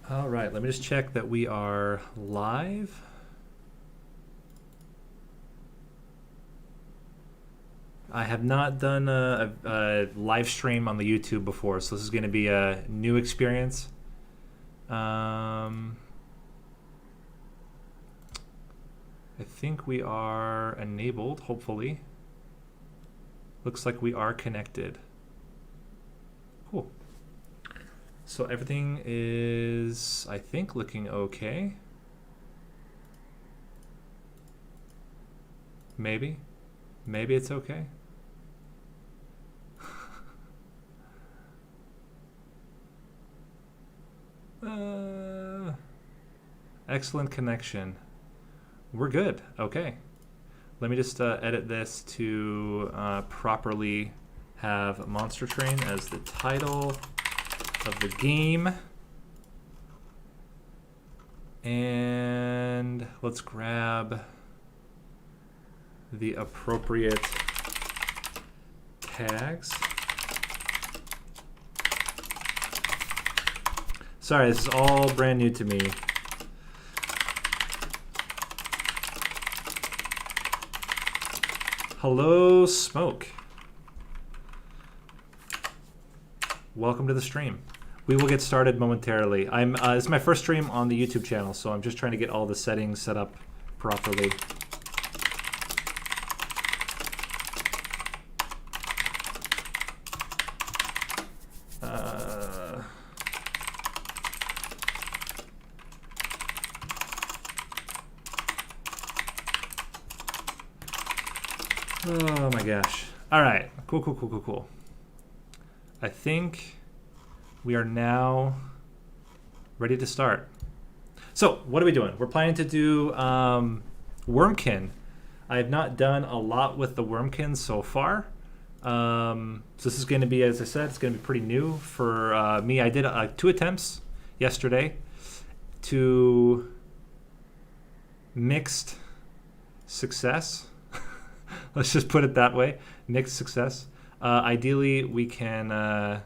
All right, let me just check that we are live. I have not done a live stream on the YouTube before, so this is going to be a new experience. I think we are enabled, hopefully. Looks like we are connected. Cool. So everything is, I think, looking okay. Maybe. Maybe it's okay. Excellent connection. We're good. Okay. Let me just edit this to properly have Monster Train as the title of the game. And let's grab the appropriate tags. Sorry, this is all brand new to me. Hello, Smoke. Welcome to the stream. We will get started momentarily. This is my first stream on the YouTube channel, so I'm just trying to get all the settings set up properly. Oh my gosh. All right. Cool. I think we are now ready to start. So what are we doing? We're planning to do Wurmkin. I have not done a lot with the Wurmkin so far. So this is going to be, as I said, it's going to be pretty new for me. I did 2 attempts yesterday to mixed success. Let's just put it that way. Mixed success. Ideally, we can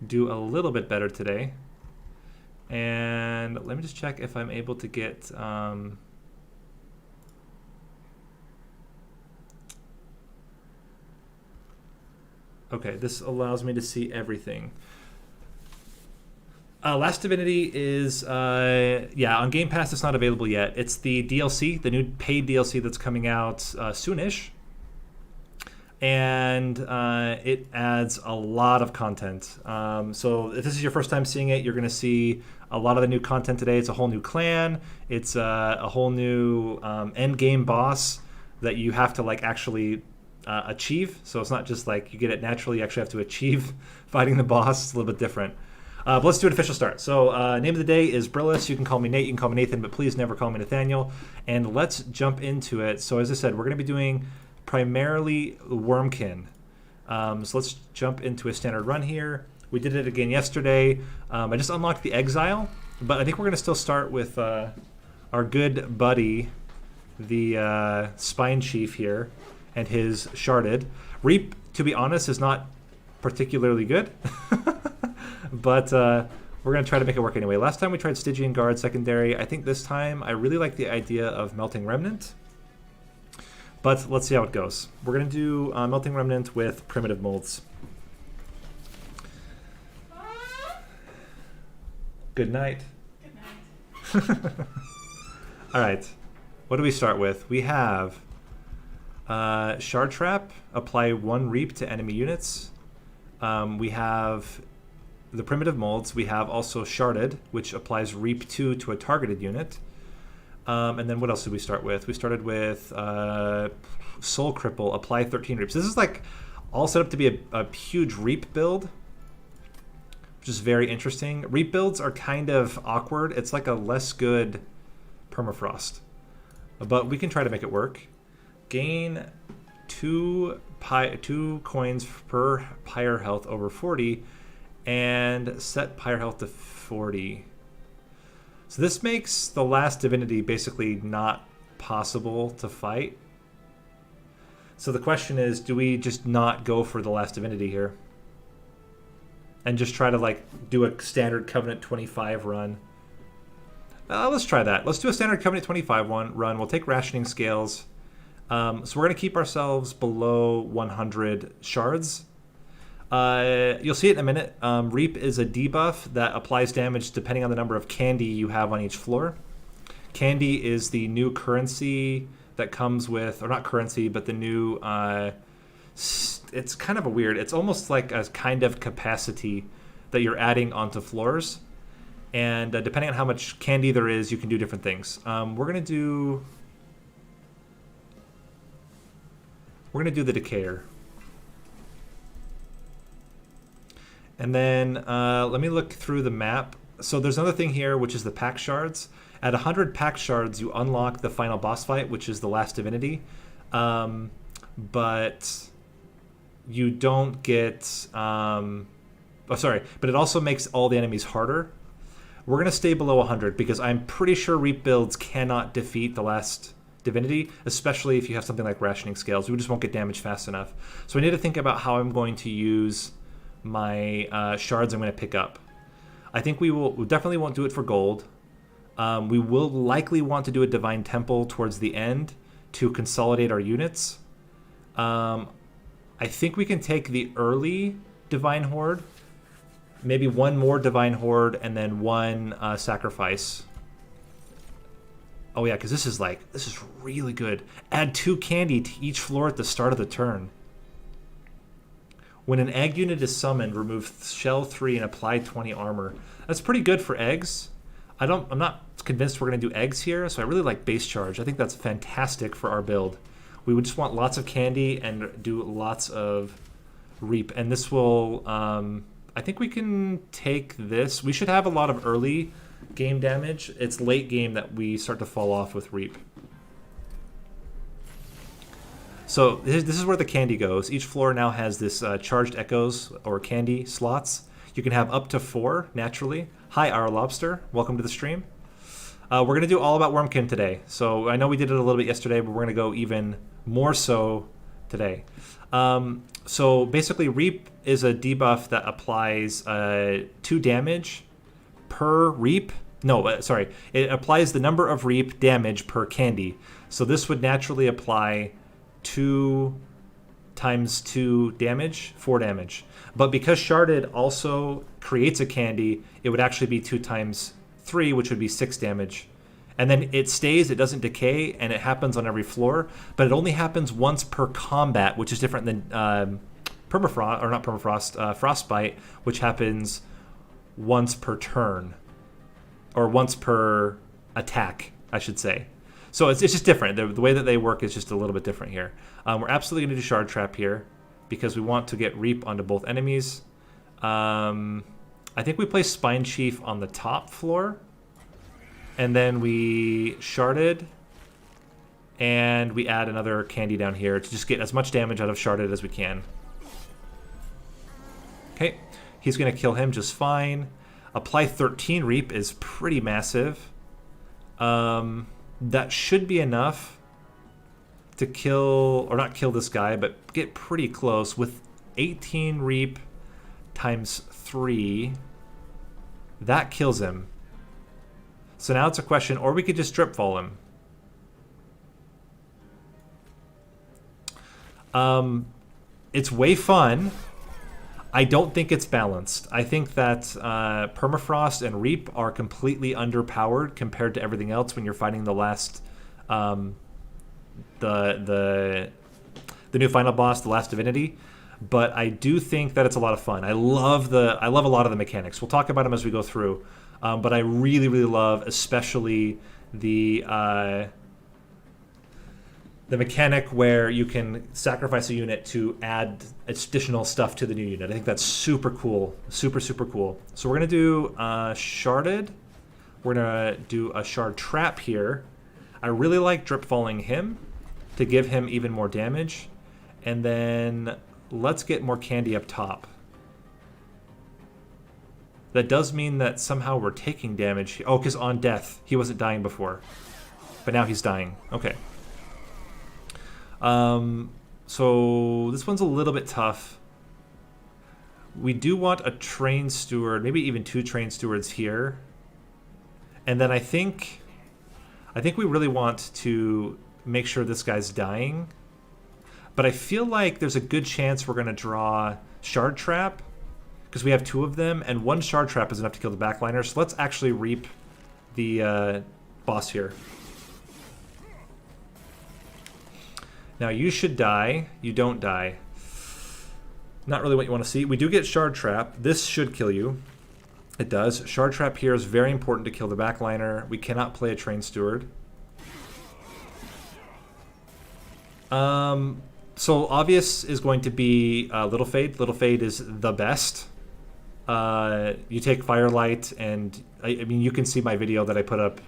do a little bit better today. And let me just check if I'm able to get... Okay, this allows me to see everything. Last Divinity is, on Game Pass. It's not available yet. It's the DLC, the new paid DLC that's coming out soonish. And it adds a lot of content. So if this is your first time seeing it, you're going to see a lot of the new content today. It's a whole new clan. It's a whole new end game boss that you have to actually achieve. So it's not just like you get it naturally. You actually have to achieve fighting the boss. It's a little bit different. But let's do an official start. So name of the day is Brillis. You can call me Nate. You can call me Nathan, but please never call me Nathaniel. And let's jump into it. So as I said, we're going to be doing primarily Wurmkin. So let's jump into a standard run here. We did it again yesterday. I just unlocked the Exile, but I think we're going to still start with our good buddy, the Spine Chief here, and his Sharded. Reap, to be honest, is not particularly good. But we're going to try to make it work anyway. Last time we tried Stygian Guard secondary. I think this time I really like the idea of Melting Remnant. But let's see how it goes. We're going to do Melting Remnant with Primitive Molds. Good night. Good night. All right. What do we start with? We have Shard Trap. Apply 1 Reap to enemy units. We have the Primitive Molds. We have also Sharded, which applies Reap 2 to a targeted unit. And then what else did we start with? We started with Soul Cripple, apply 13 Reaps. This is all set up to be a huge Reap build, which is very interesting. Reap builds are kind of awkward. It's like a less good Permafrost. But we can try to make it work. Gain 2 coins per Pyre health over 40, and set Pyre health to 40. So this makes the last Divinity basically not possible to fight. So the question is, do we just not go for the last Divinity here? And just try to do a standard Covenant 25 run Let's try that. Let's do a standard Covenant 25 run. We'll take rationing scales. So we're going to keep ourselves below 100 shards. You'll see it in a minute. Reap is a debuff that applies damage depending on the number of candy you have on each floor. Candy is the new currency that comes with, or not currency, but the new, it's kind of a weird, it's almost like a kind of capacity that you're adding onto floors. And depending on how much candy there is, you can do different things. We're gonna do the Decayer. And then let me look through the map. So there's another thing here, which is the pack shards. At 100 pack shards, you unlock the final boss fight, which is the last Divinity. But you don't get... but it also makes all the enemies harder. We're going to stay below 100 because I'm pretty sure Reap builds cannot defeat the last Divinity, especially if you have something like Rationing Scales. We just won't get damage fast enough. So I need to think about how I'm going to use my shards I'm going to pick up. I think we definitely won't do it for gold. We will likely want to do a Divine Temple towards the end to consolidate our units. I think we can take the early Divine Horde, maybe one more Divine Horde, and then one sacrifice. Oh yeah, because this is really good. Add 2 candy to each floor at the start of the turn. When an egg unit is summoned, remove shell 3 and apply 20 armor. That's pretty good for eggs. I'm not convinced we're going to do eggs here, so I really like base charge. I think that's fantastic for our build. We would just want lots of candy and do lots of reap. And this will, I think we can take this. We should have a lot of early game damage. It's late game that we start to fall off with reap. So this is where the candy goes. Each floor now has this charged echoes or candy slots. You can have up to 4 naturally. Hi, our lobster. Welcome to the stream. We're going to do all about Wurmkin today. So I know we did it a little bit yesterday, but we're going to go even more so today. So basically, Reap is a debuff that applies 2 damage per Reap. No, sorry. It applies the number of Reap damage per candy. So this would naturally apply 2 times 2 damage, 4 damage. But because Sharded also creates a candy, it would actually be 2 times 3, which would be 6 damage. And then it stays, it doesn't decay, and it happens on every floor, but it only happens once per combat, which is different than permafrost, or not permafrost, frostbite, which happens once per turn, or once per attack, I should say. So it's just different. The way that they work is just a little bit different here. We're absolutely going to do Shard Trap here because we want to get Reap onto both enemies. I think we place Spine Chief on the top floor. And then we Sharded. And we add another candy down here to just get as much damage out of Sharded as we can. Okay. He's going to kill him just fine. Apply 13 Reap is pretty massive. That should be enough to kill, or not kill this guy, but get pretty close. With 18 Reap times 3, that kills him. So now it's a question, or we could just drip fall him. It's way fun. I don't think it's balanced. I think that Permafrost and Reap are completely underpowered compared to everything else when you're fighting the last, the new final boss, the last Divinity. But I do think that it's a lot of fun. I love a lot of the mechanics. We'll talk about them as we go through. But I really, really love, especially the mechanic where you can sacrifice a unit to add additional stuff to the new unit. I think that's super cool. Super, super cool. So we're going to do Sharded. We're going to do a Shard Trap here. I really like drip falling him to give him even more damage. And then let's get more candy up top. That does mean that somehow we're taking damage. Oh, because on death, he wasn't dying before. But now he's dying. Okay. So this one's a little bit tough. We do want a train steward, maybe even 2 train stewards here. And then I think we really want to make sure this guy's dying. But I feel like there's a good chance we're going to draw Shard Trap, because we have 2 of them, and 1 Shard Trap is enough to kill the backliner. So let's actually reap the boss here. Now you should die. You don't die. Not really what you want to see. We do get Shard Trap. This should kill you. It does. Shard Trap here is very important to kill the backliner. We cannot play a Train Steward. So obvious is going to be Little Fade. Little Fade is the best. You take Firelight, and I mean, you can see my video that I put up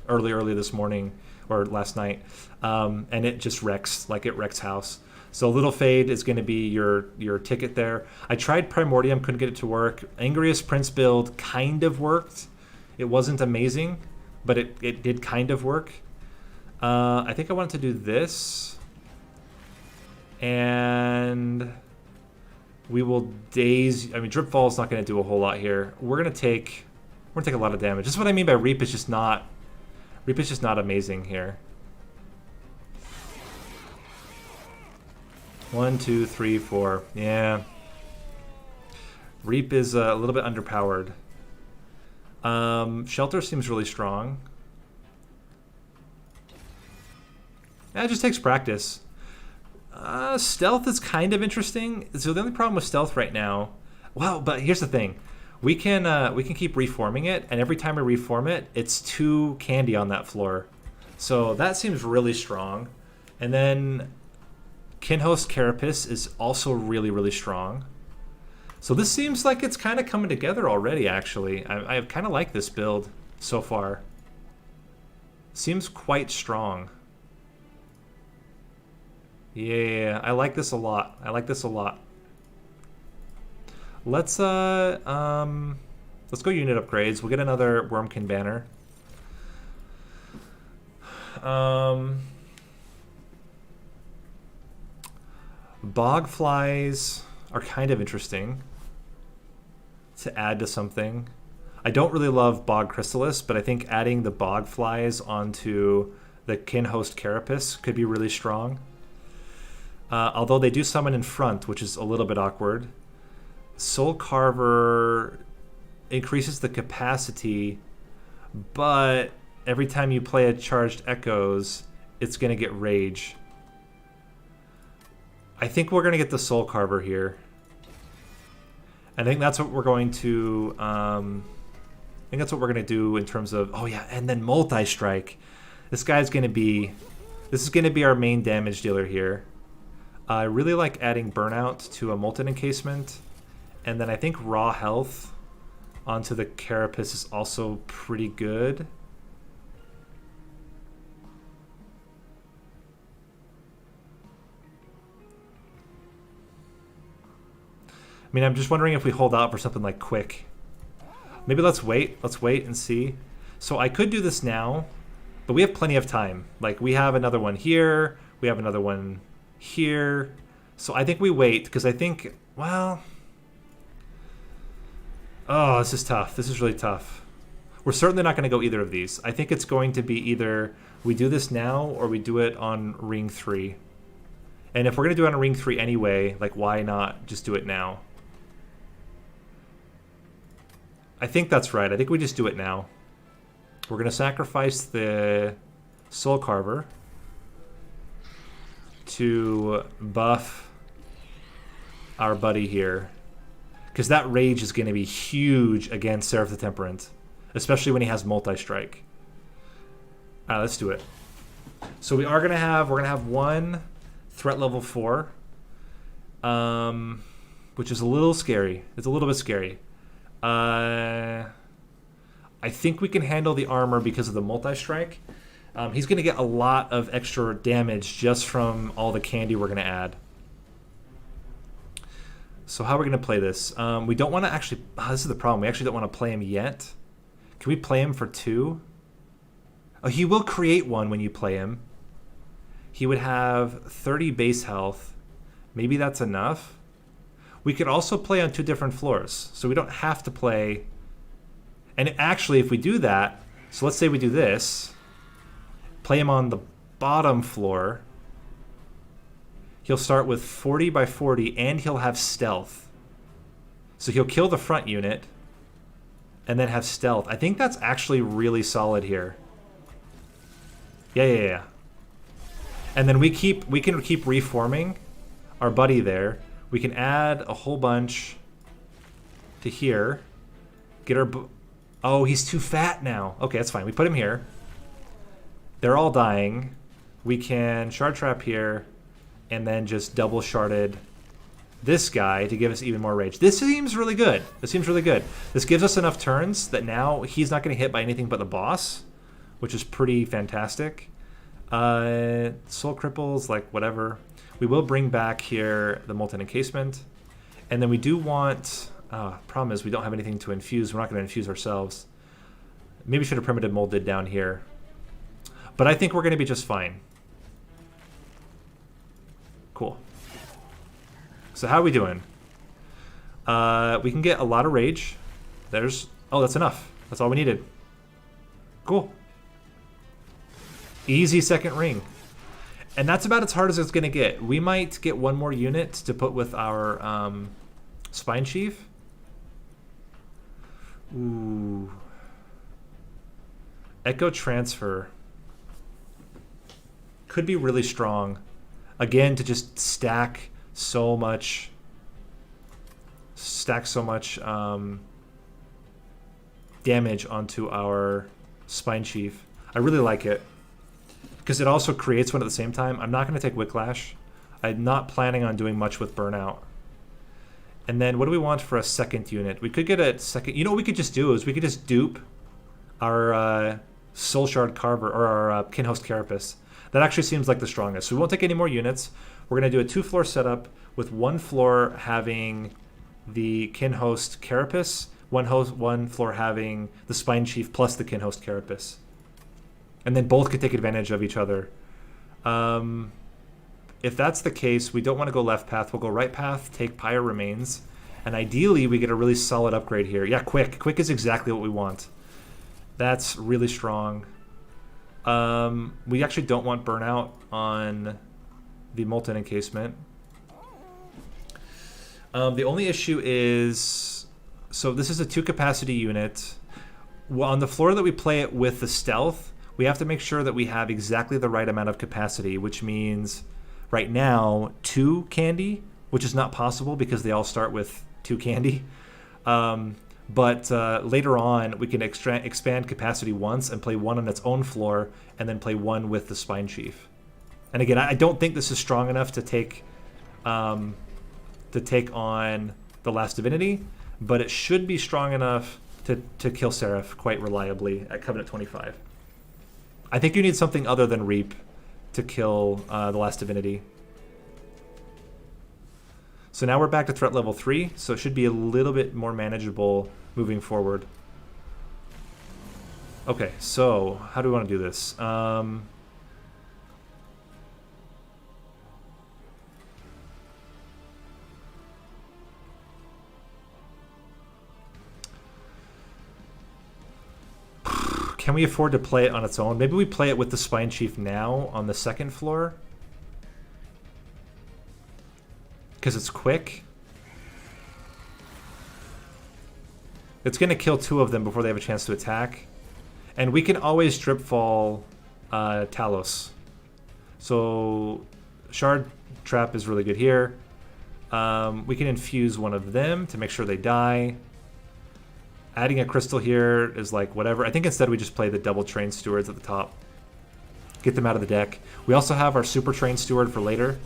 early this morning or last night, and it just wrecks, like it wrecks house. So Little Fade is going to be your ticket there. I tried Primordium, couldn't get it to work. Angriest Prince build kind of worked. It wasn't amazing, but it did kind of work. I think I wanted to do this, and we will daze. I mean, Drip Fall is not going to do a whole lot here. We're going to take a lot of damage. This is what I mean by Reap is just not amazing here. 1, 2, 3, 4. Yeah. Reap is a little bit underpowered. Shelter seems really strong. Yeah, it just takes practice. Stealth is kind of interesting. So the only problem with stealth right now, well, but here's the thing. We can keep reforming it, and every time we reform it, it's 2 candy on that floor. So that seems really strong. And then Kinhost Carapace is also really strong. So this seems like it's kind of coming together already, actually. I kind of like this build so far. Seems quite strong. Yeah, I like this a lot. Let's go unit upgrades. We'll get another Wurmkin banner. Bog flies are kind of interesting to add to something. I don't really love Bog Chrysalis, but I think adding the bog flies onto the Kinhost Carapace could be really strong. Although they do summon in front, which is a little bit awkward. Soul Carver increases the capacity, but every time you play a Charged Echoes, it's going to get Rage. I think we're going to get the Soul Carver here. I think that's what we're going to... do in terms of... Oh yeah, and then Multi-Strike. This is going to be our main damage dealer here. I really like adding Burnout to a Molten Encasement. And then I think Raw Health onto the Carapace is also pretty good. I mean, I'm just wondering if we hold out for something like Quick. Maybe let's wait. Let's wait and see. So I could do this now, but we have plenty of time. Like, we have another one here. We have another one here. So I think we wait, because I think, well... Oh, this is tough. This is really tough. We're certainly not going to go either of these. I think it's going to be either we do this now or we do it on Ring 3. And if we're going to do it on Ring 3 anyway, like, why not just do it now? I think that's right. I think we just do it now. We're going to sacrifice the Soul Carver to buff our buddy here. Because that Rage is going to be huge against Seraph the Temperate. Especially when he has Multi-Strike. Let's do it. So we're going to have one threat level 4. Which is a little scary. It's a little bit scary. I think we can handle the armor because of the Multi-Strike. He's going to get a lot of extra damage just from all the candy we're going to add. So how are we going to play this? We don't want to actually... this is the problem. We actually don't want to play him yet. Can we play him for 2? Oh, he will create one when you play him. He would have 30 base health. Maybe that's enough. We could also play on 2 different floors. So we don't have to play And actually, if we do that, so let's say we do this, play him on the bottom floor, he'll start with 40 by 40 and he'll have stealth. So he'll kill the front unit and then have stealth. I think that's actually really solid here. Yeah. And then we can keep reforming our buddy there. We can add a whole bunch to here. Get our... Oh, he's too fat now. Okay, that's fine. We put him here. They're all dying. We can shard trap here and then just double sharded this guy to give us even more rage. This seems really good. This gives us enough turns that now he's not going to hit by anything but the boss, which is pretty fantastic. Soul cripples, like whatever. We will bring back here the molten encasement. And then we do want... problem is we don't have anything to infuse. We're not going to infuse ourselves. Maybe should have primitive molded down here. But I think we're going to be just fine. Cool. So how are we doing? We can get a lot of rage. There's... Oh, that's enough. That's all we needed. Cool. Easy second ring. And that's about as hard as it's going to get. We might get one more unit to put with our Spine Chief. Ooh. Echo Transfer. Could be really strong. Again, to just stack so much damage onto our Spine Chief. I really like it. Because it also creates one at the same time. I'm not going to take Whiplash. I'm not planning on doing much with Burnout. And then what do we want for a second unit? We could get a second... You know what we could just do is we could just dupe our Soul Shard Carver or our Kinhost Carapace. That actually seems like the strongest. So we won't take any more units. We're going to do a 2-floor setup with one floor having the Kinhost Carapace, one floor having the Spine Chief plus the Kinhost Carapace. And then both could take advantage of each other. If that's the case, we don't want to go left path. We'll go right path, take Pyre Remains. And ideally, we get a really solid upgrade here. Yeah, quick. Quick is exactly what we want. That's really strong. We actually don't want Burnout on the Molten Encasement. The only issue is... So this is a 2-capacity unit. Well, on the floor that we play it with the Stealth, we have to make sure that we have exactly the right amount of capacity, which means right now 2 candy, which is not possible because they all start with 2 candy. But later on, we can expand capacity once and play one on its own floor and then play one with the Spine Chief. And again, I don't think this is strong enough to take on the last Divinity, but it should be strong enough to kill Seraph quite reliably at Covenant 25. I think you need something other than Reap to kill the last Divinity. So now we're back to threat level 3, so it should be a little bit more manageable moving forward. Okay, so how do we want to do this? Can we afford to play it on its own? Maybe we play it with the Spine Chief now on the second floor. Because it's quick. It's going to kill 2 of them before they have a chance to attack. And we can always drip fall Talos. So Shard Trap is really good here. We can infuse one of them to make sure they die. Adding a crystal here is like whatever. I think instead we just play the double Train Stewards at the top. Get them out of the deck. We also have our Super Train Steward for later.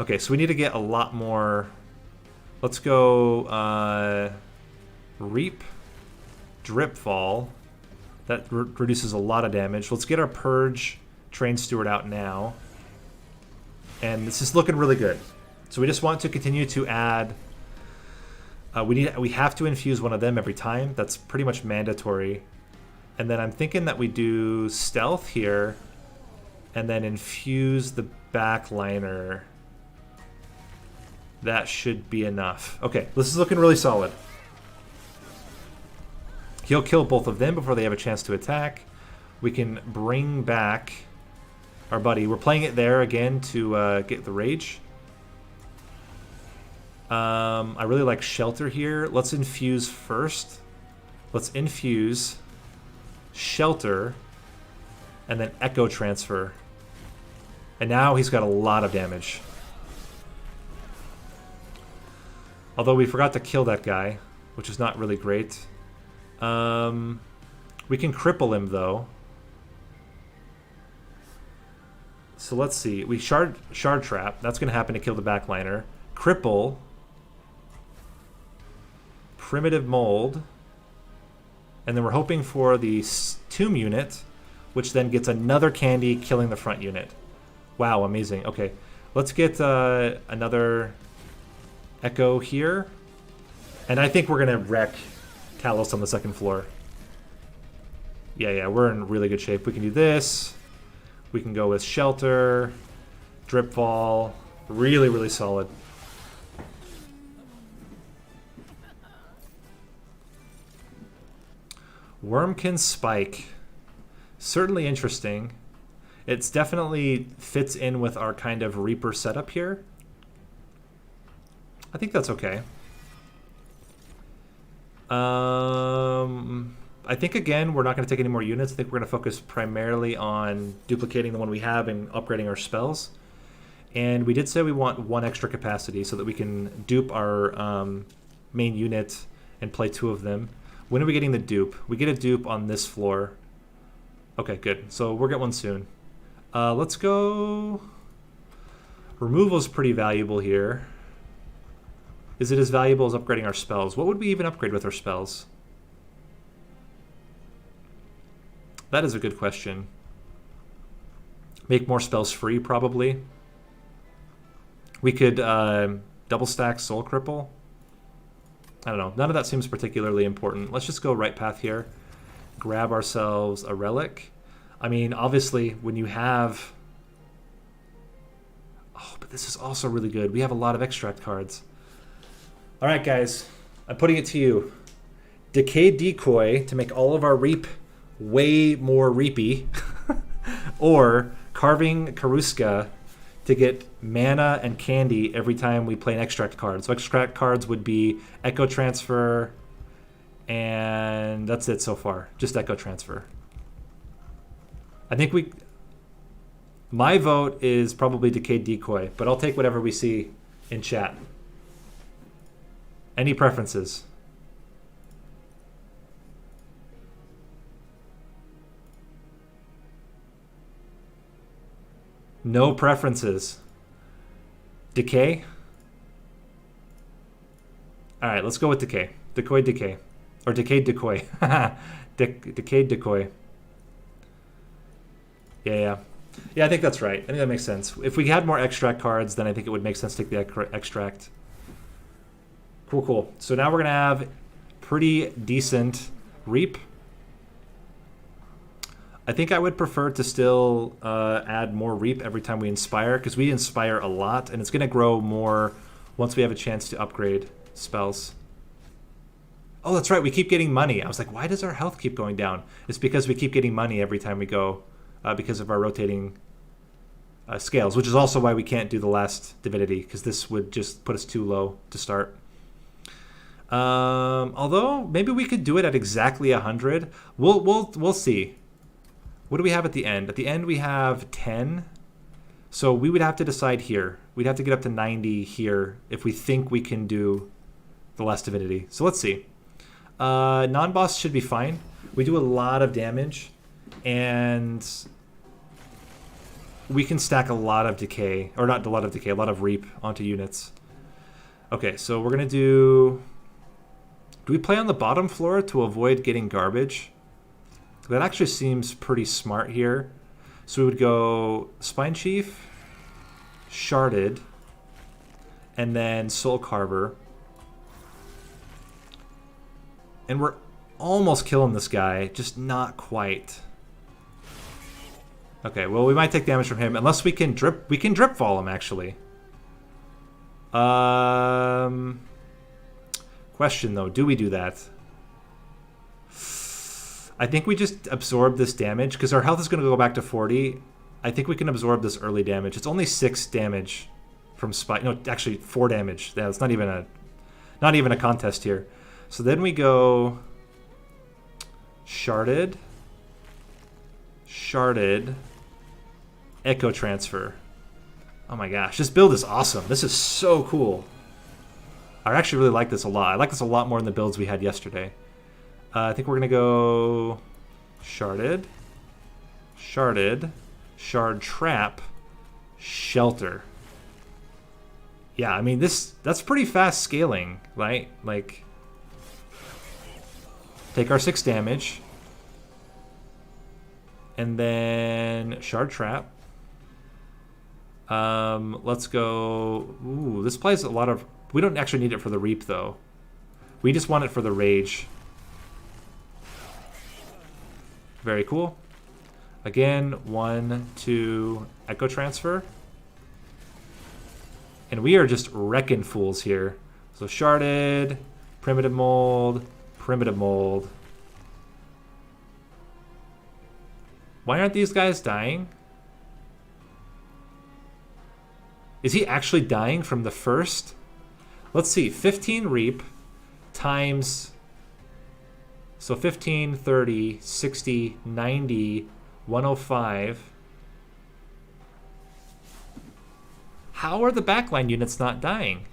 Okay, so we need to get a lot more. Let's go Reap, Drip Fall. That reduces a lot of damage. Let's get our Purge Train Steward out now. And this is looking really good. So we just want to continue to add... we have to infuse one of them every time. That's pretty much mandatory. And then I'm thinking that we do Stealth here and then infuse the Backliner. That should be enough. Okay, this is looking really solid. He'll kill both of them before they have a chance to attack. We can bring back our buddy. We're playing it there again to get the rage. I really like shelter here. Let's infuse first. Let's infuse shelter and then echo transfer. And now he's got a lot of damage. Although we forgot to kill that guy, which is not really great. We can cripple him though. So let's see. We shard trap. That's going to happen to kill the backliner. Cripple. Primitive mold. And then we're hoping for the tomb unit, which then gets another candy killing the front unit. Wow, amazing. Okay, let's get another echo here. And I think we're going to wreck Talos on the second floor. Yeah, we're in really good shape. We can do this. We can go with shelter, drip fall. Really, really solid. Wurmkin spike. Certainly interesting. It's definitely fits in with our kind of Reaper setup here. I think that's okay. I think, again, we're not going to take any more units. I think we're going to focus primarily on duplicating the one we have and upgrading our spells. And we did say we want 1 extra capacity so that we can dupe our main unit and play 2 of them. When are we getting the dupe? We get a dupe on this floor. Okay, good. So we'll get one soon. Let's go... Removal is pretty valuable here. Is it as valuable as upgrading our spells? What would we even upgrade with our spells? That is a good question. Make more spells free, probably. We could double stack Soul Cripple. I don't know. None of that seems particularly important. Let's just go right path here. Grab ourselves a relic. I mean, obviously, when you have... Oh, but this is also really good. We have a lot of extract cards. All right, guys. I'm putting it to you. Decay Decoy to make all of our reap way more reapy. Or Carving Karuska to get mana and candy every time we play an extract card. So extract cards would be Echo Transfer, and that's it so far. Just Echo Transfer. I think my vote is probably Decayed Decoy, but I'll take whatever we see in chat. Any preferences? No preferences. Decay? Alright, let's go with Decay. Decay. Or Decayed Decoy. Decayed Decoy. Yeah, I think that's right. I think that makes sense. If we had more extract cards, then I think it would make sense to take the extract. Cool. So now we're going to have pretty decent reap. I think I would prefer to still add more reap every time we inspire, because we inspire a lot, and it's going to grow more once we have a chance to upgrade spells. Oh, that's right. We keep getting money. I was like, why does our health keep going down? It's because we keep getting money every time we go because of our rotating scales, which is also why we can't do the last Divinity, because this would just put us too low to start. Although maybe we could do it at exactly 100. We'll see. What do we have at the end? At the end we have 10. So we would have to decide here. We'd have to get up to 90 here if we think we can do the last Divinity. So let's see. Non-boss should be fine. We do a lot of damage, and we can stack a lot of decay, or not a lot of decay, a lot of reap onto units. Okay, so we're going to do we play on the bottom floor to avoid getting garbage? That actually seems pretty smart here. So we would go Spine Chief, Sharded, and then Soul Carver. And we're almost killing this guy, just not quite. Okay, well, we might take damage from him unless we can drip fall him, actually. Question though, do we do that? I think we just absorb this damage because our health is going to go back to 40. I think we can absorb this early damage. It's only 6 damage from spike. No, actually 4 damage. Yeah, it's not even a contest here. So then we go sharded, echo transfer. Oh my gosh, this build is awesome. This is so cool. I actually really like this a lot. I like this a lot more than the builds we had yesterday. I think we're going to go sharded, shard trap, shelter. Yeah, I mean, that's pretty fast scaling, right? Like, take our 6 damage, and then shard trap. Let's go. Ooh, this plays a lot of. We don't actually need it for the reap though. We just want it for the rage. Very cool. Again, 1, 2, echo transfer. And we are just wrecking fools here. So sharded, primitive mold, primitive mold. Why aren't these guys dying? Is he actually dying from the first? Let's see, 15 reap times, so 15, 30, 60, 90, 105. How are the backline units not dying?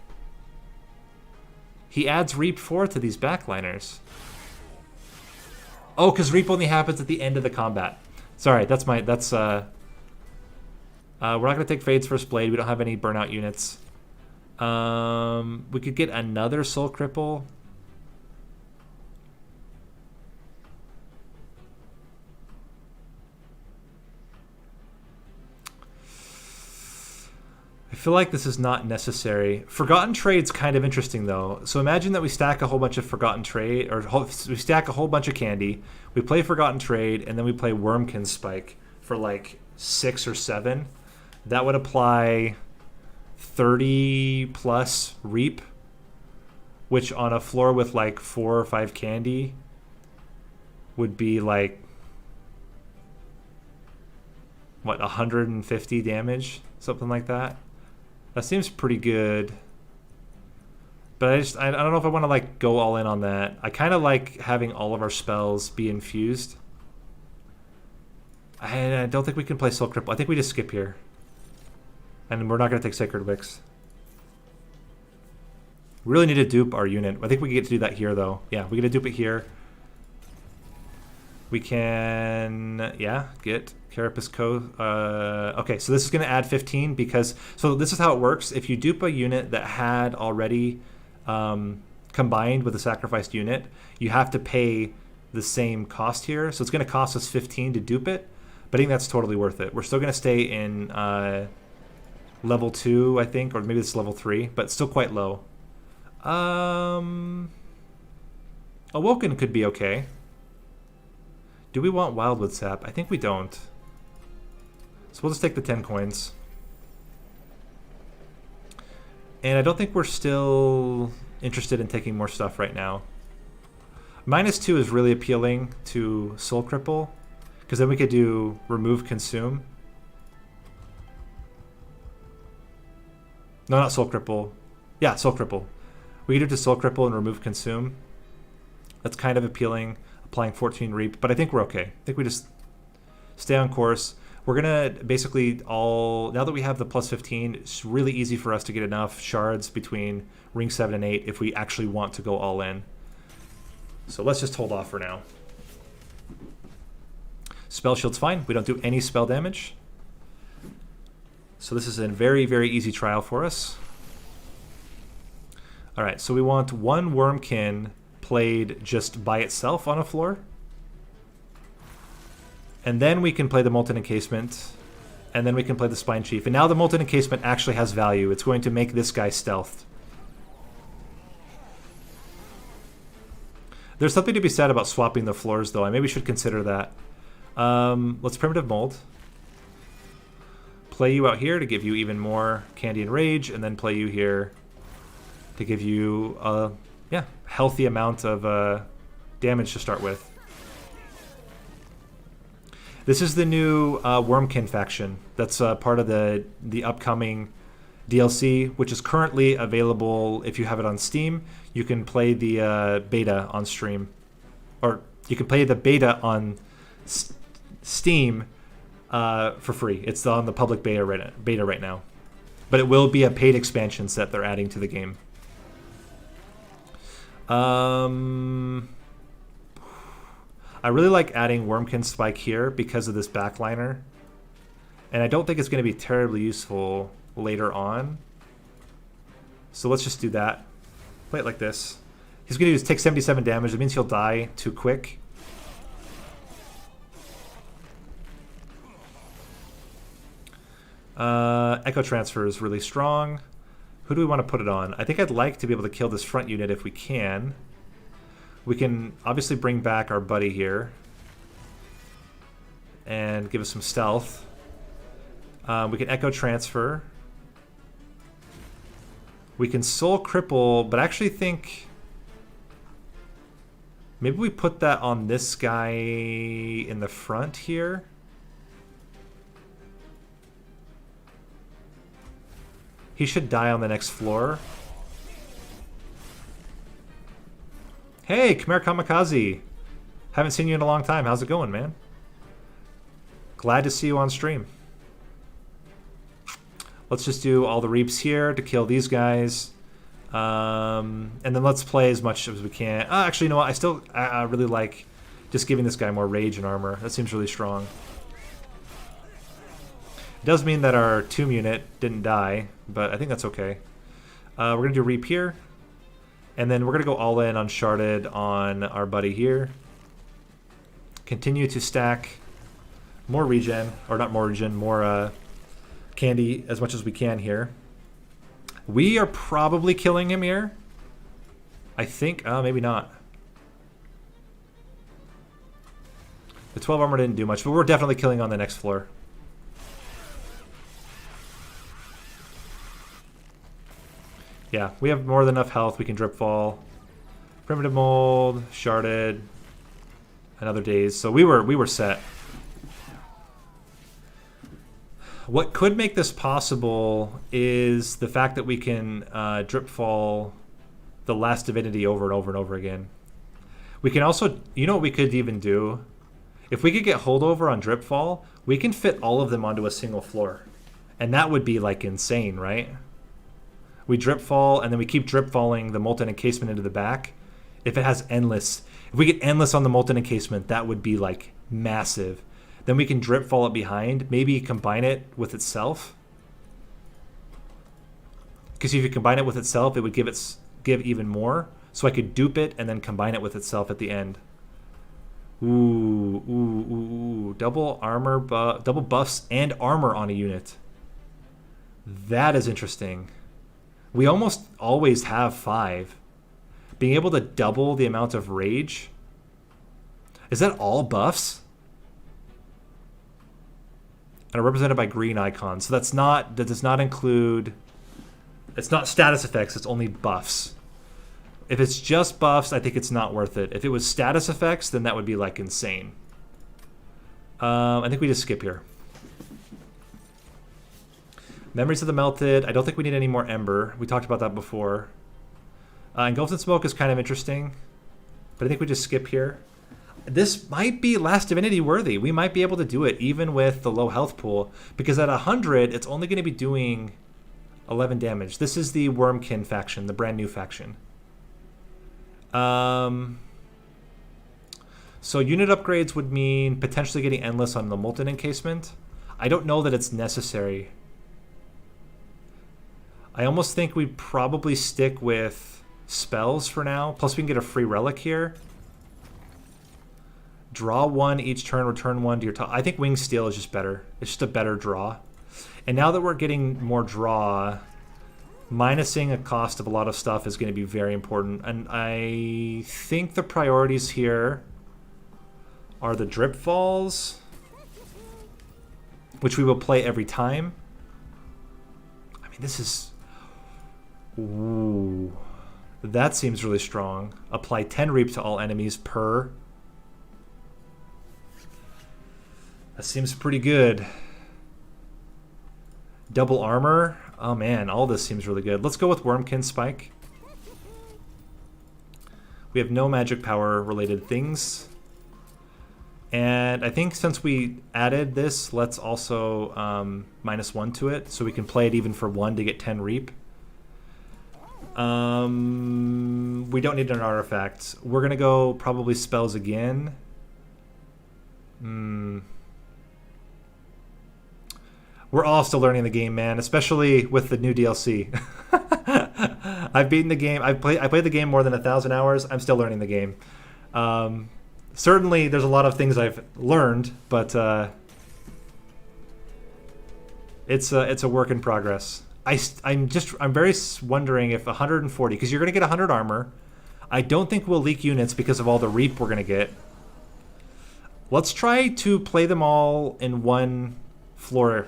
He adds reap 4 to these backliners. Oh, because reap only happens at the end of the combat. Sorry, we're not going to take Fade's First Blade. We don't have any burnout units. We could get another Soul Cripple. I feel like this is not necessary. Forgotten Trade's kind of interesting, though. So imagine that we stack a whole bunch of Forgotten Trade, or we stack a whole bunch of candy. We play Forgotten Trade, and then we play Wurmkin Spike for like 6 or 7. That would apply 30 plus reap, which on a floor with like 4 or 5 candy would be like, what, 150 damage? Something like that. That seems pretty good. But I don't know if I want to like go all in on that. I kind of like having all of our spells be infused. I don't think we can play Soul Cripple. I think we just skip here. And we're not going to take Sacred Wicks. We really need to dupe our unit. I think we get to do that here, though. Yeah, we get to dupe it here. We can, yeah, get Carapace Co. Okay, so this is going to add 15 because... So this is how it works. If you dupe a unit that had already combined with a sacrificed unit, you have to pay the same cost here. So it's going to cost us 15 to dupe it. But I think that's totally worth it. We're still going to stay in level 2, I think, or maybe it's level 3, but still quite low. Awoken could be okay. Do we want Wildwood Sap? I think we don't. So we'll just take the 10 coins. And I don't think we're still interested in taking more stuff right now. -2 is really appealing to Soul Cripple, because then we could do Remove Consume. No, not Soul Cripple. Yeah, Soul Cripple. We could do to Soul Cripple and Remove Consume. That's kind of appealing. Applying 14 Reap, but I think we're okay. I think we just stay on course. We're gonna basically now that we have the plus 15, it's really easy for us to get enough shards between ring 7 and 8 if we actually want to go all in. So let's just hold off for now. Spell shield's fine. We don't do any spell damage. So this is a very, very easy trial for us. All right, so we want 1 Wurmkin played just by itself on a floor. And then we can play the Molten Encasement. And then we can play the Spine Chief. And now the Molten Encasement actually has value. It's going to make this guy stealthed. There's something to be said about swapping the floors, though. I maybe should consider that. Let's Primitive Mold. Play you out here to give you even more Candy and Rage. And then play you here to give you... yeah, healthy amount of damage to start with. This is the new Wurmkin faction. That's part of the upcoming DLC, which is currently available if you have it on Steam. You can play the beta on stream, or you can play the beta on Steam for free. It's on the public beta right now, but it will be a paid expansion set they're adding to the game. I really like adding Wurmkin Spike here because of this backliner, and I don't think it's going to be terribly useful later on. So let's just do that. Play it like this. He's going to take 77 damage. It means he'll die too quick. Echo Transfer is really strong. Who do we want to put it on? I think I'd like to be able to kill this front unit if we can. We can obviously bring back our buddy here and give us some stealth. We can Echo Transfer. We can Soul Cripple, but I actually think maybe we put that on this guy in the front here. He should die on the next floor. Hey, Khmer Kamikaze. Haven't seen you in a long time. How's it going, man? Glad to see you on stream. Let's just do all the reaps here to kill these guys. And then let's play as much as we can. Actually, you know what? I really like just giving this guy more rage and armor. That seems really strong. It does mean that our tomb unit didn't die, but I think that's okay. We're going to do reap here. And then we're going to go all in on Sharded on our buddy here. Continue to stack more regen, or not more regen, more candy as much as we can here. We are probably killing him here. I think, maybe not. The 12 armor didn't do much, but we're definitely killing on the next floor. Yeah, we have more than enough health. We can drip fall, primitive mold, sharded, and other days. So we were set. What could make this possible is the fact that we can drip fall the last divinity over and over and over again. We can also, you know what we could even do? If we could get holdover on drip fall, we can fit all of them onto a single floor. And that would be like insane, right? We drip fall, and then we keep drip falling the molten encasement into the back. If it has endless, if we get endless on the molten encasement, that would be like massive. Then we can drip fall it behind, maybe combine it with itself. Because if you combine it with itself, it would give even more. So I could dupe it and then combine it with itself at the end. Ooh. Double armor, double buffs and armor on a unit. That is interesting. We almost always have 5. Being able to double the amount of rage. Is that all buffs? And are represented by green icons. So that does not include, it's not status effects, it's only buffs. If it's just buffs, I think it's not worth it. If it was status effects, then that would be like insane. I think we just skip here. Memories of the Melted. I don't think we need any more Ember. We talked about that before. Engulfed in Smoke is kind of interesting, but I think we just skip here. This might be Last Divinity worthy. We might be able to do it even with the low health pool, because at 100, it's only going to be doing 11 damage. This is the Wurmkin faction, the brand new faction. So unit upgrades would mean potentially getting endless on the Molten Encasement. I don't know that it's necessary. I almost think we'd probably stick with spells for now. Plus we can get a free relic here. Draw 1 each turn, return 1 to your top. I think Winged Steel is just better. It's just a better draw. And now that we're getting more draw, minusing a cost of a lot of stuff is going to be very important. And I think the priorities here are the Drip Falls, which we will play every time. I mean, this is... Ooh, that seems really strong. Apply 10 reap to all enemies per. That seems pretty good. Double armor. Oh man, all this seems really good. Let's go with Wurmkin Spike. We have no magic power related things. And I think since we added this, let's also -1 to it, so we can play it even for 1 to get 10 reap. We don't need an artifact. We're going to go probably spells again. We're all still learning the game, man, especially with the new DLC. I've beaten the game. I played the game more than 1,000 hours. I'm still learning the game. Certainly, there's a lot of things I've learned, but it's a work in progress. I'm very wondering if 140, because you're going to get 100 armor. I don't think we'll leak units because of all the reap we're going to get. Let's try to play them all in one floor.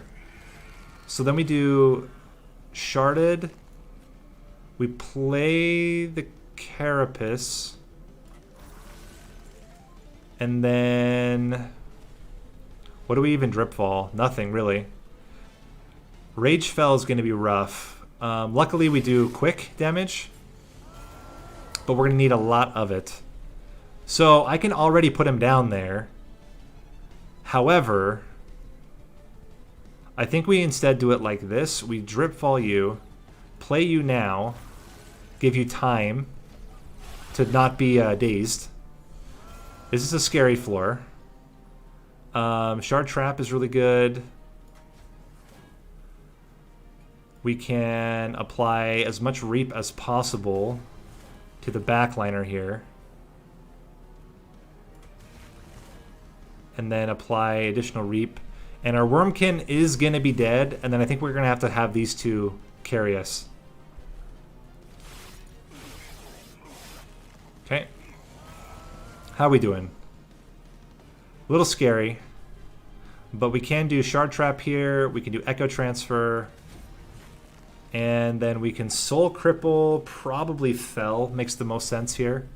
So then we do sharded. We play the carapace. And then what do we even drip fall? Nothing really. Rage Fell is going to be rough. Luckily we do quick damage, but we're going to need a lot of it. So I can already put him down there. However, I think we instead do it like this. We drip fall you, play you now, give you time to not be dazed. This is a scary floor. Shard Trap is really good. We can apply as much reap as possible to the backliner here. And then apply additional reap. And our Wurmkin is going to be dead, and then I think we're going to have these two carry us. Okay. How are we doing? A little scary. But we can do Shard Trap here. We can do Echo Transfer. And then we can Soul Cripple, probably Fell. Makes the most sense here.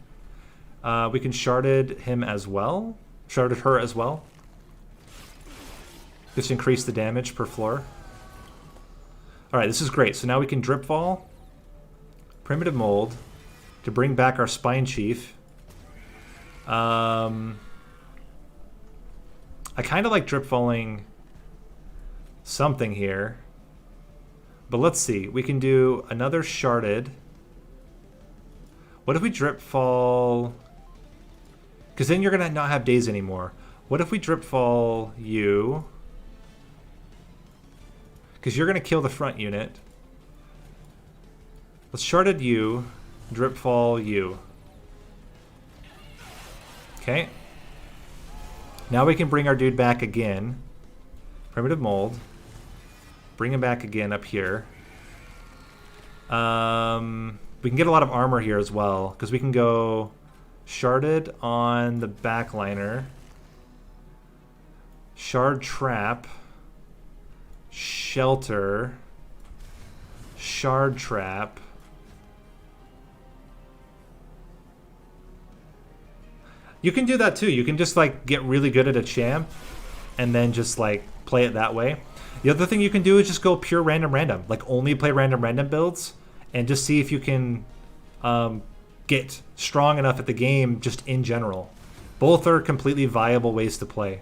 We can Sharded him as well. Sharded her as well. Just increase the damage per floor. Alright, this is great. So now we can Drip Fall. Primitive Mold. To bring back our Spine Chief. I kind of like Drip Falling something here. But let's see. We can do another Sharded. What if we Drip Fall... Because then you're going to not have days anymore. What if we Drip Fall you? Because you're going to kill the front unit. Let's Sharded you. Drip Fall you. Okay. Now we can bring our dude back again. Primitive Mold. Bring him back again up here. We can get a lot of armor here as well, because we can go Sharded on the backliner. Shard Trap. Shelter. Shard Trap. You can do that too. You can just like get really good at a champ and then just like play it that way. The other thing you can do is just go pure random. Like only play random builds and just see if you can get strong enough at the game just in general. Both are completely viable ways to play.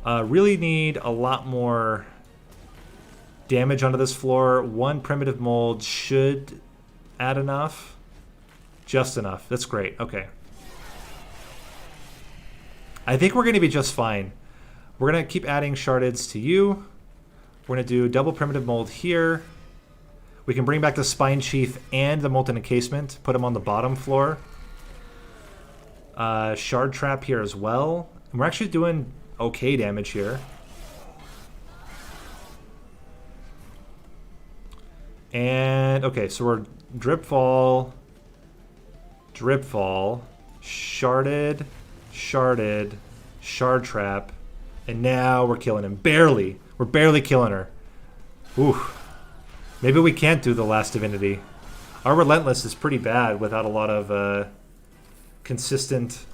Really need a lot more damage onto this floor. One Primitive Mold should add enough. Just enough. That's great. Okay. I think we're going to be just fine. We're going to keep adding Shardeds to you. We're going to do double Primitive Mold here. We can bring back the Spine Chief and the Molten Encasement. Put them on the bottom floor. Shard Trap here as well. And we're actually doing okay damage here. And, okay, so we're Drip Fall, Sharded, Shard Trap, and now we're killing him. Barely. We're barely killing her. Ooh. Maybe we can't do the last Divinity. Our Relentless is pretty bad without a lot of consistent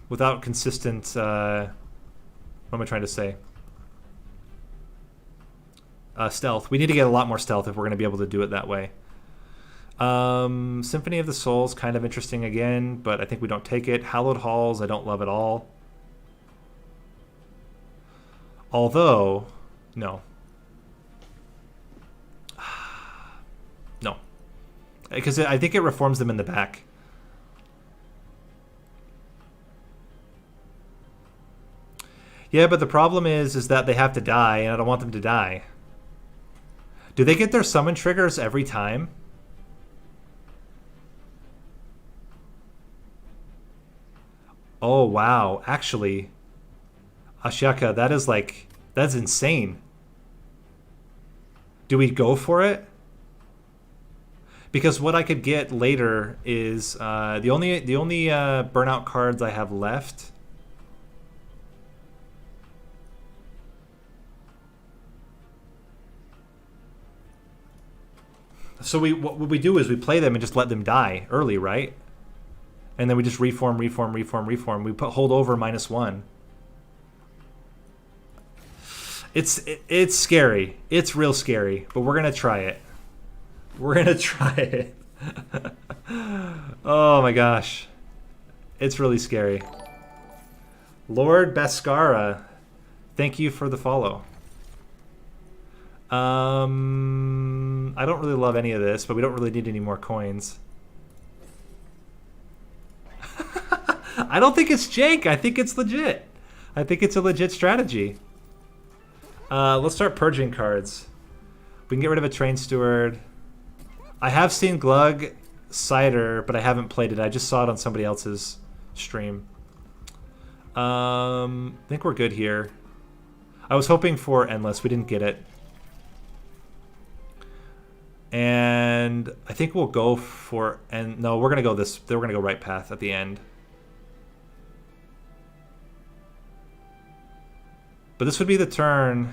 without consistent, what am I trying to say? Stealth. We need to get a lot more stealth if we're going to be able to do it that way. Symphony of the Souls, kind of interesting again, but I think we don't take it. Hallowed Halls, I don't love at all. Although, no. No. Because I think it reforms them in the back. Yeah, but the problem is that they have to die, and I don't want them to die. Do they get their summon triggers every time? Oh, wow. Actually, Ashaka, that is like, that's insane. Do we go for it? Because what I could get later is the only burnout cards I have left. So what we do is we play them and just let them die early, right? And then we just reform. We put hold over -1. It's scary. It's real scary, but we're gonna try it. We're gonna try it. Oh my gosh, it's really scary. Lord Baskara, thank you for the follow. I don't really love any of this, but we don't really need any more coins. I don't think it's Jake. I think it's legit. I think it's a legit strategy. Let's start purging cards. We can get rid of a Train Steward. I have seen Glug Cider, but I haven't played it. I just saw it on somebody else's stream. I think we're good here. I was hoping for Endless. We didn't get it. And I think we'll go for... No, we're going to go this... We're going to go right path at the end. But this would be the turn.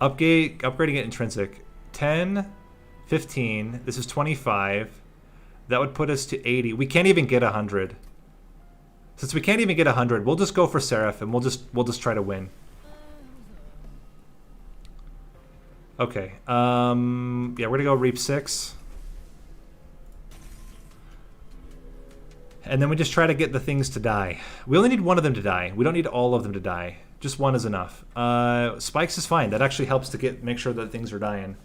Upgrading it intrinsic. 10, 15. This is 25. That would put us to 80. We can't even get 100. Since we can't even get 100, we'll just go for Seraph and we'll just try to win. Okay. Yeah, we're gonna go Reap 6. And then we just try to get the things to die. We only need one of them to die. We don't need all of them to die. Just one is enough. Spikes is fine. That actually helps to make sure that things are dying.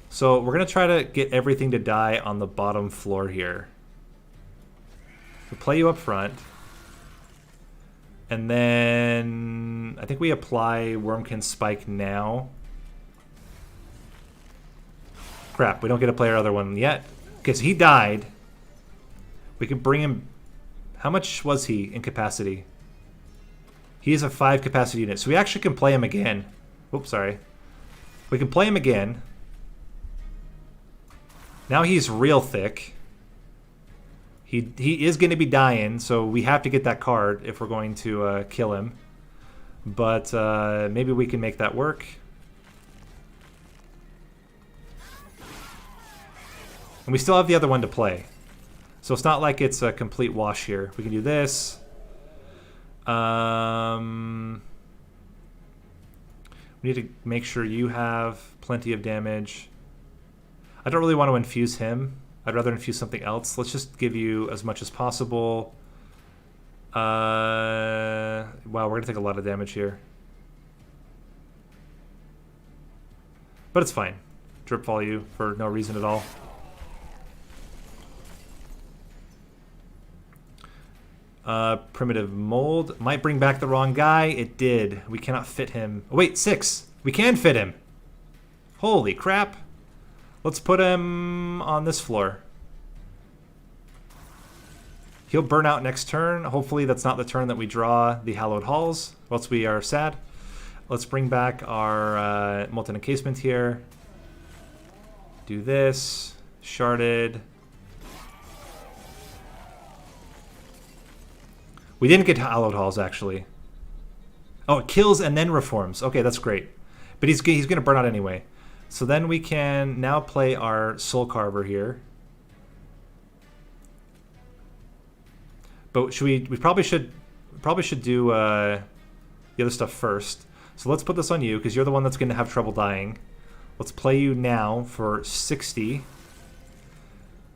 So we're going to try to get everything to die on the bottom floor here. We'll play you up front. And then I think we apply Wurmkin Spike now. Crap, we don't get to play our other one yet. Because he died. We can bring him... How much was he in capacity? He is a 5 capacity unit. So we actually can play him again. Oops, sorry. We can play him again. Now he's real thick. He is going to be dying, so we have to get that card if we're going to kill him. But maybe we can make that work. And we still have the other one to play. So it's not like it's a complete wash here. We can do this. We need to make sure you have plenty of damage. I don't really want to infuse him. I'd rather infuse something else. Let's just give you as much as possible. Wow, we're going to take a lot of damage here. But it's fine. Drip fall you for no reason at all. Primitive mold. Might bring back the wrong guy. It did. We cannot fit him. Oh, wait, 6. We can fit him. Holy crap. Let's put him on this floor. He'll burn out next turn. Hopefully that's not the turn that we draw the Hallowed Halls, or else we are sad. Let's bring back our Molten Encasement here. Do this. Sharded. We didn't get Hallowed Halls, actually. Oh, it kills and then reforms. Okay, that's great. But he's going to burn out anyway. So then we can now play our Soul Carver here. But should we probably should do the other stuff first. So let's put this on you because you're the one that's going to have trouble dying. Let's play you now for 60.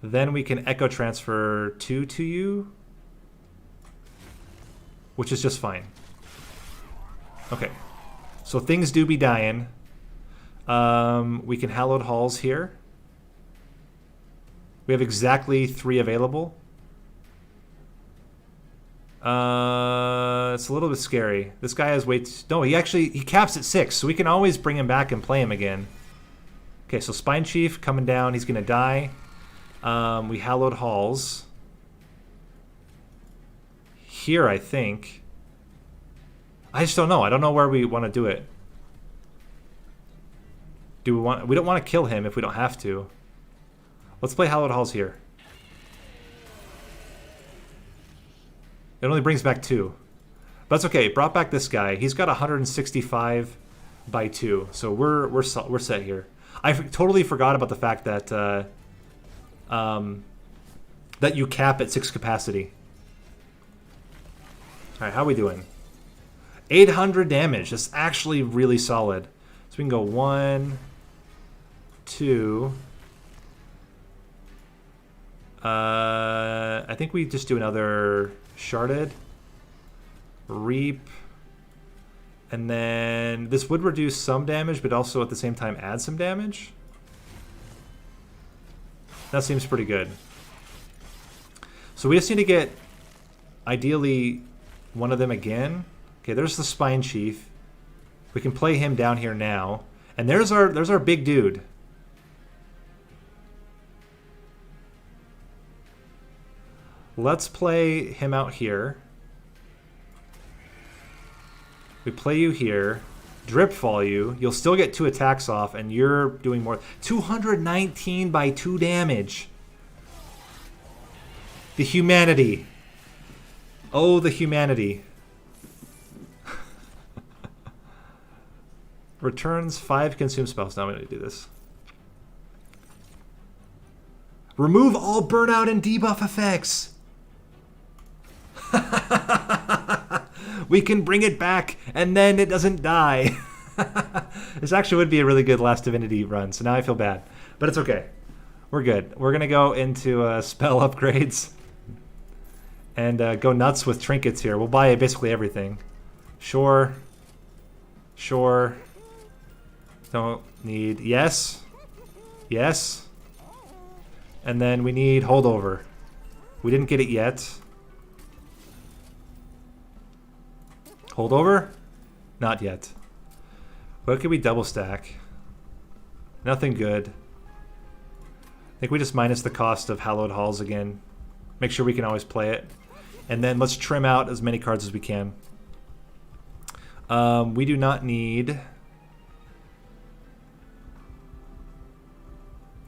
Then we can echo transfer 2 to you, which is just fine. Okay, so things do be dying. We can hallowed halls here. We have exactly 3 available. It's a little bit scary. This guy has no, he caps at 6, so we can always bring him back and play him again. Okay, so Spine Chief coming down. He's gonna die. We hallowed halls here, I think. I just don't know. I don't know where we want to do it. We don't want to kill him if we don't have to. Let's play hallowed halls here. It only brings back 2. But that's okay. It brought back this guy. He's got 165 by 2. So we're set here. I totally forgot about the fact that that you cap at 6 capacity. All right, how are we doing? 800 damage. That's actually really solid. So we can go 1, 2. I think we just do another Sharded, Reap, and then this would reduce some damage, but also at the same time add some damage. That seems pretty good. So we just need to get, ideally, one of them again. Okay, there's the Spine Chief. We can play him down here now. And there's our big dude. Let's play him out here. We play you here. Drip fall you. You'll still get 2 attacks off, and you're doing more. 219 by 2 damage. The humanity. Oh, the humanity. Returns 5 consume spells. Now I'm going to do this. Remove all burnout and debuff effects. We can bring it back, and then it doesn't die. This actually would be a really good last Divinity run, so now I feel bad. But it's okay. We're good. We're going to go into spell upgrades and go nuts with trinkets here. We'll buy basically everything. Sure. Sure. Don't need... Yes. Yes. And then we need holdover. We didn't get it yet. Holdover? Not yet. What could we double stack? Nothing good. I think we just minus the cost of Hallowed Halls again. Make sure we can always play it. And then let's trim out as many cards as we can. We do not need...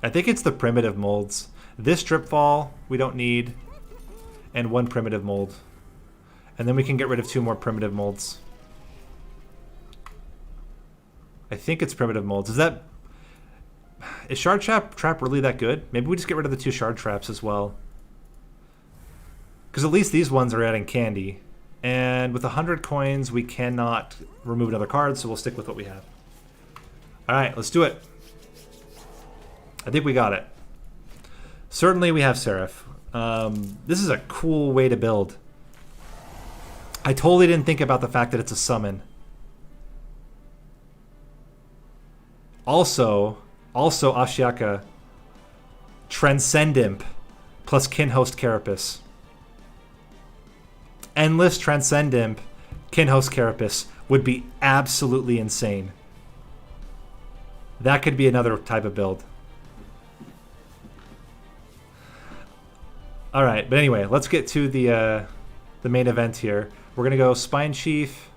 I think it's the primitive molds. This drip fall we don't need. And 1 primitive mold. And then we can get rid of 2 more primitive molds. I think it's primitive molds. Is Shard Trap really that good? Maybe we just get rid of the 2 Shard Traps as well. Because at least these ones are adding candy. And with 100 coins, we cannot remove another card, so we'll stick with what we have. Alright, let's do it. I think we got it. Certainly we have Seraph. This is a cool way to build. I totally didn't think about the fact that it's a summon. Also Ashiaka, Transcend Imp plus Kinhost Carapace. Endless Transcend Imp, Kinhost Carapace would be absolutely insane. That could be another type of build. All right, but anyway, let's get to the main event here. We're gonna go Spine Chief.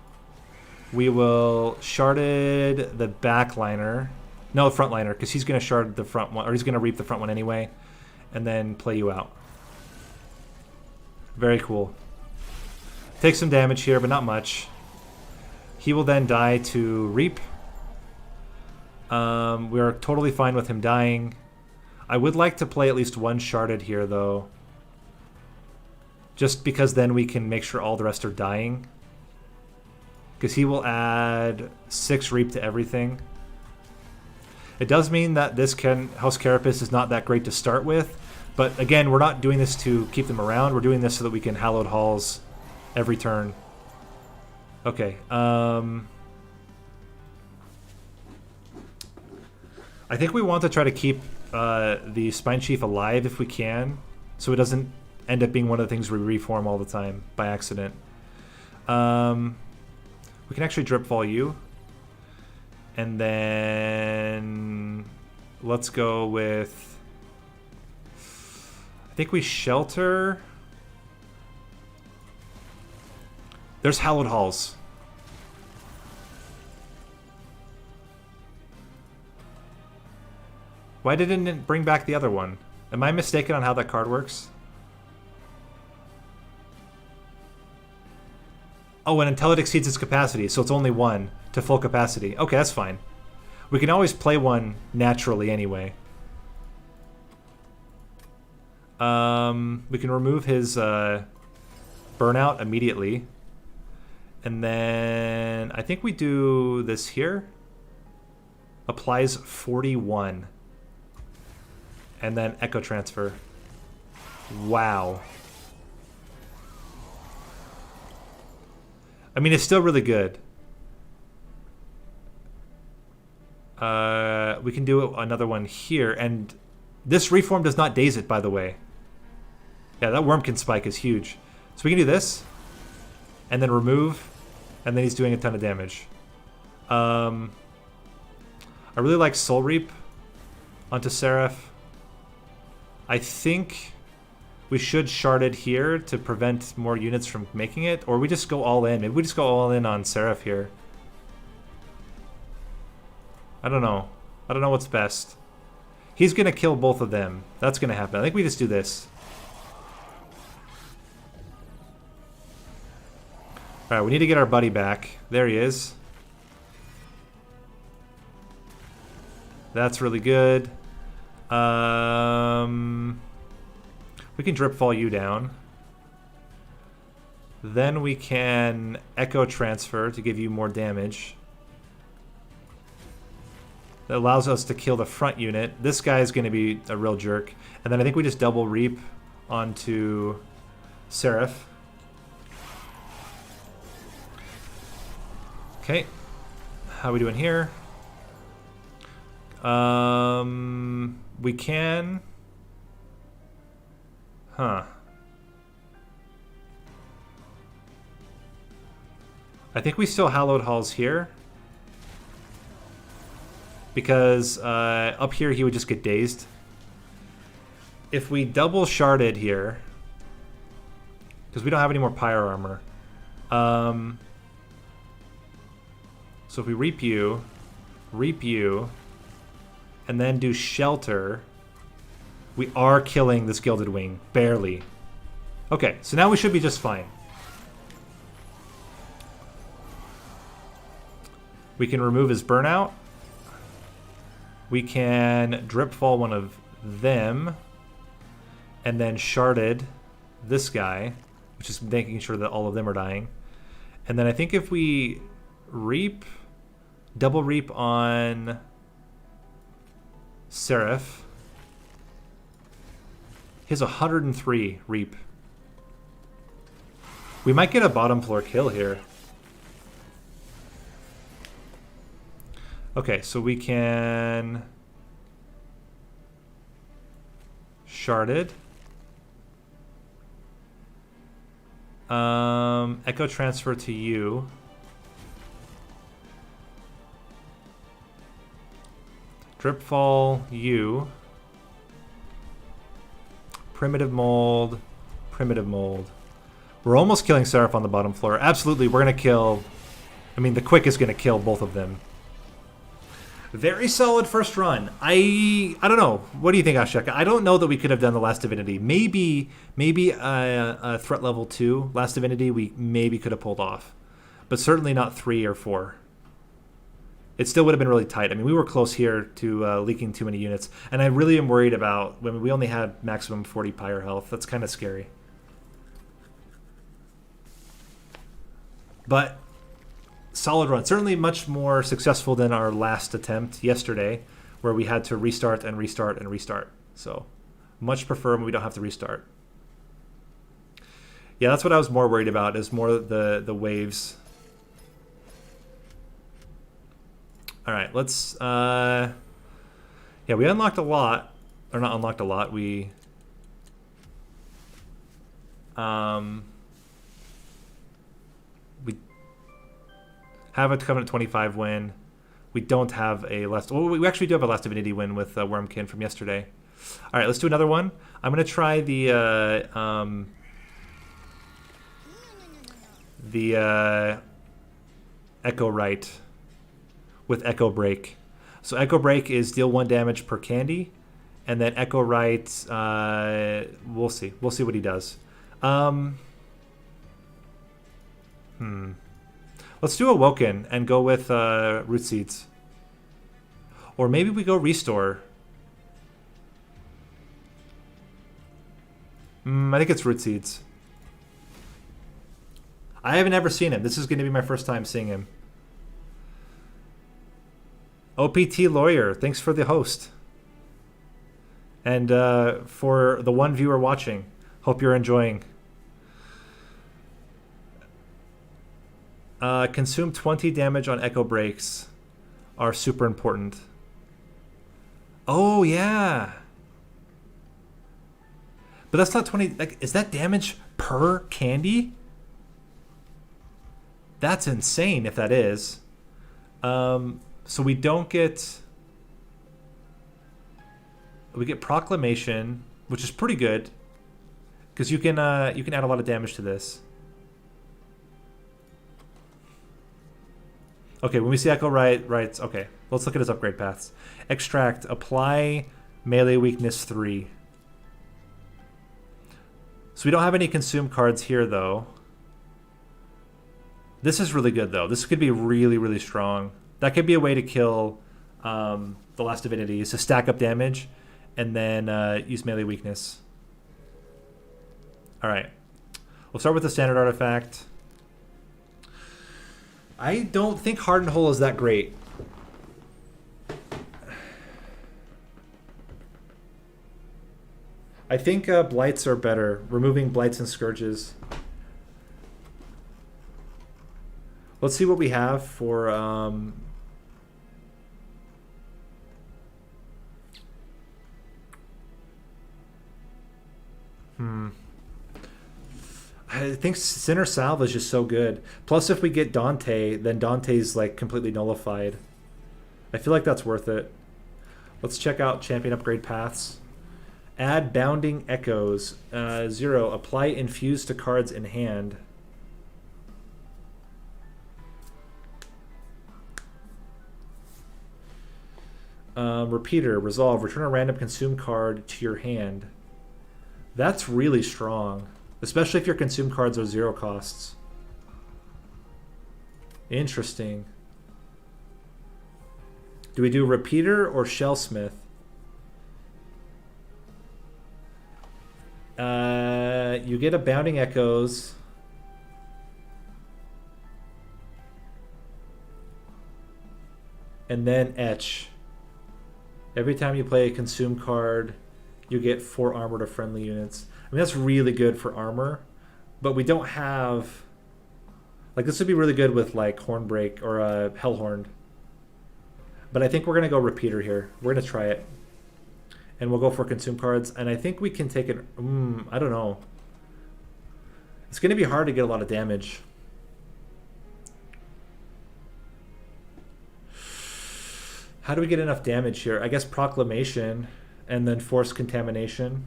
We will Sharded the backliner. No, frontliner, because he's gonna shard the front one, or he's gonna reap the front one anyway, and then play you out. Very cool. Take some damage here, but not much. He will then die to reap. We're totally fine with him dying. I would like to play at least 1 sharded here, though. just because then we can make sure all the rest are dying. Because he will add 6 reap to everything. It does mean that this House Carapace is not that great to start with, but again, we're not doing this to keep them around. We're doing this so that we can Hallowed Halls every turn. Okay. I think we want to try to keep the Spine Chief alive if we can, so it doesn't end up being one of the things we reform all the time by accident. We can actually Drip Fall you. And then let's go with, I think we Shelter. There's Hallowed Halls. Why didn't it bring back the other one? Am I mistaken on how that card works? Oh, and until it exceeds its capacity, so it's only 1 to full capacity. Okay, that's fine. We can always play one naturally anyway. We can remove his Burnout immediately. And then I think we do this here. Applies 41. And then Echo Transfer. Wow. I mean, it's still really good. We can do another one here. And this reform does not daze it, by the way. Yeah, that Wurmkin spike is huge. So we can do this. And then remove. And then he's doing a ton of damage. I really like Soul Reap onto Seraph. I think we should shard it here to prevent more units from making it. Or we just go all in. Maybe we just go all in on Seraph here. I don't know. I don't know what's best. He's going to kill both of them. That's going to happen. I think we just do this. Alright, we need to get our buddy back. There he is. That's really good. We can Drip Fall you down. Then we can Echo Transfer to give you more damage. That allows us to kill the front unit. This guy is going to be a real jerk. And then I think we just double Reap onto Seraph. Okay. How are we doing here? We can... Huh. I think we still Hallowed Halls here. Because up here he would just get dazed. If we double sharded here, because we don't have any more Pyre Armor. So if we Reap you, and then do Shelter, we are killing this Gilded Wing. Barely. Okay, so now we should be just fine. We can remove his Burnout. We can Drip Fall one of them. And then Sharded this guy, which is making sure that all of them are dying. And then I think if we Reap, double Reap on Seraph. He has 103 Reap. We might get a bottom floor kill here. Okay, so we can Sharded. Echo Transfer to you. Drip Fall you. Primitive Mold. Primitive Mold. We're almost killing Seraph on the bottom floor. Absolutely, we're going to kill... I mean, the Quick is going to kill both of them. Very solid first run. I don't know. What do you think, Asheka? I don't know that we could have done the last Divinity. Maybe a threat level 2 last Divinity we maybe could have pulled off. But certainly not 3 or 4. It still would have been really tight. I mean, we were close here to leaking too many units. And I really am worried about when we only had maximum 40 Pyre health. That's kind of scary. But solid run. Certainly much more successful than our last attempt yesterday, where we had to restart and restart and restart. So much prefer when we don't have to restart. Yeah, that's what I was more worried about, is more the waves. All right, let's... yeah, we unlocked a lot. Or not unlocked a lot. We... we have a Covenant 25 win. We don't have a last... Well, we actually do have a last Divinity win with Wurmkin from yesterday. All right, let's do another one. I'm going to try the Echo Right with Echo Break. So Echo Break is deal 1 damage per candy, and then Echo Right, we'll see. We'll see what he does. Let's do a Woken and go with Root Seeds. Or maybe we go Restore. I think it's Root Seeds. I haven't ever seen him. This is going to be my first time seeing him. OPT Lawyer, thanks for the host. And for the one viewer watching, hope you're enjoying. Consume 20 damage on Echo Breaks are super important. Oh, yeah. But that's not 20. Like, is that damage per candy? That's insane if that is. So we don't get... We get Proclamation, which is pretty good. Because you can add a lot of damage to this. Okay, when we see Echo Right, okay. Let's look at his upgrade paths. Extract, apply melee weakness 3. So we don't have any consume cards here, though. This is really good, though. This could be really, really strong. That could be a way to kill the last Divinity, is to stack up damage and then use melee weakness. All right. We'll start with the standard artifact. I don't think Hardened Hole is that great. I think Blights are better. Removing Blights and Scourges. Let's see what we have for... I think Sinner Salve is just so good. Plus, if we get Dante, then Dante's like completely nullified. I feel like that's worth it. Let's check out champion upgrade paths. Add Bounding Echoes. 0. Apply Infuse to cards in hand. Repeater. Resolve. Return a random consume card to your hand. That's really strong. Especially if your consume cards are 0 costs. Interesting. Do we do Repeater or Shellsmith? You get a Bounding Echoes. And then Etch. Every time you play a consume card, you get 4 armor to friendly units. I mean, that's really good for armor, but we don't have... Like, this would be really good with, like, Hornbreak or Hellhorned. But I think we're going to go Repeater here. We're going to try it. And we'll go for consume cards. And I think we can take it... I don't know. It's going to be hard to get a lot of damage. How do we get enough damage here? I guess Proclamation and then Force Contamination.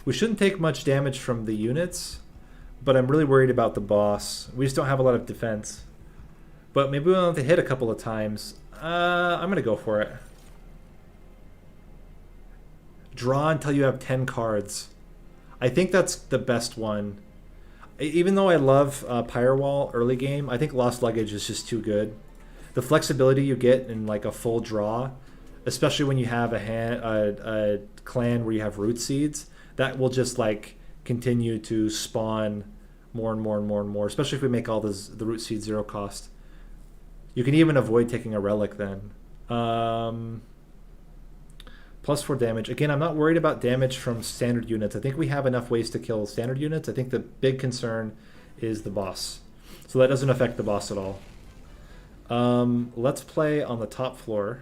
We shouldn't take much damage from the units, but I'm really worried about the boss. We just don't have a lot of defense. But maybe we'll have to hit a couple of times. I'm going to go for it. Draw until you have 10 cards. I think that's the best one. Even though I love Firewall early game, I think Lost Luggage is just too good. The flexibility you get in like a full draw, especially when you have a clan where you have Root Seeds, that will just like continue to spawn more and more and more and more, especially if we make all the root seed 0 cost. You can even avoid taking a relic then. Plus 4 damage. Again, I'm not worried about damage from standard units. I think we have enough ways to kill standard units. I think the big concern is the boss. So that doesn't affect the boss at all. Let's play on the top floor.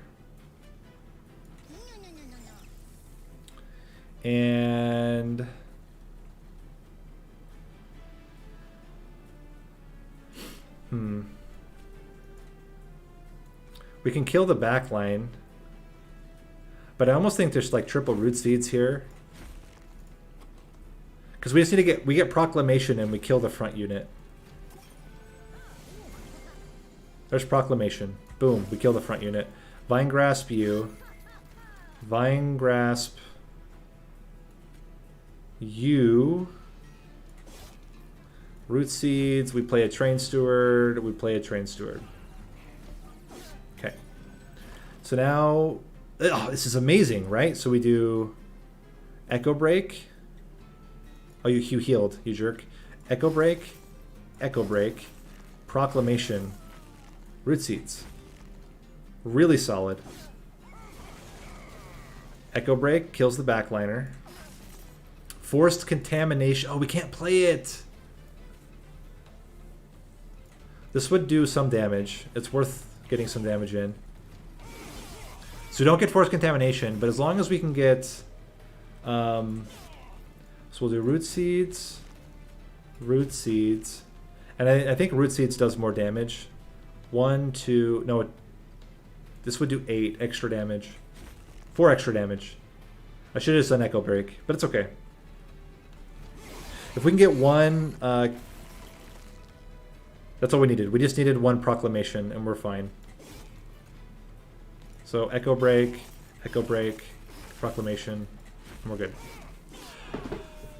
And we can kill the back line, but I almost think there's like triple root seeds here, because we just need to get proclamation and we kill the front unit. There's proclamation. Boom, we kill the front unit. Vine grasp you. Vine grasp you. Root seeds, we play a train steward, we play a train steward. Okay. So now, oh, this is amazing, right? So we do Echo Break. Oh, you healed, you jerk. Echo Break, Proclamation, Root Seeds. Really solid. Echo Break kills the backliner. Forced Contamination. Oh, we can't play it. This would do some damage. It's worth getting some damage in. So we don't get Forced Contamination, but as long as we can get... so we'll do Root Seeds. Root Seeds. And I think Root Seeds does more damage. 1, 2... No, this would do 8 extra damage. 4 extra damage. I should have just done Echo Break, but it's okay. If we can get one... that's all we needed. We just needed one Proclamation, and we're fine. So Echo Break, Proclamation, and we're good.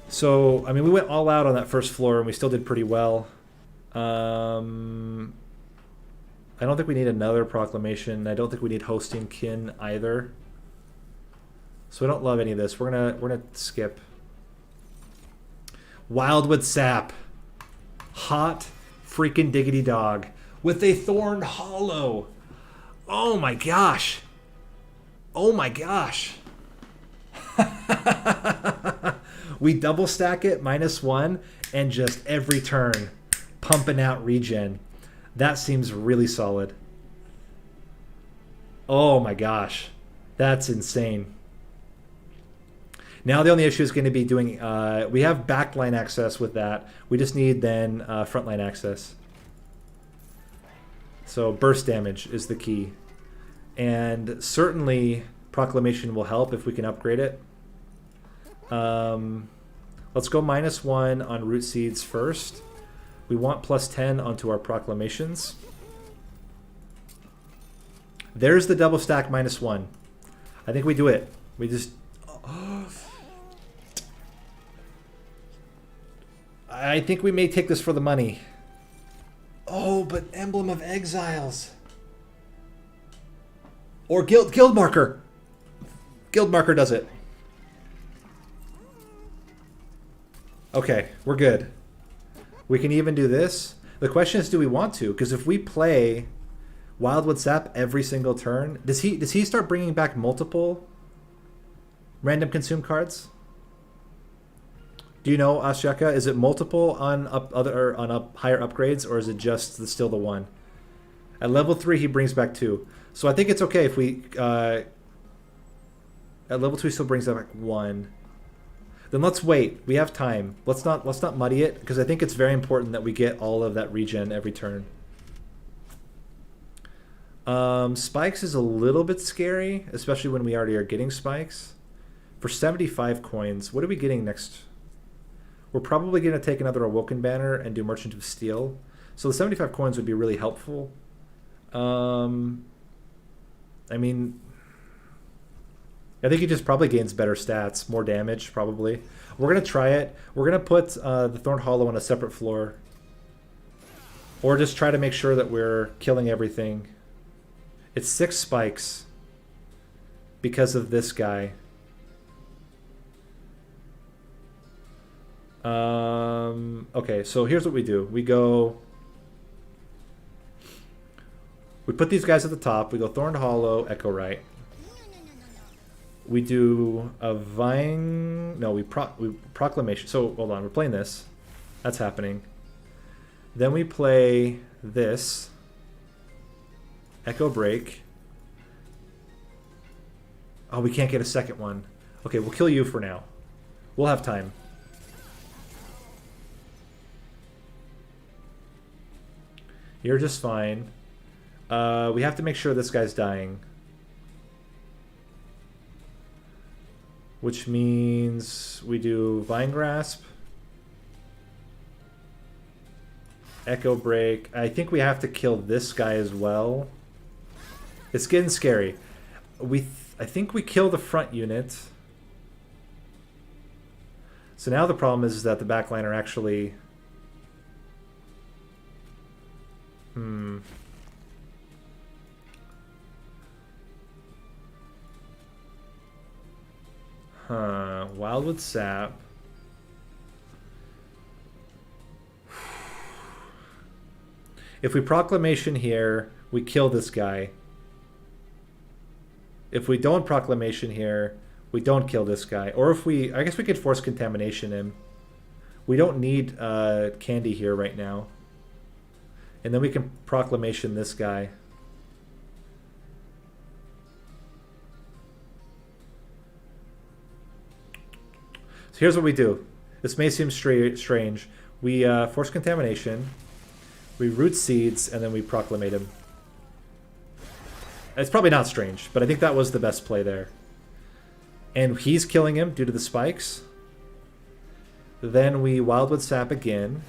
So, I mean, we went all out on that first floor, and we still did pretty well. I don't think we need another Proclamation. I don't think we need Hosting Kin either. So we don't love any of this. We're gonna skip. Wildwood Sap. Hot freaking diggity dog with a Thorn Hollow. Oh my gosh. Oh my gosh. We double stack it -1 and just every turn pumping out regen. That seems really solid. Oh my gosh. That's insane. Now the only issue is going to be doing, we have backline access with that. We just need then frontline access. So burst damage is the key. And certainly Proclamation will help if we can upgrade it. Let's go -1 on Root Seeds first. We want +10 onto our Proclamations. There's the double stack -1. I think we do it. We just... I think we may take this for the money. Oh, but Emblem of Exiles. Or Guild Marker. Guild Marker does it. Okay, we're good. We can even do this. The question is, do we want to? Because if we play Wildwood Sap every single turn, does he start bringing back multiple random consume cards? Do you know, Asyaka? Is it multiple on higher upgrades, or is it just still the one? At level 3, he brings back 2. So I think it's okay if we at level 2 he still brings back 1. Then let's wait. We have time. Let's not muddy it, because I think it's very important that we get all of that regen every turn. Spikes is a little bit scary, especially when we already are getting spikes. For 75 coins, what are we getting next? We're probably going to take another Awoken Banner and do Merchant of Steel. So the 75 coins would be really helpful. I mean, I think he just probably gains better stats, more damage probably. We're going to try it. We're going to put the Thorn Hollow on a separate floor. Or just try to make sure that we're killing everything. It's 6 spikes because of this guy. Okay, so here's what we do. We put these guys at the top. We go Thorned Hollow, Echo Right. We do a Vine... No, we Proclamation. So, hold on. We're playing this. That's happening. Then we play this. Echo Break. Oh, we can't get a second one. Okay, we'll kill you for now. We'll have time. You're just fine. We have to make sure this guy's dying. Which means we do Vine Grasp. Echo Break. I think we have to kill this guy as well. It's getting scary. I think we kill the front unit. So now the problem is that the backline are actually... Wildwood Sap. If we Proclamation here, we kill this guy. If we don't Proclamation here, we don't kill this guy. Or if we... I guess we could force Contamination him. We don't need Candy here right now. And then we can Proclamation this guy. So here's what we do. This may seem strange. We force Contamination. We Root Seeds, and then we Proclamate him. It's probably not strange, but I think that was the best play there. And he's killing him due to the spikes. Then we Wildwood Sap again.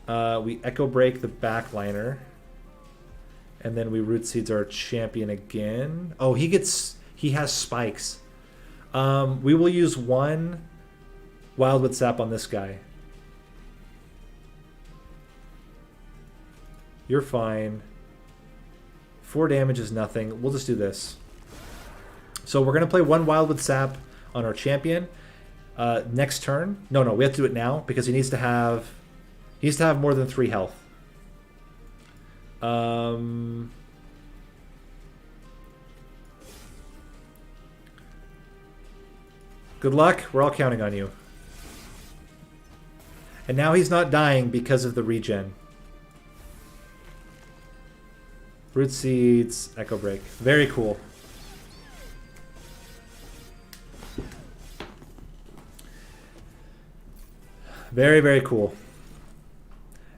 We Echo Break the backliner. And then we Root Seeds our champion again. Oh, he has spikes. We will use one Wildwood Sap on this guy. You're fine. 4 damage is nothing. We'll just do this. So we're going to play one Wildwood Sap on our champion. Next turn. No, we have to do it now because he needs to have more than 3 health. Good luck. We're all counting on you. And now he's not dying because of the regen. Root Seeds, Echo Break. Very cool. Very, very cool.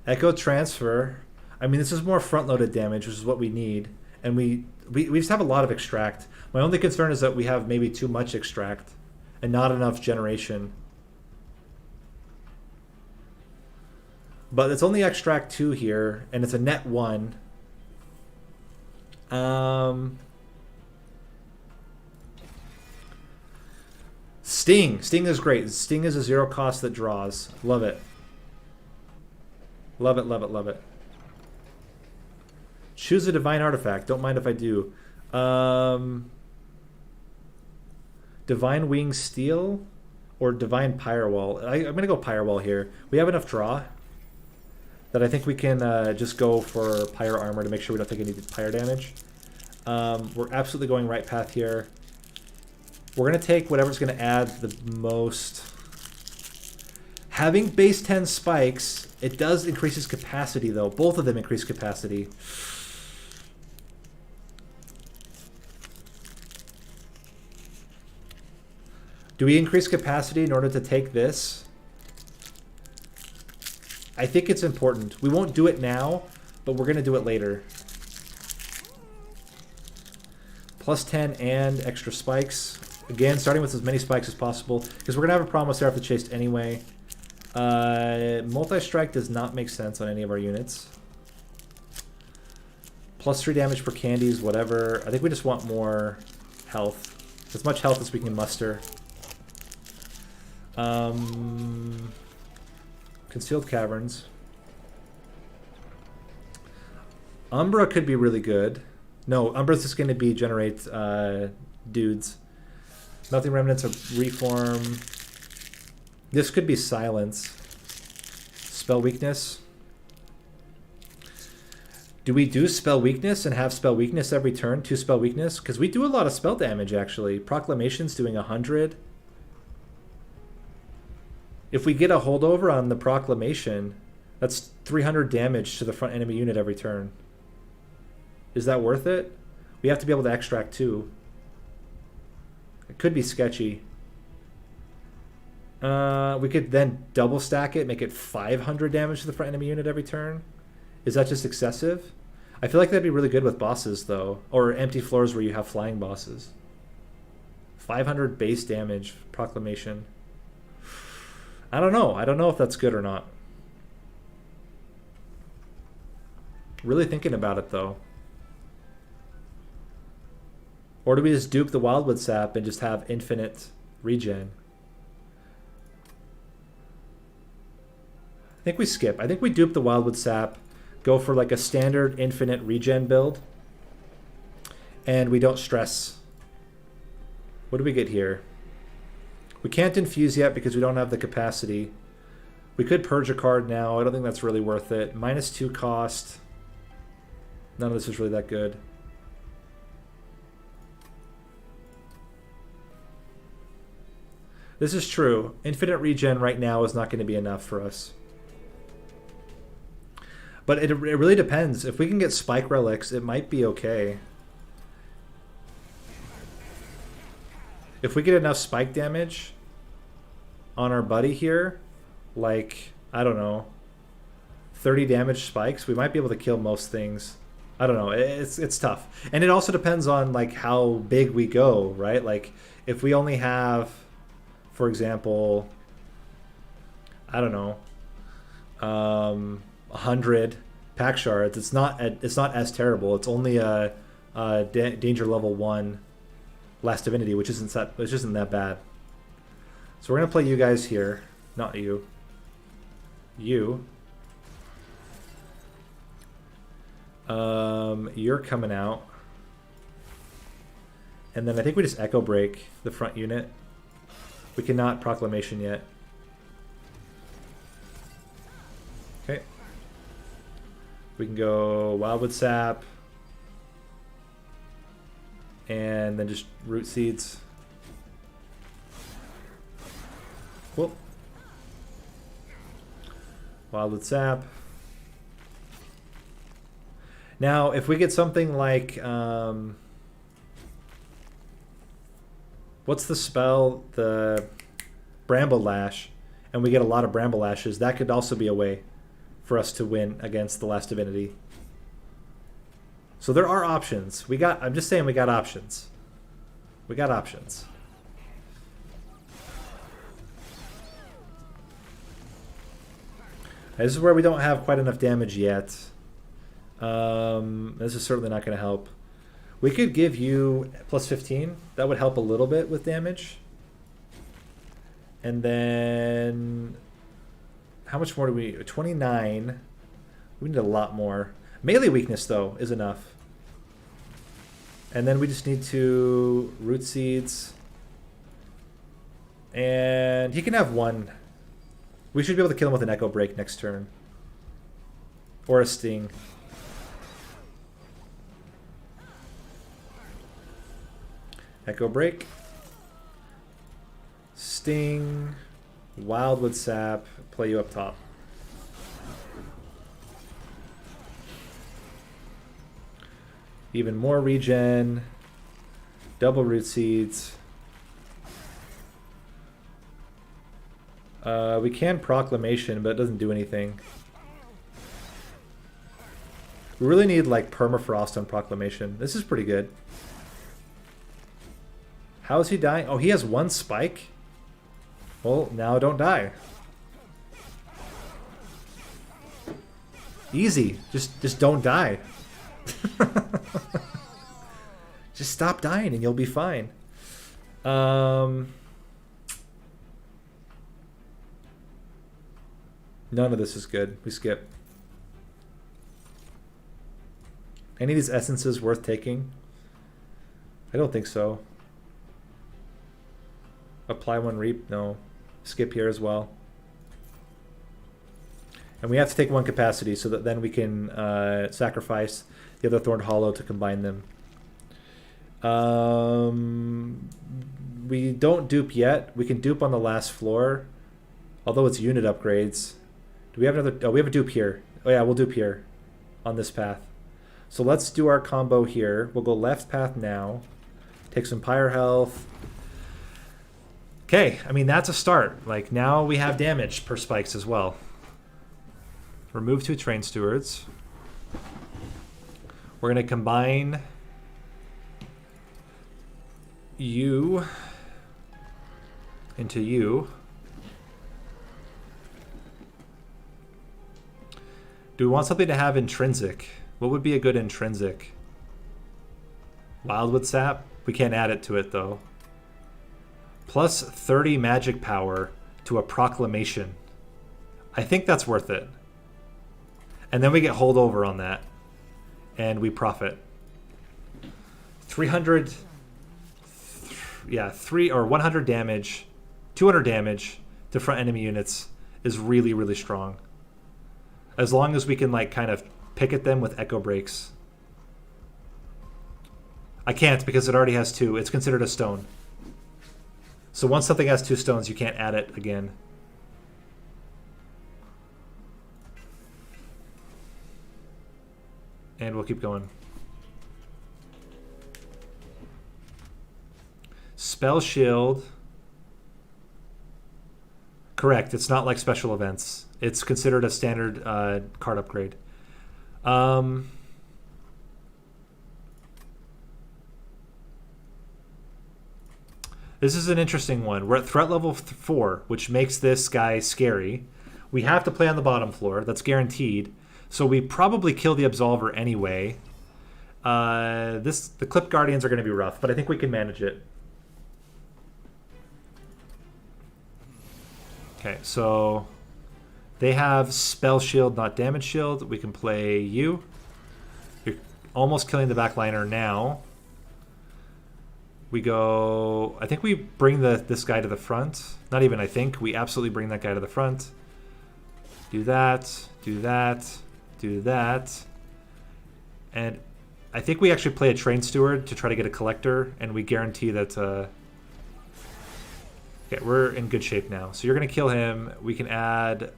Echo Transfer. I mean, this is more front-loaded damage, which is what we need. And we just have a lot of Extract. My only concern is that we have maybe too much Extract and not enough Generation. But it's only Extract 2 here, and it's a net 1. Sting. Sting is great. Sting is a 0 cost that draws. Love it. Love it, love it, love it. Choose a Divine Artifact. Don't mind if I do. Divine Wing Steel or Divine Firewall. I'm going to go Firewall here. We have enough draw that I think we can just go for Pyre Armor to make sure we don't take any Pyre damage. We're absolutely going right path here. We're going to take whatever's going to add the most. Having base 10 spikes, it does increase his capacity, though. Both of them increase capacity. Do we increase capacity in order to take this? I think it's important. We won't do it now, but we're going to do it later. Plus 10 and extra spikes. Again, starting with as many spikes as possible, because we're going to have a problem with Seraph the Chaste anyway. Multi-strike does not make sense on any of our units. Plus 3 damage per candies, whatever. I think we just want more health. As much health as we can muster. Concealed Caverns. Umbra could be really good. No, Umbra's just going to be generate dudes. Melting Remnants of Reform. This could be silence. Spell weakness. Do we do spell weakness and have spell weakness every turn? 2 spell weakness? Because we do a lot of spell damage, actually. Proclamation's doing 100. If we get a holdover on the Proclamation, that's 300 damage to the front enemy unit every turn. Is that worth it? We have to be able to extract 2. It could be sketchy. We could then double stack it, make it 500 damage to the front enemy unit every turn. Is that just excessive? I feel like that'd be really good with bosses, though. Or empty floors where you have flying bosses. 500 base damage, Proclamation. I don't know. I don't know if that's good or not. Really thinking about it, though. Or do we just dupe the Wildwood Sap and just have infinite regen? I think we skip. I think we dupe the Wildwood Sap, go for like a standard infinite regen build, and we don't stress. What do we get here? We can't infuse yet because we don't have the capacity. We could purge a card now. I don't think that's really worth it. -2 cost. None of this is really that good. This is true. Infinite regen right now is not going to be enough for us. But it really depends. If we can get spike relics, it might be okay. If we get enough spike damage on our buddy here, like, I don't know, 30 damage spikes, we might be able to kill most things. I don't know. It's tough. And it also depends on like how big we go, right? Like if we only have, for example, I don't know, 100 pack shards, it's not as terrible. It's only a danger level 1 last divinity, which isn't that bad. So we're gonna play you guys here, not you. You're coming out, and then I think we just echo break the front unit. We cannot proclamation yet. Okay. We can go Wildwood Sap. And then just root seeds. Cool. Wildwood Sap. Now, if we get something like... what's the spell? The Bramble Lash. And we get a lot of Bramble Lashes. That could also be a way for us to win against the last divinity. So there are options. I'm just saying we got options. We got options. This is where we don't have quite enough damage yet. This is certainly not going to help. We could give you plus 15. That would help a little bit with damage. And then... how much more do we... 29. We need a lot more. Melee weakness, though, is enough. And then we just need to root seeds. And he can have 1. We should be able to kill him with an Echo Break next turn. Or a Sting. Echo Break. Sting. Wildwood Sap. Play you up top. Even more regen. Double root seeds. We can proclamation, but it doesn't do anything. We really need like permafrost on proclamation. This is pretty good. How is he dying? Oh, he has 1 spike? Well, now don't die. Easy. Just don't die. Just stop dying and you'll be fine. None of this is good. We skip. Any of these essences worth taking? I don't think so. Apply 1 reap? No. skip here as well. And we have to take 1 capacity so that then we can sacrifice the other Thorned Hollow to combine them. We don't dupe yet. We can dupe on the last floor, although it's unit upgrades. Do we have another? Oh, we have a dupe here. Oh yeah, we'll dupe here on this path. So let's do our combo here. We'll go left path now. Take some Pyre health. Okay, I mean, that's a start. Like, now we have damage per spikes as well. Remove 2 Train Stewards. We're going to combine you into you. Do we want something to have intrinsic? What would be a good intrinsic? Wildwood Sap? We can't add it to it though. Plus 30 magic power to a proclamation. I think that's worth it. And then we get holdover on that. And we profit. 300... Yeah, 100 damage, 200 damage to front enemy units is really, really strong. As long as we can, like, kind of pick at them with echo breaks. I can't because it already has 2. It's considered a stone. So once something has 2 stones, you can't add it again. And we'll keep going. Spell Shield. Correct. It's not like special events. It's considered a standard card upgrade. This is an interesting one. We're at threat level 4, which makes this guy scary. We have to play on the bottom floor. That's guaranteed. So we probably kill the Absolver anyway. The Clip Guardians are going to be rough, but I think we can manage it. Okay, so they have Spell Shield, not Damage Shield. We can play you. You're almost killing the backliner now. We go... I think we bring this guy to the front. Not even I think. We absolutely bring that guy to the front. Do that. Do that. Do that. And I think we actually play a Train Steward to try to get a Collector. And we guarantee that... Okay, we're in good shape now. So you're going to kill him. We can add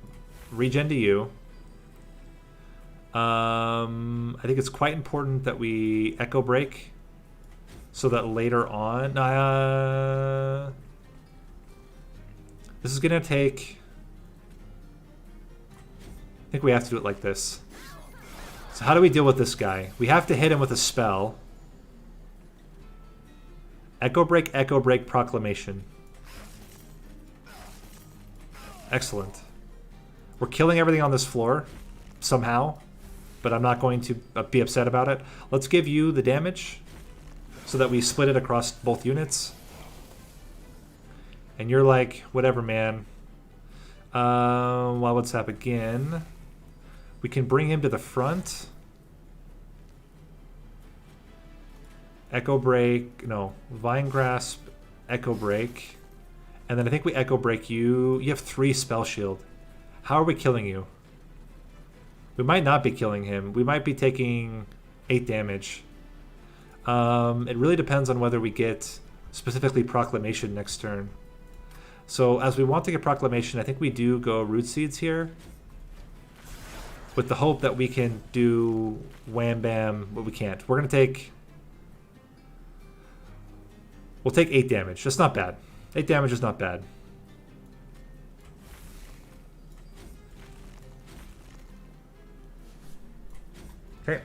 regen to you. I think it's quite important that we Echo Break so that later on... this is going to take... I think we have to do it like this. So how do we deal with this guy? We have to hit him with a spell. Echo Break, Proclamation. Excellent. We're killing everything on this floor, somehow, but I'm not going to be upset about it. Let's give you the damage so that we split it across both units. And you're like, whatever, man. Well, what's up again? We can bring him to the front. Echo Break, no, Vine Grasp, Echo Break. And then I think we Echo Break you. You have 3 Spell Shield. How are we killing you? We might not be killing him. We might be taking 8 damage. It really depends on whether we get specifically Proclamation next turn. So as we want to get Proclamation, I think we do go Root Seeds here. With the hope that we can do Wham Bam, but we can't. We're going to take... We'll take 8 damage. That's not bad. 8 damage is not bad. Okay.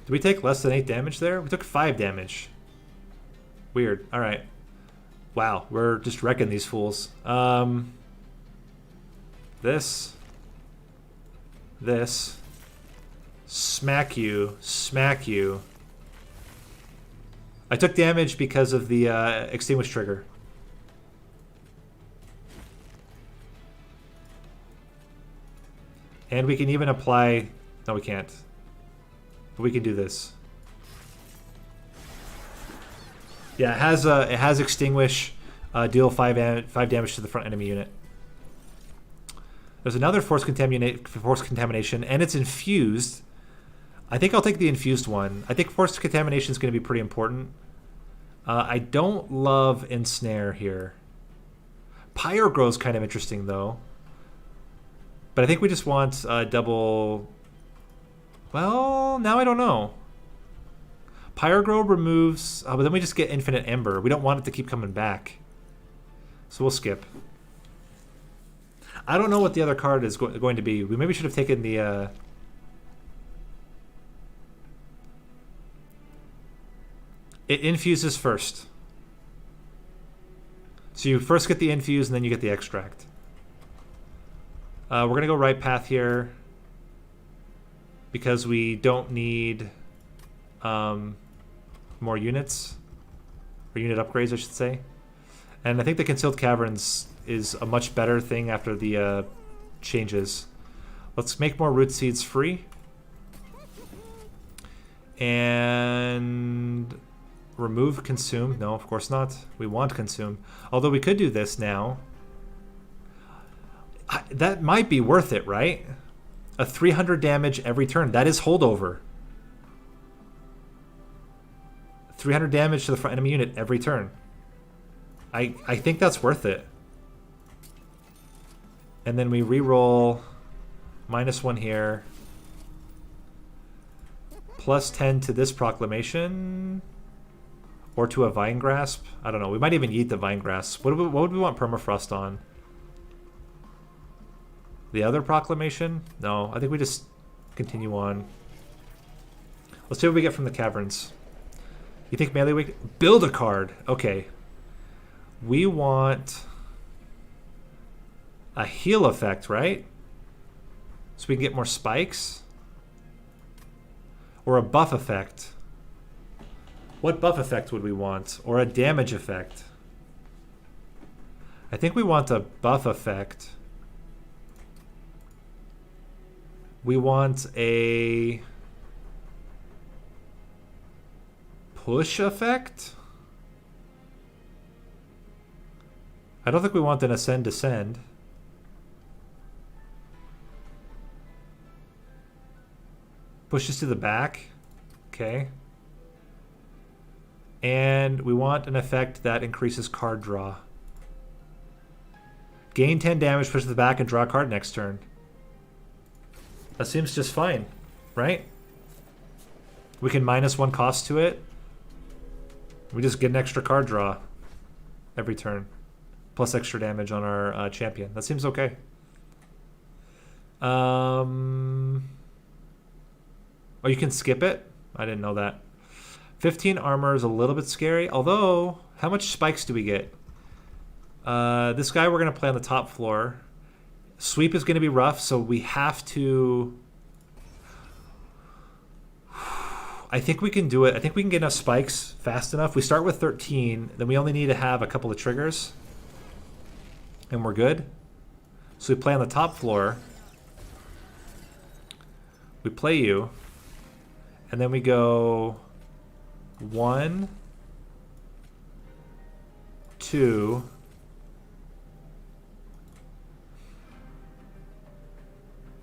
Did we take less than 8 damage there? We took 5 damage. Weird. Alright. Wow, we're just wrecking these fools. This. Smack you. Smack you. I took damage because of the Extinguish trigger. And we can even apply... No, we can't. But we can do this. Yeah, it has extinguish, deal 5 damage to the front enemy unit. There's another force contamination, and it's infused. I think I'll take the infused one. I think force contamination is going to be pretty important. I don't love ensnare here. Pyre Grow's kind of interesting though. But I think we just want double. Well, now I don't know. Pyre Grow removes, but then we just get infinite ember. We don't want it to keep coming back, so we'll skip. I don't know what the other card is going to be. We maybe should have taken the. It infuses first. So you first get the infuse and then you get the extract. We're going to go right path here because we don't need more units. Or unit upgrades, I should say. And I think the Concealed Caverns is a much better thing after the changes. Let's make more root seeds free. And remove consume. No, of course not. We want consume. Although we could do this now. That might be worth it, right? A 300 damage every turn. That is holdover. 300 damage to the front enemy unit every turn. I think that's worth it. And then we re-roll -1 here. +10 to this proclamation. Or to a Vine Grasp. I don't know. We might even yeet the Vine Grasp. What would we want Permafrost on? The other proclamation? No, I think we just continue on. Let's see what we get from the caverns. You think melee weak? Build a card. Okay. We want a heal effect, right? So we can get more spikes? Or a buff effect? What buff effect would we want? Or a damage effect? I think we want a buff effect. We want a push effect? I don't think we want an ascend descend. Pushes to the back. Okay. And we want an effect that increases card draw. Gain 10 damage, push to the back, and draw a card next turn. That seems just fine, right? We can -1 cost to it. We just get an extra card draw every turn. Plus extra damage on our champion. That seems okay. Oh, you can skip it? I didn't know that. 15 armor is a little bit scary. Although, how much spikes do we get? This guy we're going to play on the top floor. Sweep is going to be rough, so we have to... I think we can do it. I think we can get enough spikes fast enough. We start with 13, then we only need to have a couple of triggers. And we're good. So we play on the top floor. We play you. And then we go 1, 2...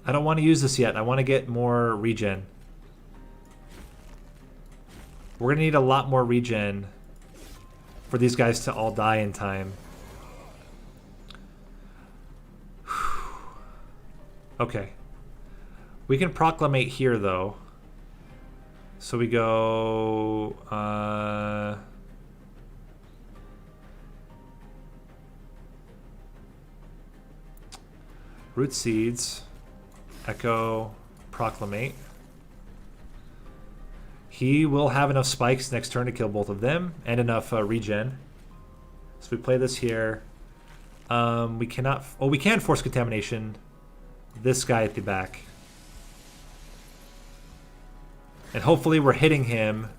I don't want to use this yet. I want to get more regen. We're going to need a lot more regen for these guys to all die in time. Okay. We can proclamate here, though. So we go... root seeds. Echo, proclamate. He will have enough spikes next turn to kill both of them, and enough regen. So we play this here. We cannot... Oh, we can force contamination this guy at the back. And hopefully we're hitting him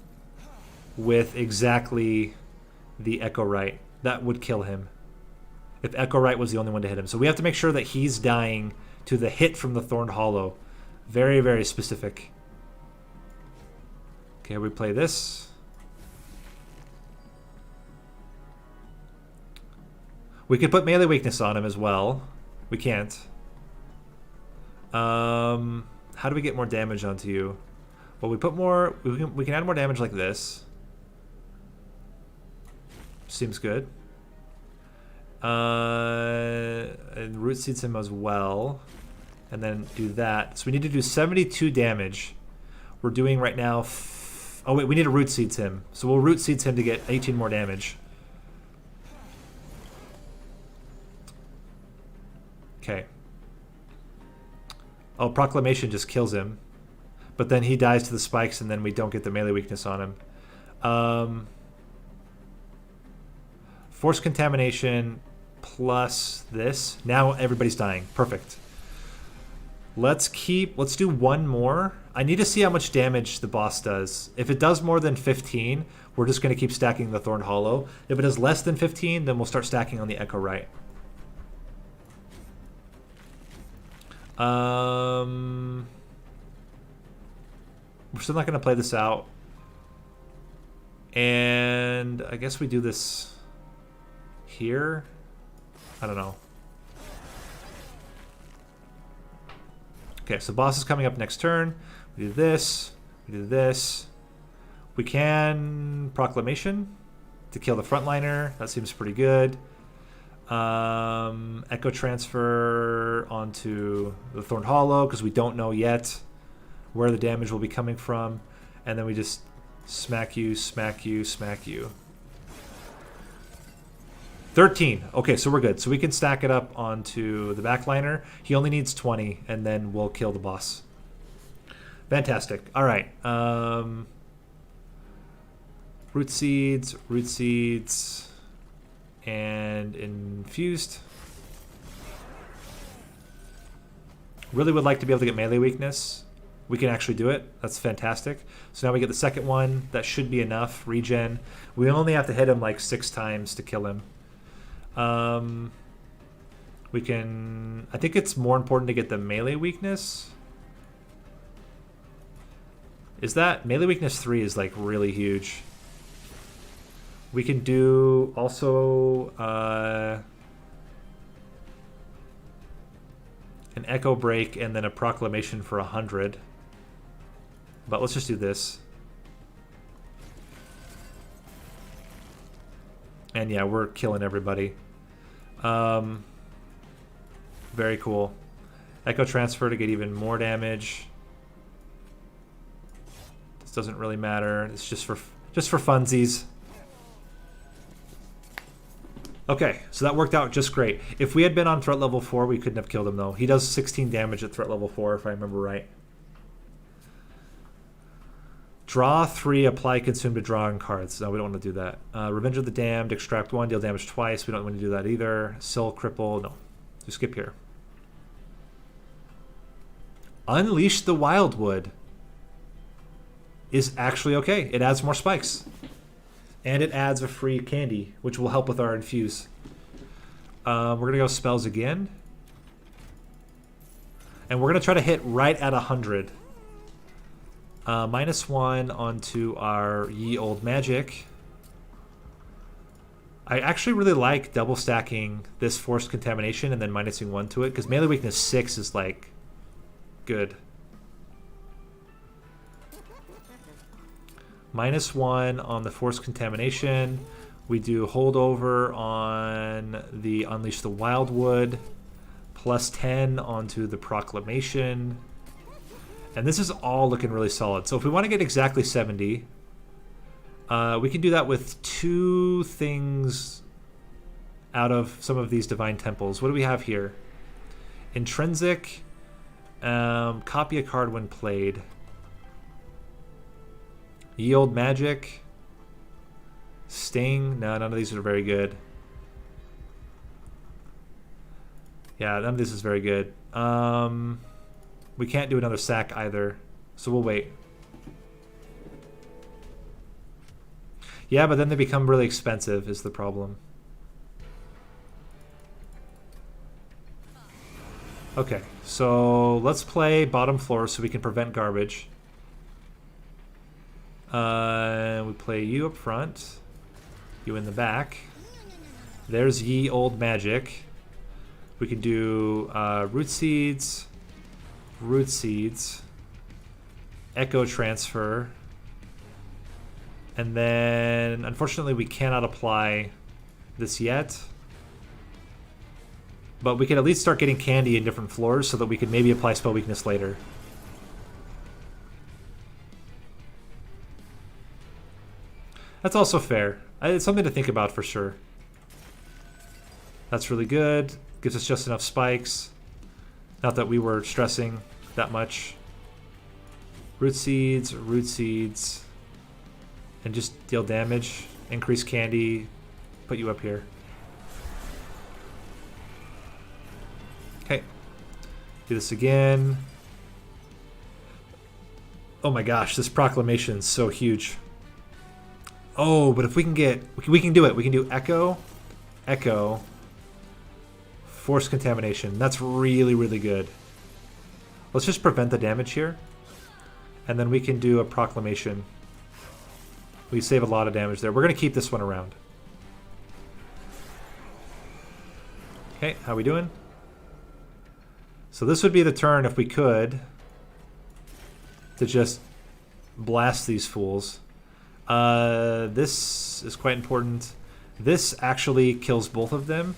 with exactly the Echo Right. That would kill him. If Echo Right was the only one to hit him. So we have to make sure that he's dying to the hit from the Thorned Hollow. Very, very specific. Okay, we play this. We could put melee weakness on him as well. We can't. How do we get more damage onto you? Well, we put more. We can add more damage like this. Seems good. And root seeds him as well, and then do that. So we need to do 72 damage. We're doing right now. Oh wait, we need to root seeds him. So we'll root seeds him to get 18 more damage. Okay. Oh, Proclamation just kills him. But then he dies to the spikes, and then we don't get the melee weakness on him. Force Contamination plus this. Now everybody's dying. Perfect. Let's do one more. I need to see how much damage the boss does. If it does more than 15, we're just going to keep stacking the Thorned Hollow. If it does less than 15, then we'll start stacking on the Echo Right. We're still not going to play this out. And I guess we do this here. I don't know. Okay, so boss is coming up next turn. We do this. We do this. We can Proclamation to kill the frontliner. That seems pretty good. Echo Transfer onto the Thorned Hollow because we don't know yet where the damage will be coming from. And then we just smack you, smack you, smack you. 13. Okay, so we're good. So we can stack it up onto the backliner. He only needs 20, and then we'll kill the boss. Fantastic. All right. Root seeds, and infused. Really would like to be able to get melee weakness. We can actually do it. That's fantastic. So now we get the second one. That should be enough. Regen. We only have to hit him like 6 times to kill him. We can... I think it's more important to get the melee weakness. Is that... Melee weakness 3 is like really huge. We can do also an Echo Break and then a Proclamation for 100. But let's just do this. And yeah, we're killing everybody. Very cool. Echo Transfer to get even more damage. This doesn't really matter. It's just for funsies. Okay, so that worked out just great. If we had been on threat level 4, we couldn't have killed him though. He does 16 damage at threat level 4, if I remember right. Draw 3, apply consume to drawing cards. No, we don't want to do that. Revenge of the Damned, extract 1, deal damage twice. We don't want to do that either. Sill, cripple, no. Just skip here. Unleash the Wildwood is actually okay. It adds more spikes. And it adds a free candy, which will help with our infuse. We're going to go spells again. And we're going to try to hit right at 100. -1 onto our Ye Old Magic. I actually really like double stacking this Forced Contamination and then minusing 1 to it, because melee weakness 6 is like good. -1 on the Forced Contamination. We do holdover on the Unleash the Wildwood. +10 onto the Proclamation. And this is all looking really solid. So if we want to get exactly 70, we can do that with 2 things out of some of these Divine Temples. What do we have here? Intrinsic. Copy a card when played. Ye Old Magic. Sting. No, none of these are very good. Yeah, none of this is very good. We can't do another sack either, so we'll wait. Yeah, but then they become really expensive is the problem. Okay, so let's play bottom floor so we can prevent garbage. We play you up front, you in the back. There's ye old magic. We can do root seeds, echo transfer, and then unfortunately we cannot apply this yet. But we can at least start getting candy in different floors so that we could maybe apply spell weakness later. That's also fair. It's something to think about for sure. That's really good. Gives us just enough spikes. Not that we were stressing that much. Root seeds, and just deal damage. Increase candy. Put you up here. Okay. Do this again. Oh my gosh, this proclamation is so huge. Oh, but if we can get... We can do it. We can do echo, force contamination. That's really, really good. Let's just prevent the damage here. And then we can do a proclamation. We save a lot of damage there. We're going to keep this one around. Okay, how we doing? So this would be the turn, if we could, to just blast these fools. This is quite important. This actually kills both of them.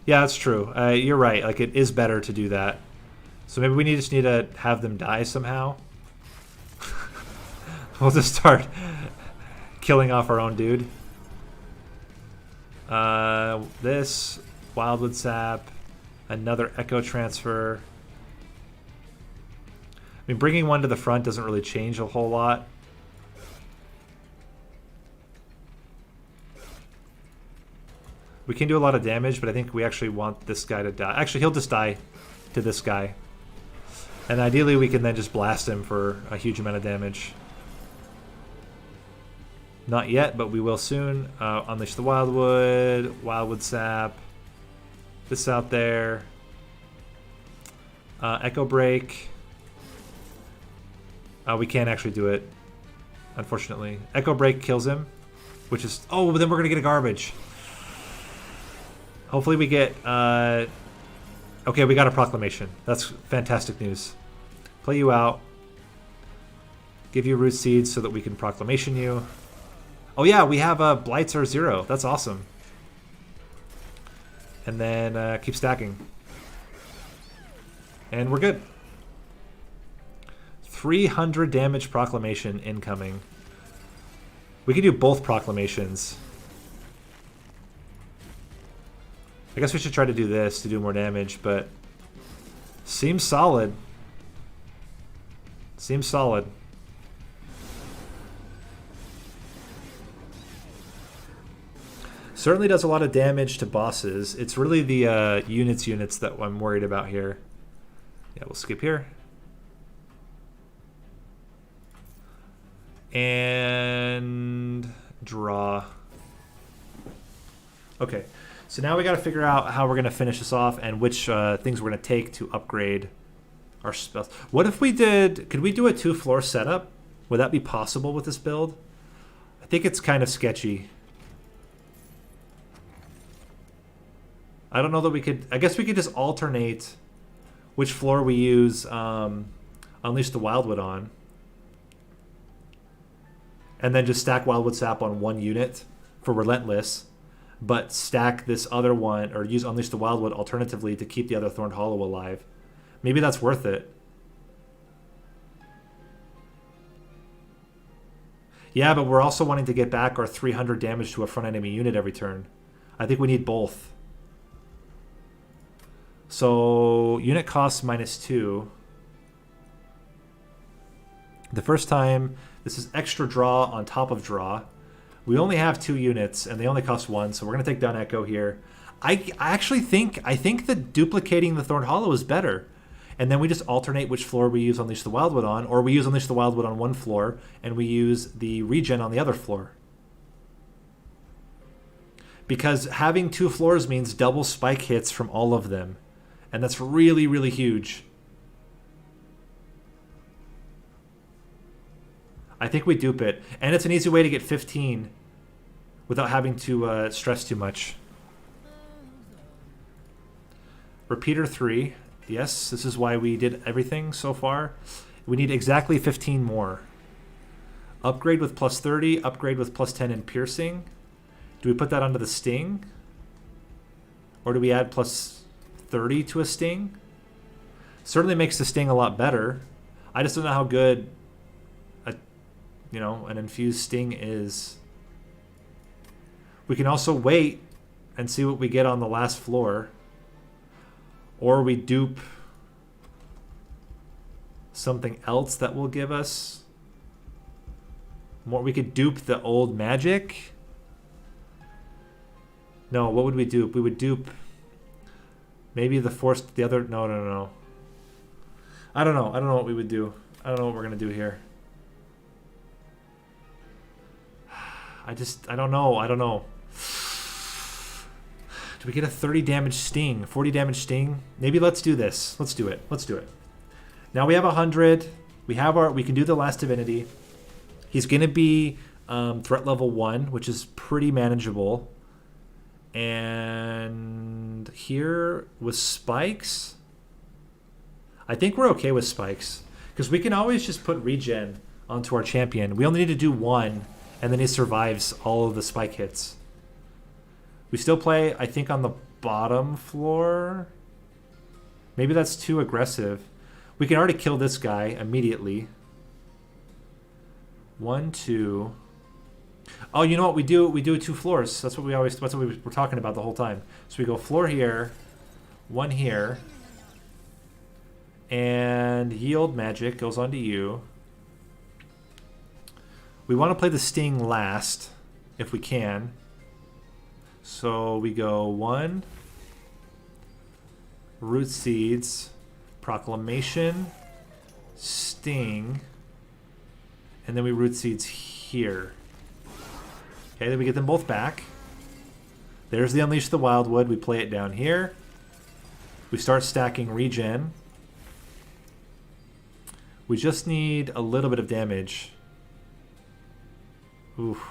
Yeah, that's true. You're right. Like, it is better to do that. So maybe we just need to have them die somehow. We'll just start killing off our own dude. This Wildwood Sap, another Echo Transfer. I mean, bringing one to the front doesn't really change a whole lot. We can do a lot of damage, but I think we actually want this guy to die. Actually, he'll just die to this guy. And ideally, we can then just blast him for a huge amount of damage. Not yet, but we will soon. Unleash the Wildwood Sap. This out there. Echo Break. We can't actually do it, unfortunately. Echo Break kills him, which is... Oh, but then we're going to get a garbage. Hopefully we get... Okay, we got a proclamation. That's fantastic news. Play you out. Give you root seeds so that we can proclamation you. Oh yeah, we have blights are 0. That's awesome. And then keep stacking. And we're good. 300 damage proclamation incoming. We can do both proclamations. I guess we should try to do this to do more damage, but seems solid. Seems solid. Certainly does a lot of damage to bosses. It's really the units that I'm worried about here. Yeah, we'll skip here. And draw. Okay. So now we got to figure out how we're going to finish this off and which things we're going to take to upgrade our spells. What if we did... Could we do a 2-floor setup? Would that be possible with this build? I think it's kind of sketchy. I don't know that we could... I guess we could just alternate which floor we use Unleash the Wildwood on. And then just stack Wildwood Sap on one unit for Relentless. But stack this other one, or use Unleash the Wildwood alternatively to keep the other Thorned Hollow alive. Maybe that's worth it. Yeah, but we're also wanting to get back our 300 damage to a front enemy unit every turn. I think we need both. So, unit costs -2. The first time, this is extra draw on top of draw. We only have 2 units, and they only cost 1, so we're going to take down Echo here. I actually think that duplicating the Thorned Hollow is better. And then we just alternate which floor we use Unleash the Wildwood on, or we use Unleash the Wildwood on one floor, and we use the regen on the other floor. Because having 2 floors means double spike hits from all of them. And that's really, really huge. I think we dupe it. And it's an easy way to get 15 without having to stress too much. Repeater 3. Yes, this is why we did everything so far. We need exactly 15 more. Upgrade with plus 30, upgrade with plus 10 in piercing. Do we put that onto the sting? Or do we add plus 30 to a sting? Certainly makes the sting a lot better. I just don't know how good an infused sting is. We can also wait and see what we get on the last floor. Or we dupe something else that will give us more. We could dupe the old magic. No, what would we dupe? We would dupe maybe the the other. No. I don't know. I don't know what we would do. I don't know what we're going to do here. I don't know. Do we get a 30 damage sting? 40 damage sting? Maybe let's do this. Let's do it. Now we have 100. We can do the last divinity. He's going to be threat level 1, which is pretty manageable. And here with spikes, I think we're okay with spikes because we can always just put regen onto our champion. We only need to do 1, and then he survives all of the spike hits. We still play, I think, on the bottom floor. Maybe that's too aggressive. We can already kill this guy immediately. 1, 2. Oh, you know what we do? We do 2 floors. That's what we were talking about the whole time. So we go floor here, 1 here, and yield magic goes onto you. We want to play the sting last, if we can. So we go 1, root seeds, proclamation, sting, and then we root seeds here. Okay, then we get them both back. There's the Unleash the Wildwood. We play it down here. We start stacking regen. We just need a little bit of damage. Oof.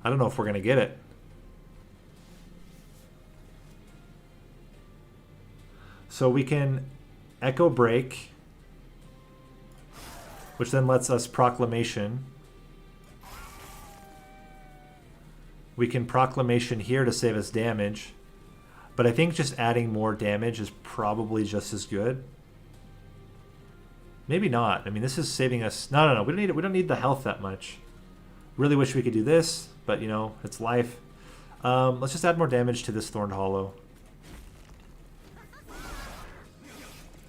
I don't know if we're going to get it. So we can Echo Break, which then lets us Proclamation. We can Proclamation here to save us damage. But I think just adding more damage is probably just as good. Maybe not. I mean, this is saving us. No. We don't need the health that much. Really wish we could do this, but you know, it's life. Let's just add more damage to this Thorned Hollow.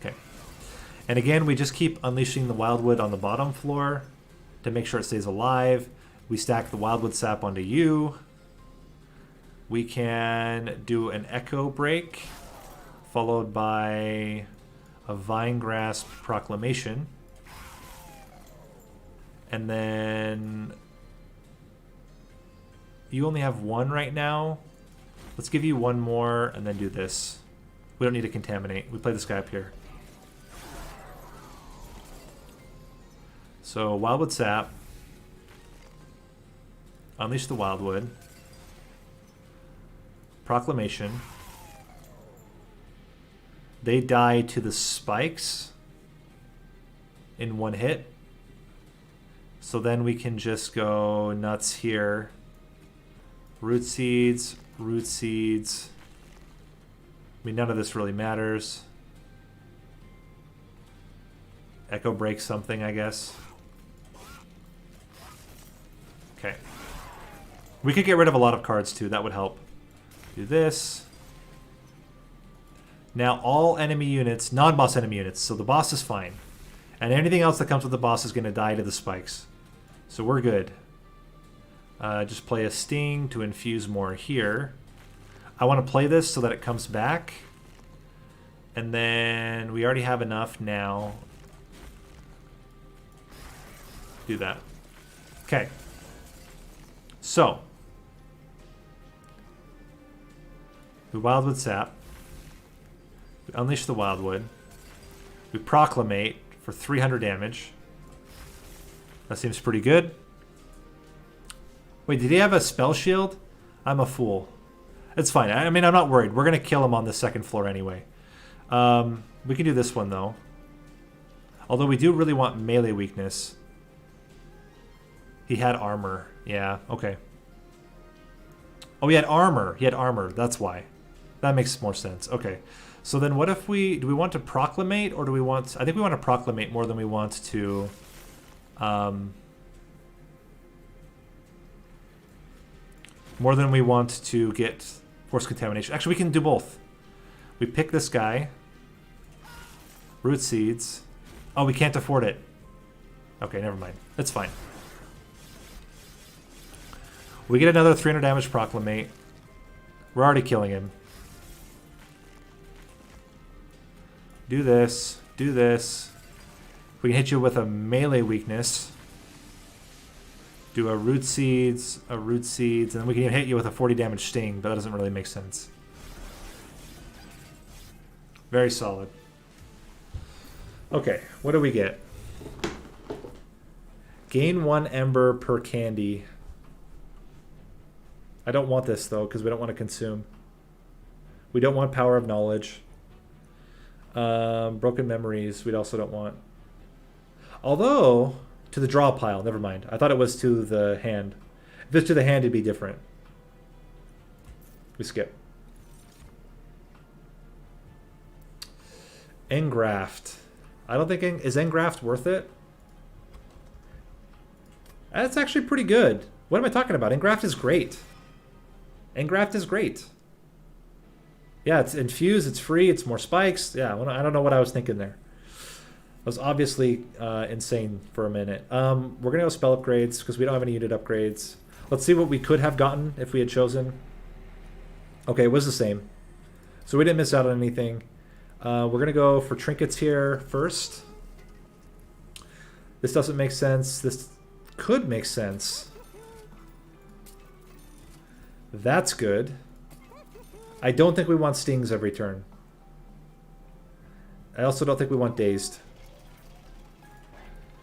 Okay. And again, we just keep unleashing the Wildwood on the bottom floor to make sure it stays alive. We stack the Wildwood Sap onto you. We can do an Echo Break, followed by a Vine Grasp Proclamation. And then you only have 1 right now. Let's give you 1 more and then do this. We don't need to contaminate. We play this guy up here. So Wildwood Sap. Unleash the Wildwood. Proclamation. They die to the spikes in 1 hit. So then we can just go nuts here. Root seeds, root seeds. I mean, none of this really matters. Echo breaks something, I guess. Okay. We could get rid of a lot of cards too. That would help. Do this. Now all enemy units, non-boss enemy units, so the boss is fine. And anything else that comes with the boss is going to die to the spikes. So we're good. Just play a sting to infuse more here. I want to play this so that it comes back. And then we already have enough now. Do that. Okay. So. We Wildwood Sap. We Unleash the Wildwood. We Proclamate for 300 damage. That seems pretty good. Wait, did he have a spell shield? I'm a fool. It's fine. I mean, I'm not worried. We're going to kill him on the second floor anyway. We can do this one, though. Although we do really want melee weakness. He had armor. Yeah, okay. Oh, he had armor. He had armor. That's why. That makes more sense. Okay. So then what if we... Do we want to proclamate, or do we want... I think we want to proclamate more than we want to... more than we want to get force contamination. Actually, we can do both. We pick this guy. Root seeds. Oh, we can't afford it. Okay, never mind. It's fine. We get another 300 damage proclamate. We're already killing him. Do this. Do this. We can hit you with a melee weakness. Do a root seeds, and then we can hit you with a 40 damage sting, but that doesn't really make sense. Very solid. Okay, what do we get? Gain 1 ember per candy. I don't want this, though, because we don't want to consume. We don't want power of knowledge. Broken memories, we also don't want. Although, to the draw pile, never mind. I thought it was to the hand. If it's to the hand, it'd be different. We skip. Engraft. I don't think... Is Engraft worth it? That's actually pretty good. What am I talking about? Engraft is great. Engraft is great. Yeah, it's infused, it's free, it's more spikes. Yeah, I don't know what I was thinking there. That was obviously insane for a minute. We're going to go spell upgrades because we don't have any unit upgrades. Let's see what we could have gotten if we had chosen. Okay, it was the same. So we didn't miss out on anything. We're going to go for trinkets here first. This doesn't make sense. This could make sense. That's good. I don't think we want stings every turn. I also don't think we want dazed.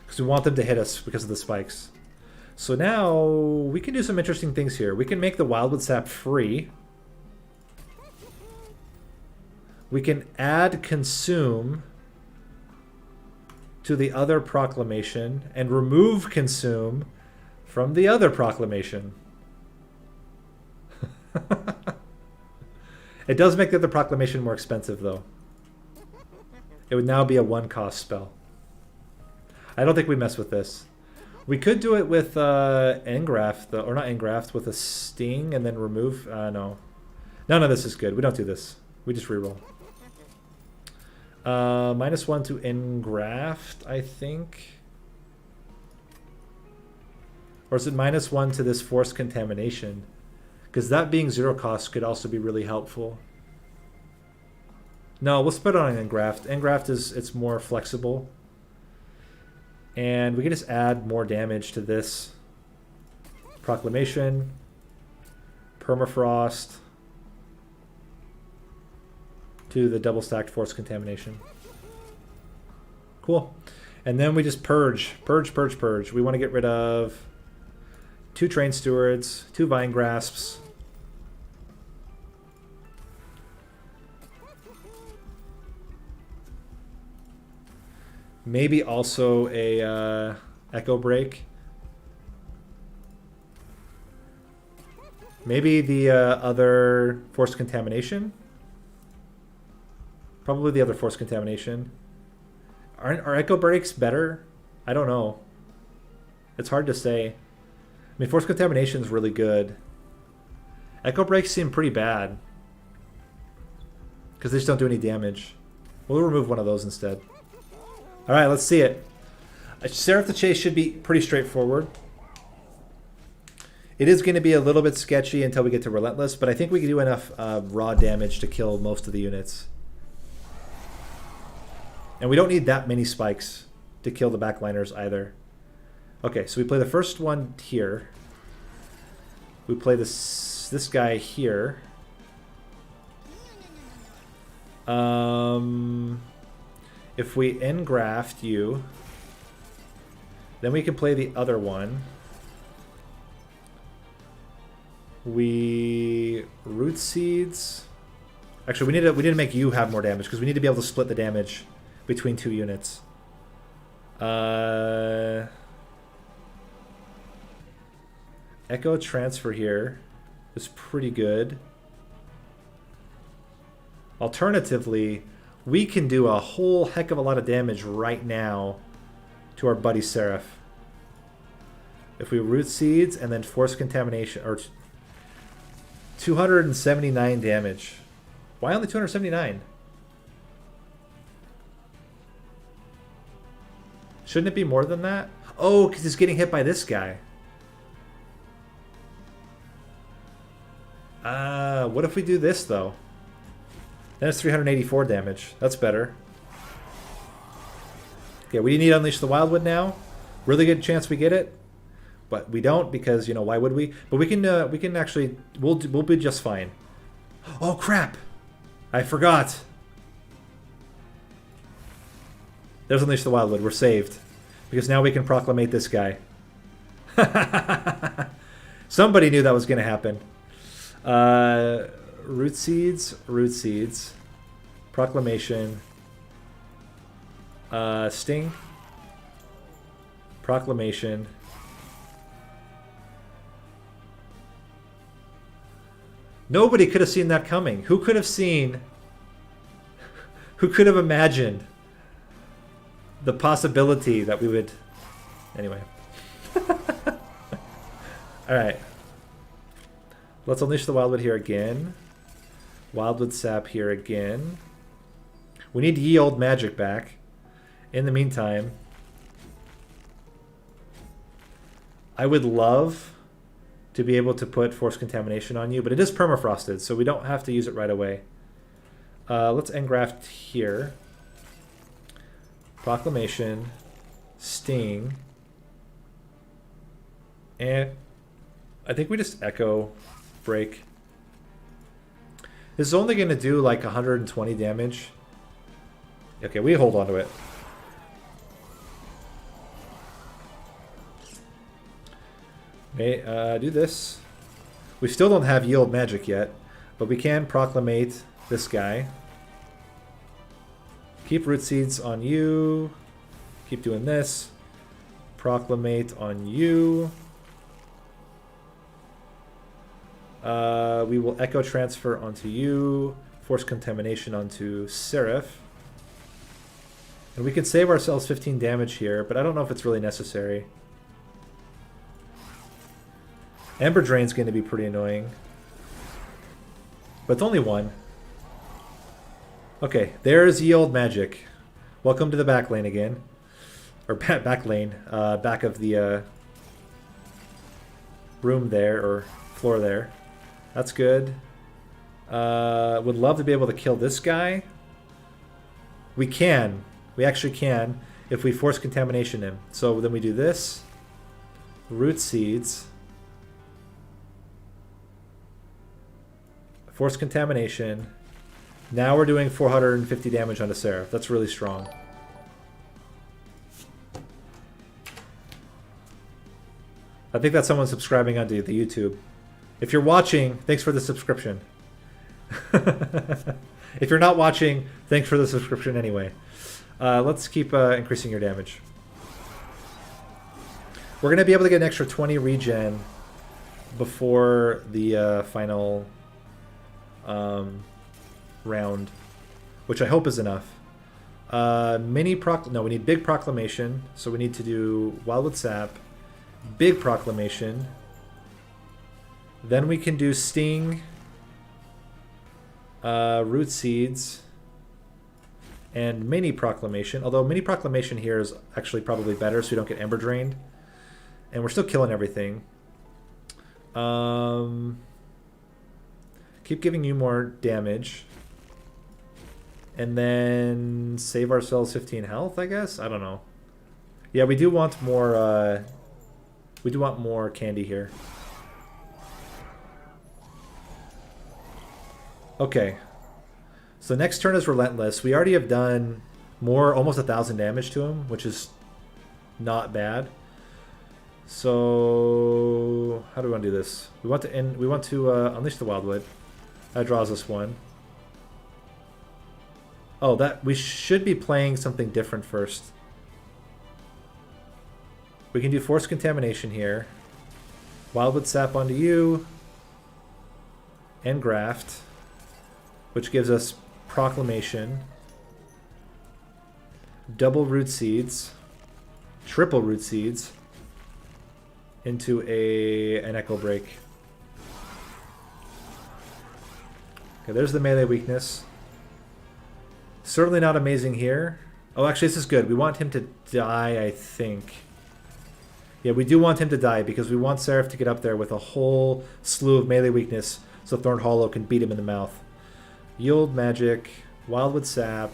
Because we want them to hit us because of the spikes. So now we can do some interesting things here. We can make the Wildwood Sap free. We can add consume to the other proclamation and remove consume from the other proclamation. It does make the other proclamation more expensive, though. It would now be a 1-cost spell. I don't think we mess with this. We could do it with Engraft, though, or not Engraft, with a Sting and then remove. No. None of this is good. We don't do this. We just reroll. -1 to Engraft, I think. Or is it -1 to this Force Contamination? Because that being 0 cost could also be really helpful. No, we'll split it on Engraft. Engraft it's more flexible. And we can just add more damage to this proclamation. Permafrost. To the double stacked force contamination. Cool. And then we just purge. Purge, purge, purge. We want to get rid of 2 Train Stewards, 2 Vine Grasps. Maybe also a Echo Break. Maybe the other Force Contamination. Probably the other Force Contamination. Are Echo Breaks better? I don't know. It's hard to say. I mean, Force Contamination is really good. Echo Breaks seem pretty bad. Because they just don't do any damage. We'll remove one of those instead. Alright, let's see it. Seraph the Chase should be pretty straightforward. It is going to be a little bit sketchy until we get to Relentless, but I think we can do enough raw damage to kill most of the units. And we don't need that many spikes to kill the backliners either. Okay, so we play the first one here. We play this guy here. If we engraft you, then we can play the other one. We root seeds. Actually, we need to make you have more damage because we need to be able to split the damage between 2 units. Echo transfer here is pretty good. Alternatively, we can do a whole heck of a lot of damage right now to our buddy Seraph. If we root seeds and then force contamination, or 279 damage. Why only 279? Shouldn't it be more than that? Oh, because he's getting hit by this guy. What if we do this, though? Then it's 384 damage. That's better. Okay, we need to Unleash the Wildwood now. Really good chance we get it. But we don't because, you know, why would we? But we can actually, we'll be just fine. Oh, crap. I forgot. There's Unleash the Wildwood. We're saved. Because now we can proclamate this guy. Somebody knew that was going to happen. Root seeds. Proclamation. Sting. Proclamation. Nobody could have seen that coming. Who could have seen? Who could have imagined the possibility that we would... Anyway. Alright. Let's Unleash the Wildwood here again. Wildwood Sap here again. We need Ye Old Magic back. In the meantime, I would love to be able to put Force Contamination on you, but it is permafrosted, so we don't have to use it right away. Let's engraft here. Proclamation, Sting, and I think we just Echo Break. This is only going to do like 120 damage. Okay, we hold on to it. Okay, do this. We still don't have Yield Magic yet, but we can Proclamate this guy. Keep Root Seeds on you. Keep doing this. Proclamate on you. We will Echo Transfer onto you. Force Contamination onto Seraph. And we can save ourselves 15 damage here, but I don't know if it's really necessary. Ember Drain's going to be pretty annoying. But it's only one. Okay, there's Ye Old Magic. Welcome to the back lane again. Or back lane. Back of the room there, or floor there. That's good. Would love to be able to kill this guy. We can. We actually can if we Force Contamination him. So then we do this. Root Seeds. Force Contamination. Now we're doing 450 damage onto Seraph. That's really strong. I think that's someone subscribing onto the YouTube. If you're watching, thanks for the subscription. If you're not watching, thanks for the subscription anyway. Let's keep increasing your damage. We're going to be able to get an extra 20 regen before the final round, which I hope is enough. No, we need Big Proclamation, so we need to do Wildwood Sap, Big Proclamation. Then we can do Sting, Root Seeds, and Mini Proclamation. Although Mini Proclamation here is actually probably better, so we don't get Ember Drained. And we're still killing everything. Keep giving you more damage. And then save ourselves 15 health, I guess? I don't know. Yeah, we do want more candy here. Okay. So next turn is Relentless. We already have done almost 1,000 damage to him, which is not bad. So how do we want to do this? We want to unleash the Wildwood. That draws us one. Oh, that we should be playing something different first. We can do Force Contamination here. Wildwood Sap onto you. And Graft, which gives us Proclamation. Double Root Seeds. Triple Root Seeds. Into an Echo Break. Okay, there's the melee weakness. Certainly not amazing here. Oh, actually, this is good. We want him to die, I think. Yeah, we do want him to die because we want Seraph to get up there with a whole slew of melee weakness so Thorn Hollow can beat him in the mouth. Yield Magic, Wildwood Sap.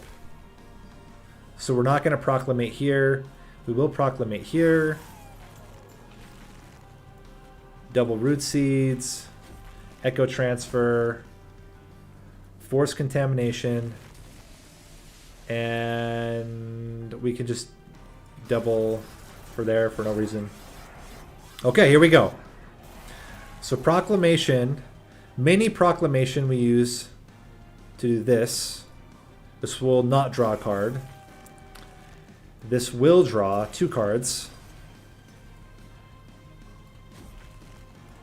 So we're not going to Proclamate here. We will Proclamate here. Double Root Seeds. Echo Transfer. Force Contamination. And we can just double for there for no reason. Okay, here we go. So Proclamation. Mini Proclamation we use to do this. This will not draw a card. This will draw 2 cards.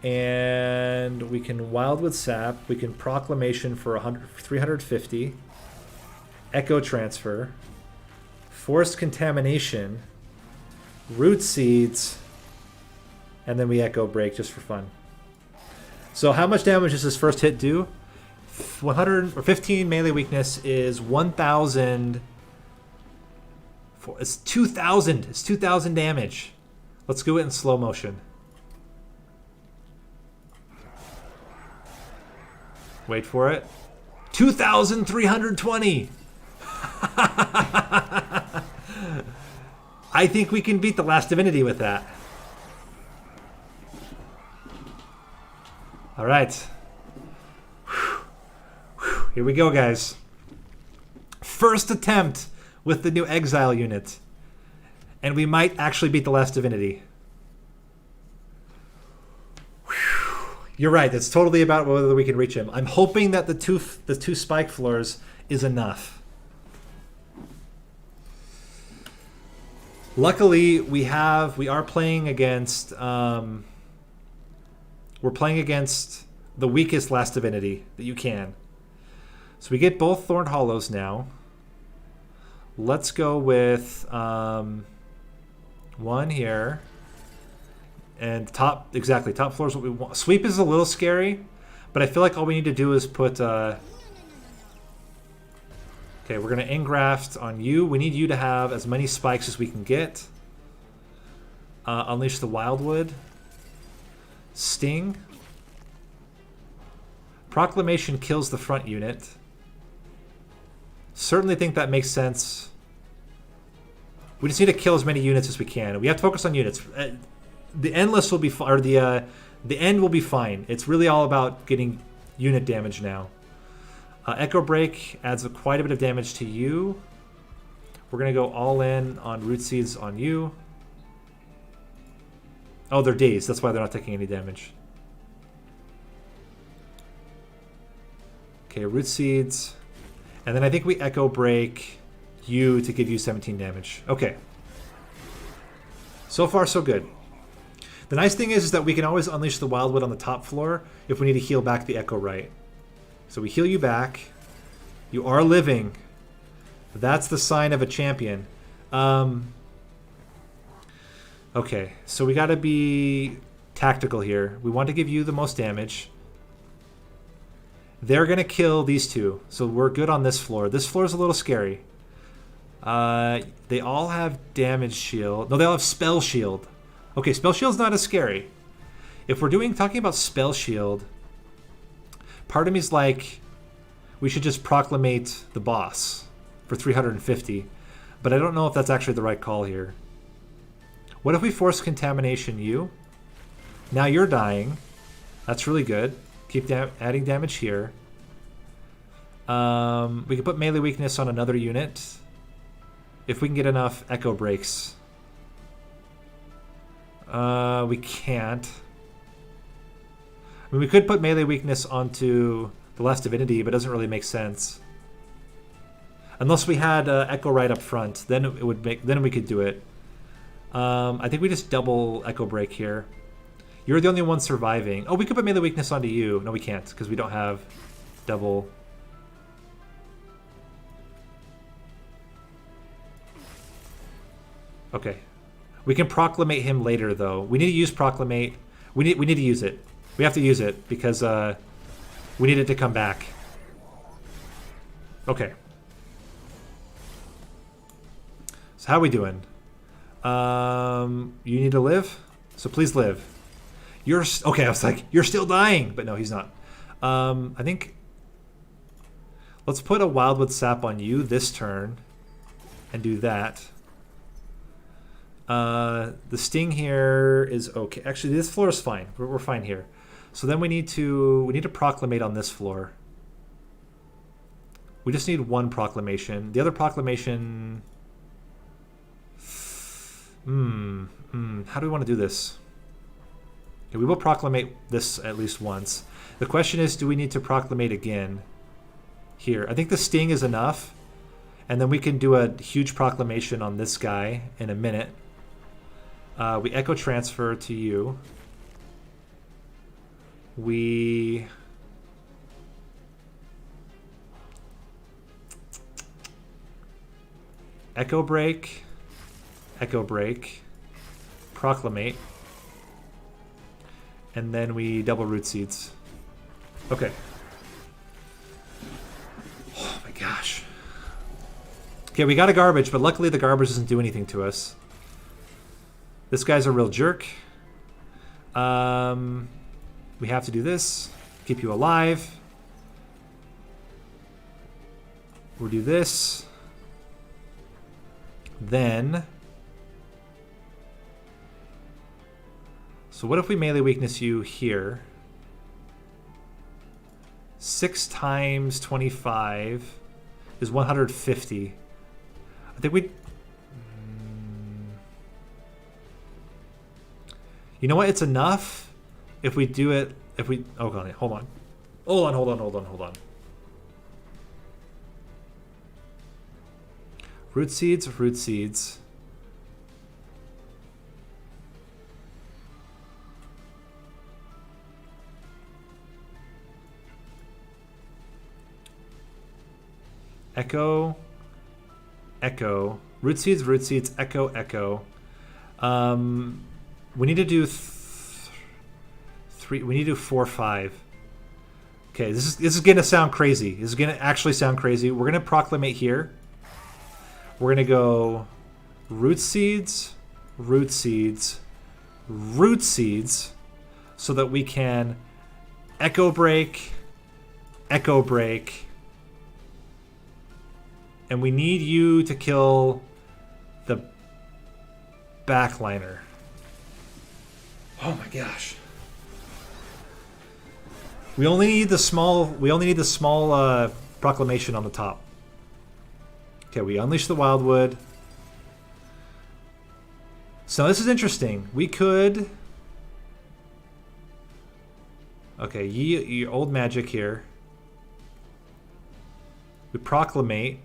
And we can Wildwood Sap. We can Proclamation for 350. Echo Transfer. Forced Contamination. Root Seeds. And then we Echo Break just for fun. So how much damage does this first hit do? 115 melee weakness is 1,000. It's 2,000. It's 2,000 damage. Let's go it in slow motion. Wait for it. 2,320. I think we can beat the last Divinity with that. All right. Here we go, guys. First attempt with the new Exile unit. And we might actually beat the last Divinity. You're right. It's totally about whether we can reach him. I'm hoping that the two spike floors is enough. Luckily, we are playing against we're playing against the weakest last Divinity that you can. So we get both Thorn Hollows now. Let's go with one here. And top floor is what we want. Sweep is a little scary, but I feel like all we need to do is put... okay, we're going to engraft on you. We need you to have as many spikes as we can get. Unleash the Wildwood. Sting. Proclamation kills the front unit. Certainly think that makes sense. We just need to kill as many units as we can. We have to focus on units. The endless will be fine, or the end will be fine. It's really all about getting unit damage now. Echo Break adds quite a bit of damage to you. We're gonna go all in on Root Seeds on you. Oh, they're dazed. That's why they're not taking any damage. Okay, Root Seeds. And then I think we Echo Break you to give you 17 damage. Okay. So far, so good. The nice thing is that we can always unleash the Wildwood on the top floor if we need to heal back the Echo right. So we heal you back. You are living. That's the sign of a champion. Okay, so we got to be tactical here. We want to give you the most damage. They're going to kill these two, so we're good on this floor. This floor is a little scary. They all have damage shield. No, they all have spell shield. Okay, spell shield's not as scary. If we're talking about spell shield, part of me's like, we should just proclamate the boss for 350, but I don't know if that's actually the right call here. What if we force contamination you? Now you're dying. That's really good. Keep adding damage here. We can put melee weakness on another unit if we can get enough Echo Breaks. We can't. I mean, we could put melee weakness onto the last Divinity, but it doesn't really make sense. Unless we had Echo right up front, then it would make. Then we could do it. I think we just double Echo Break here. You're the only one surviving. Oh, we could put melee weakness onto you. No, we can't because we don't have double. Okay, we can proclamate him later though. We need to use proclamate. We need to use it. We have to use it because we need it to come back. Okay. So how are we doing? You need to live, so please live. You're okay. I was like, you're still dying, but no, he's not. I think let's put a Wildwood Sap on you this turn, and do that. The sting here is okay. Actually, this floor is fine. We're fine here. So then we need to proclamate on this floor. We just need one proclamation. The other proclamation. How do we want to do this? Okay, we will proclamate this at least once. The question is, do we need to proclamate again? Here, I think the sting is enough, and then we can do a huge proclamation on this guy in a minute. We echo transfer to you. We echo break, proclamate, and then we double root seeds. Okay. Oh my gosh. Okay, we got a garbage, but luckily the garbage doesn't do anything to us. This guy's a real jerk. We have to do this. Keep you alive. We'll do this. Then. So what if we melee weakness you here? 6 times 25 is 150. I think we... You know what? It's enough if we do it. If we... Oh, God, hold on. Hold on. Root seeds. Echo. Root seeds, echo. We need to do 3. We need to do 4, 5. Okay, this is gonna sound crazy. This is gonna actually sound crazy. We're gonna proclamate here. We're gonna go root seeds, so that we can echo break, and we need you to kill the backliner. Oh my gosh. We only need the small proclamation on the top. Okay, we unleash the Wildwood. So this is interesting. We could... Okay, your old magic here. We proclamate.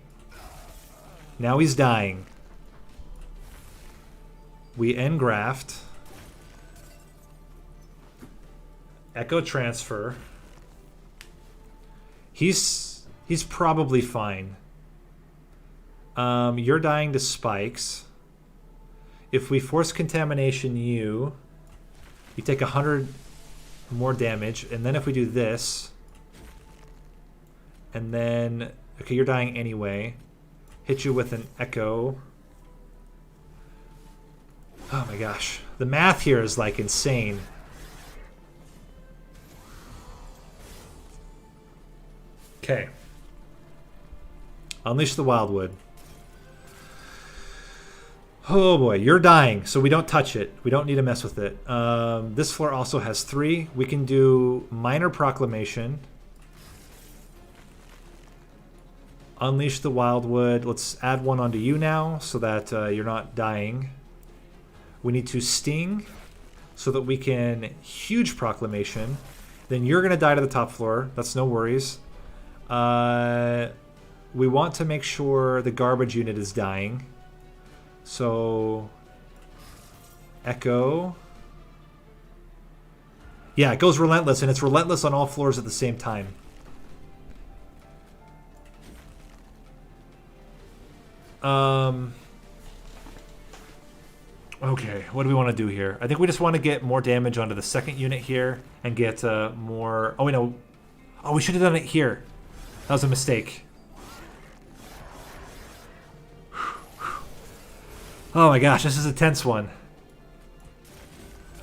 Now he's dying. We engraft. Echo transfer. He's probably fine. You're dying to spikes. If we force contamination you take 100 more damage, and then if we do this, and then okay, you're dying anyway. Hit you with an echo. Oh my gosh. The math here is like insane. Okay. Unleash the Wildwood. Oh boy, you're dying, so we don't touch it. We don't need to mess with it. This floor also has 3. We can do Minor Proclamation. Unleash the Wildwood. Let's add 1 onto you now so that you're not dying. We need to Sting. so that we can huge proclamation. Then you're going to die to the top floor. That's no worries. We want to make sure the garbage unit is dying. So Echo. Yeah, it goes relentless, and it's relentless on all floors at the same time. Okay, what do we want to do here? I think we just want to get more damage onto the second unit here and get more... Oh, wait, no. Oh, we should have done it here. That was a mistake. Oh my gosh, this is a tense one.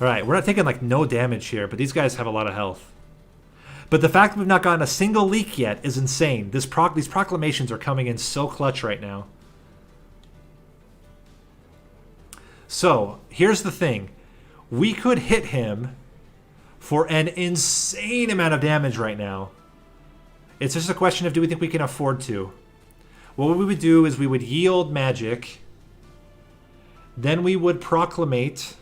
Alright, we're not taking like no damage here, but these guys have a lot of health. But the fact that we've not gotten a single leak yet is insane. These proclamations are coming in so clutch right now. So, here's the thing. We could hit him for an insane amount of damage right now. It's just a question of, do we think we can afford to? What we would do is we would yield magic, then we would proclamate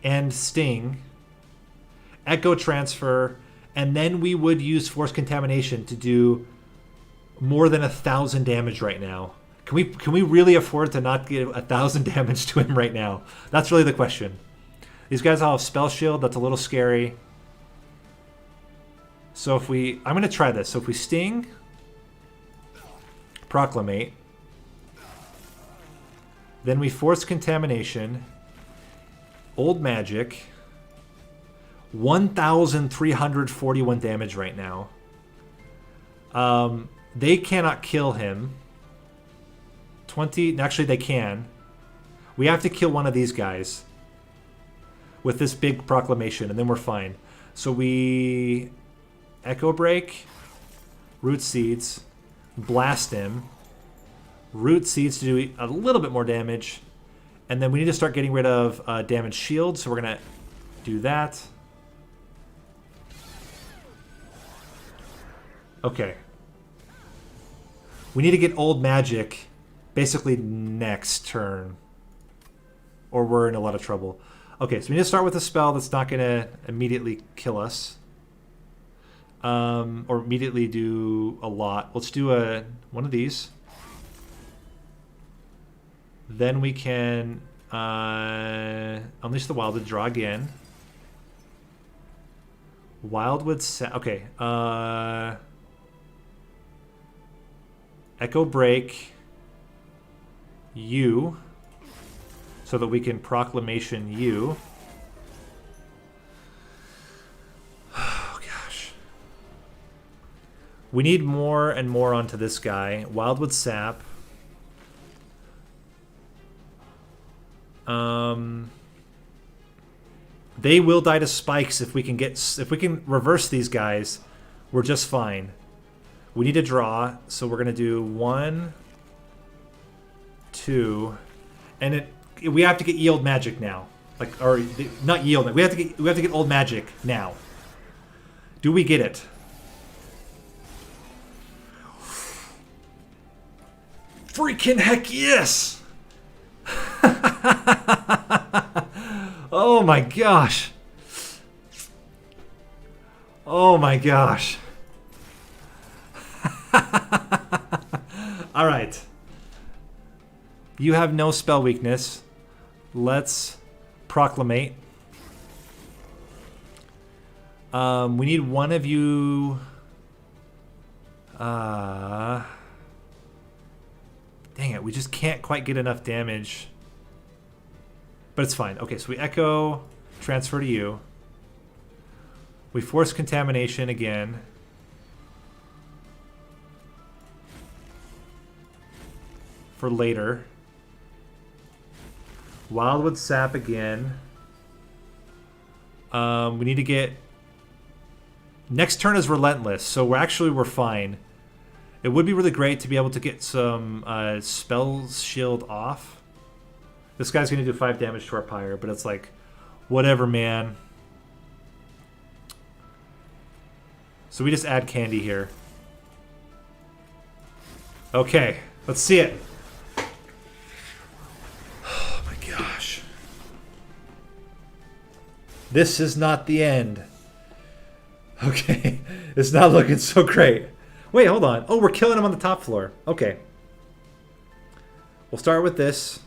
and sting, echo transfer, and then we would use force contamination to do more than 1,000 damage right now. Can we really afford to not give 1,000 damage to him right now? That's really the question. These guys all have spell shield. That's a little scary. So if we... I'm going to try this. So if we sting, proclamate, then we force contamination, old magic, 1,341 damage right now. They cannot kill him. 20... Actually, they can. We have to kill one of these guys with this big proclamation, and then we're fine. So we... Echo Break, Root Seeds, blast him, Root Seeds to do a little bit more damage, and then we need to start getting rid of damage shield, so we're going to do that. Okay. We need to get old magic basically next turn, or we're in a lot of trouble. Okay, so we need to start with a spell that's not going to immediately kill us. Or immediately do a lot. Let's do one of these. Then we can unleash the Wildwood, draw again. Wildwood, okay. Echo Break you, so that we can proclamation you. We need more and more onto this guy. Wildwood Sap. They will die to spikes if we can reverse these guys. We're just fine. We need to draw, so we're gonna do 1, 2, and we have to get yield magic now. Not yield. We have to get old magic now. Do we get it? Freaking heck yes! Oh my gosh. Oh my gosh. Alright. You have no spell weakness. Let's proclamate. We need one of you... Dang it, we just can't quite get enough damage. But it's fine. Okay, so we echo, transfer to you. We force contamination again. For later. Wildwood Sap again. We need to get... Next turn is Relentless, so we're fine. It would be really great to be able to get some spell shield off. This guy's going to do 5 damage to our pyre, but it's like, whatever, man. So we just add candy here. Okay, let's see it. Oh my gosh. This is not the end. Okay, it's not looking so great. Wait, hold on. Oh, we're killing him on the top floor. Okay. We'll start with this.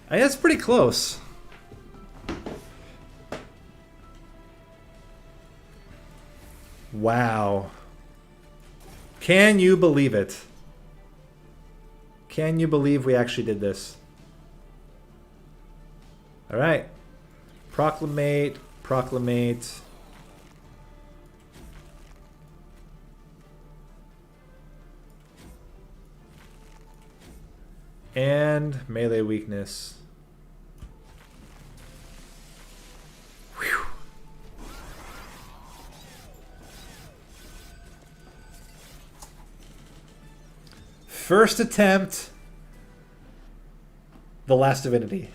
That's pretty close. Wow. Can you believe it? Can you believe we actually did this? All right. Proclamate, proclamate. And melee weakness. Whew. First attempt. The last Divinity.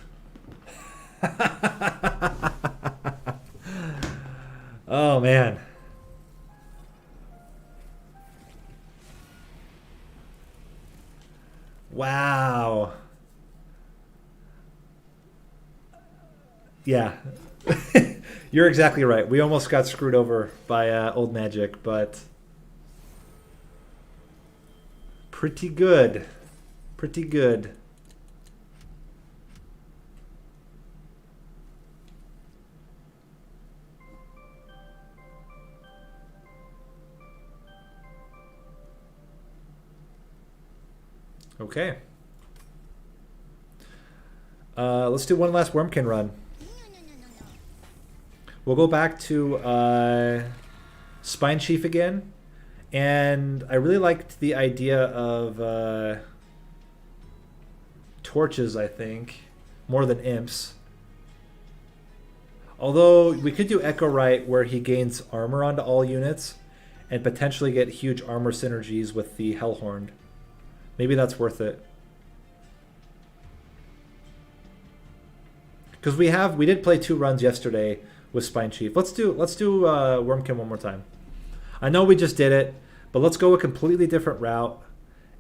Oh, man. Wow. Yeah. You're exactly right. We almost got screwed over by old magic, but pretty good. Pretty good. Okay. Let's do one last Wurmkin run. We'll go back to Spine Chief again. And I really liked the idea of torches, I think, more than imps. Although we could do Echo Right where he gains armor onto all units and potentially get huge armor synergies with the Hellhorn. Maybe that's worth it. Because we did play 2 runs yesterday with Spine Chief. Let's do Wurmkin one more time. I know we just did it, but let's go a completely different route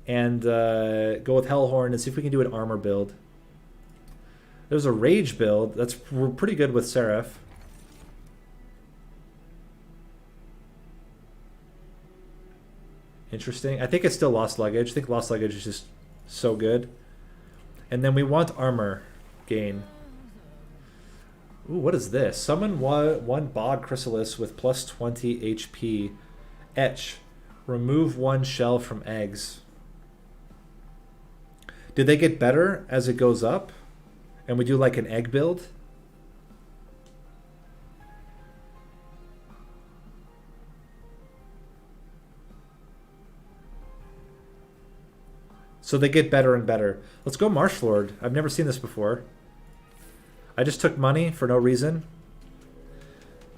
and go with Hellhorn and see if we can do an armor build. There's a Rage build. We're pretty good with Seraph. Interesting. I think it's still Lost Luggage. I think Lost Luggage is just so good. And then we want armor gain. Ooh, what is this? Summon one Bog Chrysalis with plus 20 HP. Etch. Remove 1 shell from eggs. Do they get better as it goes up? And we do like an egg build? So they get better and better. Let's go Marshflord. I've never seen this before. I just took money for no reason.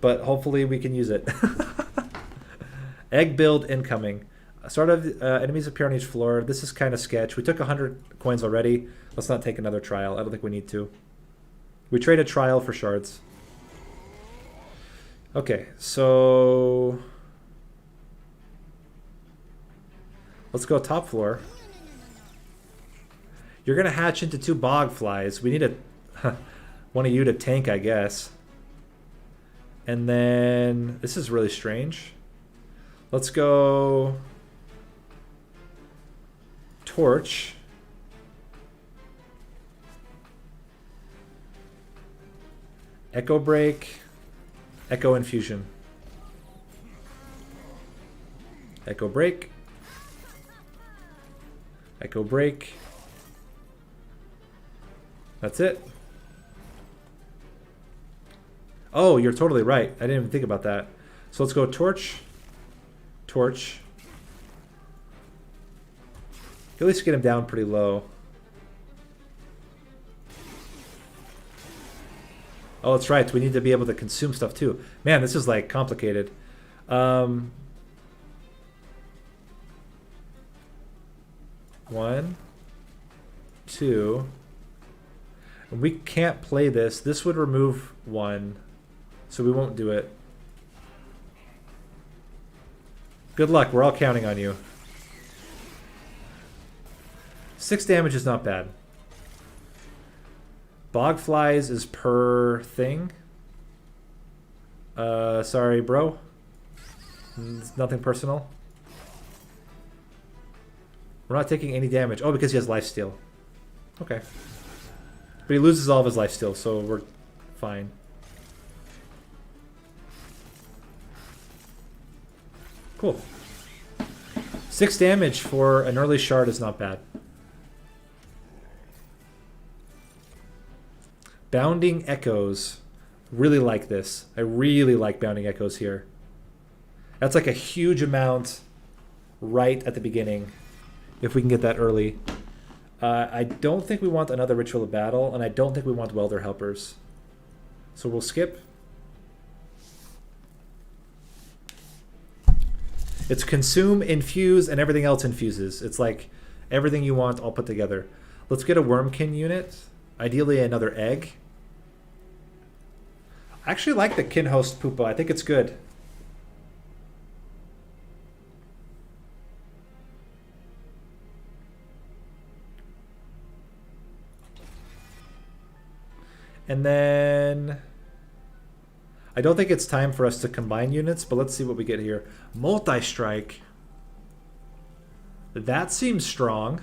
But hopefully we can use it. Egg build incoming. Start of enemies appear on each floor. This is kind of sketch. We took 100 coins already. Let's not take another trial. I don't think we need to. We traded trial for shards. Okay, so let's go top floor. You're going to hatch into 2 bog flies. We need one of you to tank, I guess. And then this is really strange. Let's go Torch. Echo Break. Echo Infusion. Echo Break. Echo Break. That's it. Oh, you're totally right. I didn't even think about that. So let's go Torch. Torch. At least get him down pretty low. Oh, that's right. We need to be able to consume stuff too. Man, this is like complicated. 1, 2. We can't play this. This would remove 1, so we won't do it. Good luck. We're all counting on you. 6 damage is not bad. Bog flies is per thing. Sorry, bro. It's nothing personal. We're not taking any damage. Oh, because he has lifesteal. Okay. But he loses all of his lifesteal, so we're fine. Cool. 6 damage for an early shard is not bad. Bounding Echoes. Really like this. I really like Bounding Echoes here. That's like a huge amount right at the beginning. If we can get that early. I don't think we want another Ritual of Battle, and I don't think we want Welder Helpers. So we'll skip. It's consume, infuse, and everything else infuses. It's like everything you want all put together. Let's get a Wurmkin unit. Ideally another egg. I actually like the Kinhost Pupa. I think it's good. And then I don't think it's time for us to combine units, but let's see what we get here. Multi-strike. That seems strong.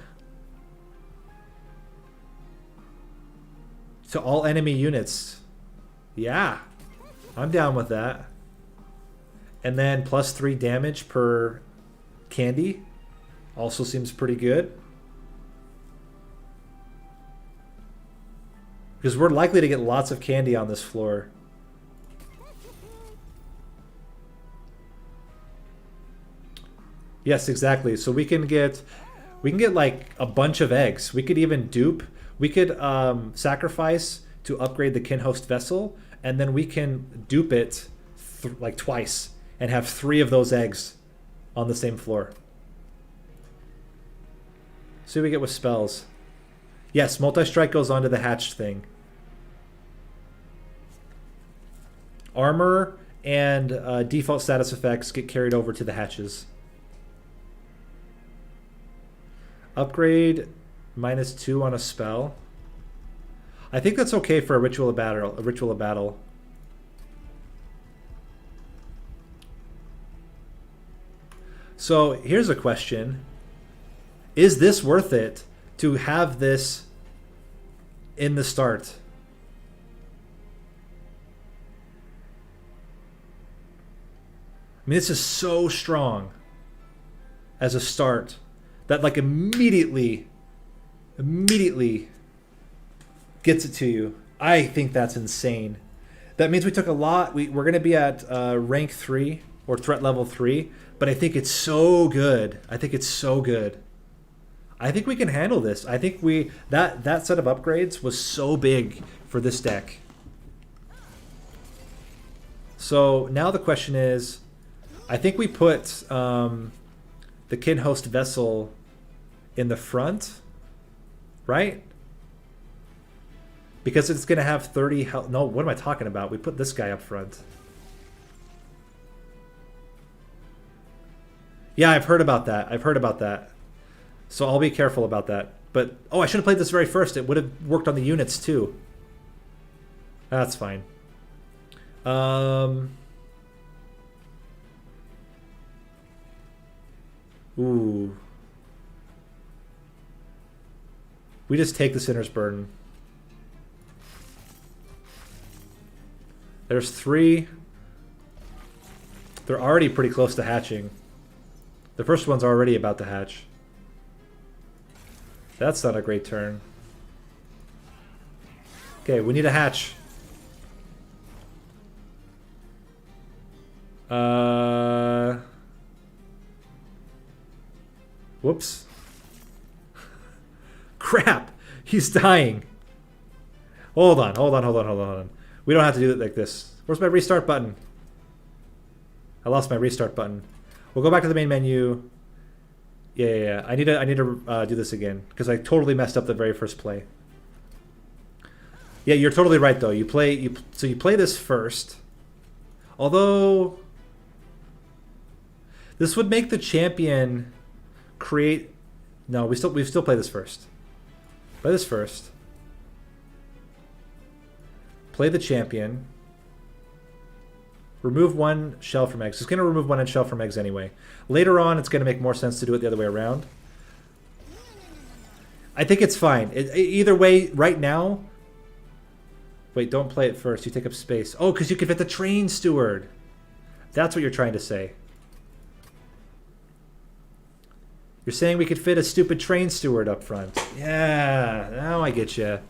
To all enemy units. Yeah. I'm down with that. And then plus 3 damage per candy. Also seems pretty good. Because we're likely to get lots of candy on this floor. Yes, exactly. So we can get like a bunch of eggs. We could even dupe. We could sacrifice to upgrade the Kinhost vessel, and then we can dupe it like twice and have 3 of those eggs on the same floor. See what we get with spells. Yes, multi-strike goes onto the hatched thing. Armor and default status effects get carried over to the hatches. Upgrade -2 on a spell. I think that's okay for a ritual of battle. So here's a question. Is this worth it to have this in the start? I mean, this is so strong as a start that like immediately gets it to you. I think that's insane. That means we took a lot. We're going to be at rank 3 or threat level 3, but I think it's so good. I think we can handle this. I think that set of upgrades was so big for this deck. So now the question is, I think we put the Kinhost vessel in the front, right? Because it's going to have 30 health. No, what am I talking about? We put this guy up front. Yeah, I've heard about that. So I'll be careful about that. But, oh, I should have played this very first. It would have worked on the units too. That's fine. Ooh. We just take the Sinner's Burden. There's 3. They're already pretty close to hatching. The first one's already about to hatch. That's not a great turn. Okay, we need a hatch. Whoops. Crap! He's dying. Hold on. We don't have to do it like this. Where's my restart button? I lost my restart button. We'll go back to the main menu. Yeah. I need to do this again because I totally messed up the very first play. Yeah, you're totally right though. You play this first. Although this would make the champion create. No, we still play this first. Play this first. Play the champion. Remove one shell from eggs. It's going to remove one shell from eggs anyway. Later on, it's going to make more sense to do it the other way around. I think it's fine. Either way, right now... Wait, don't play it first. You take up space. Oh, because you can fit the train steward. That's what you're trying to say. You're saying we could fit a stupid train steward up front. Yeah, now I get you.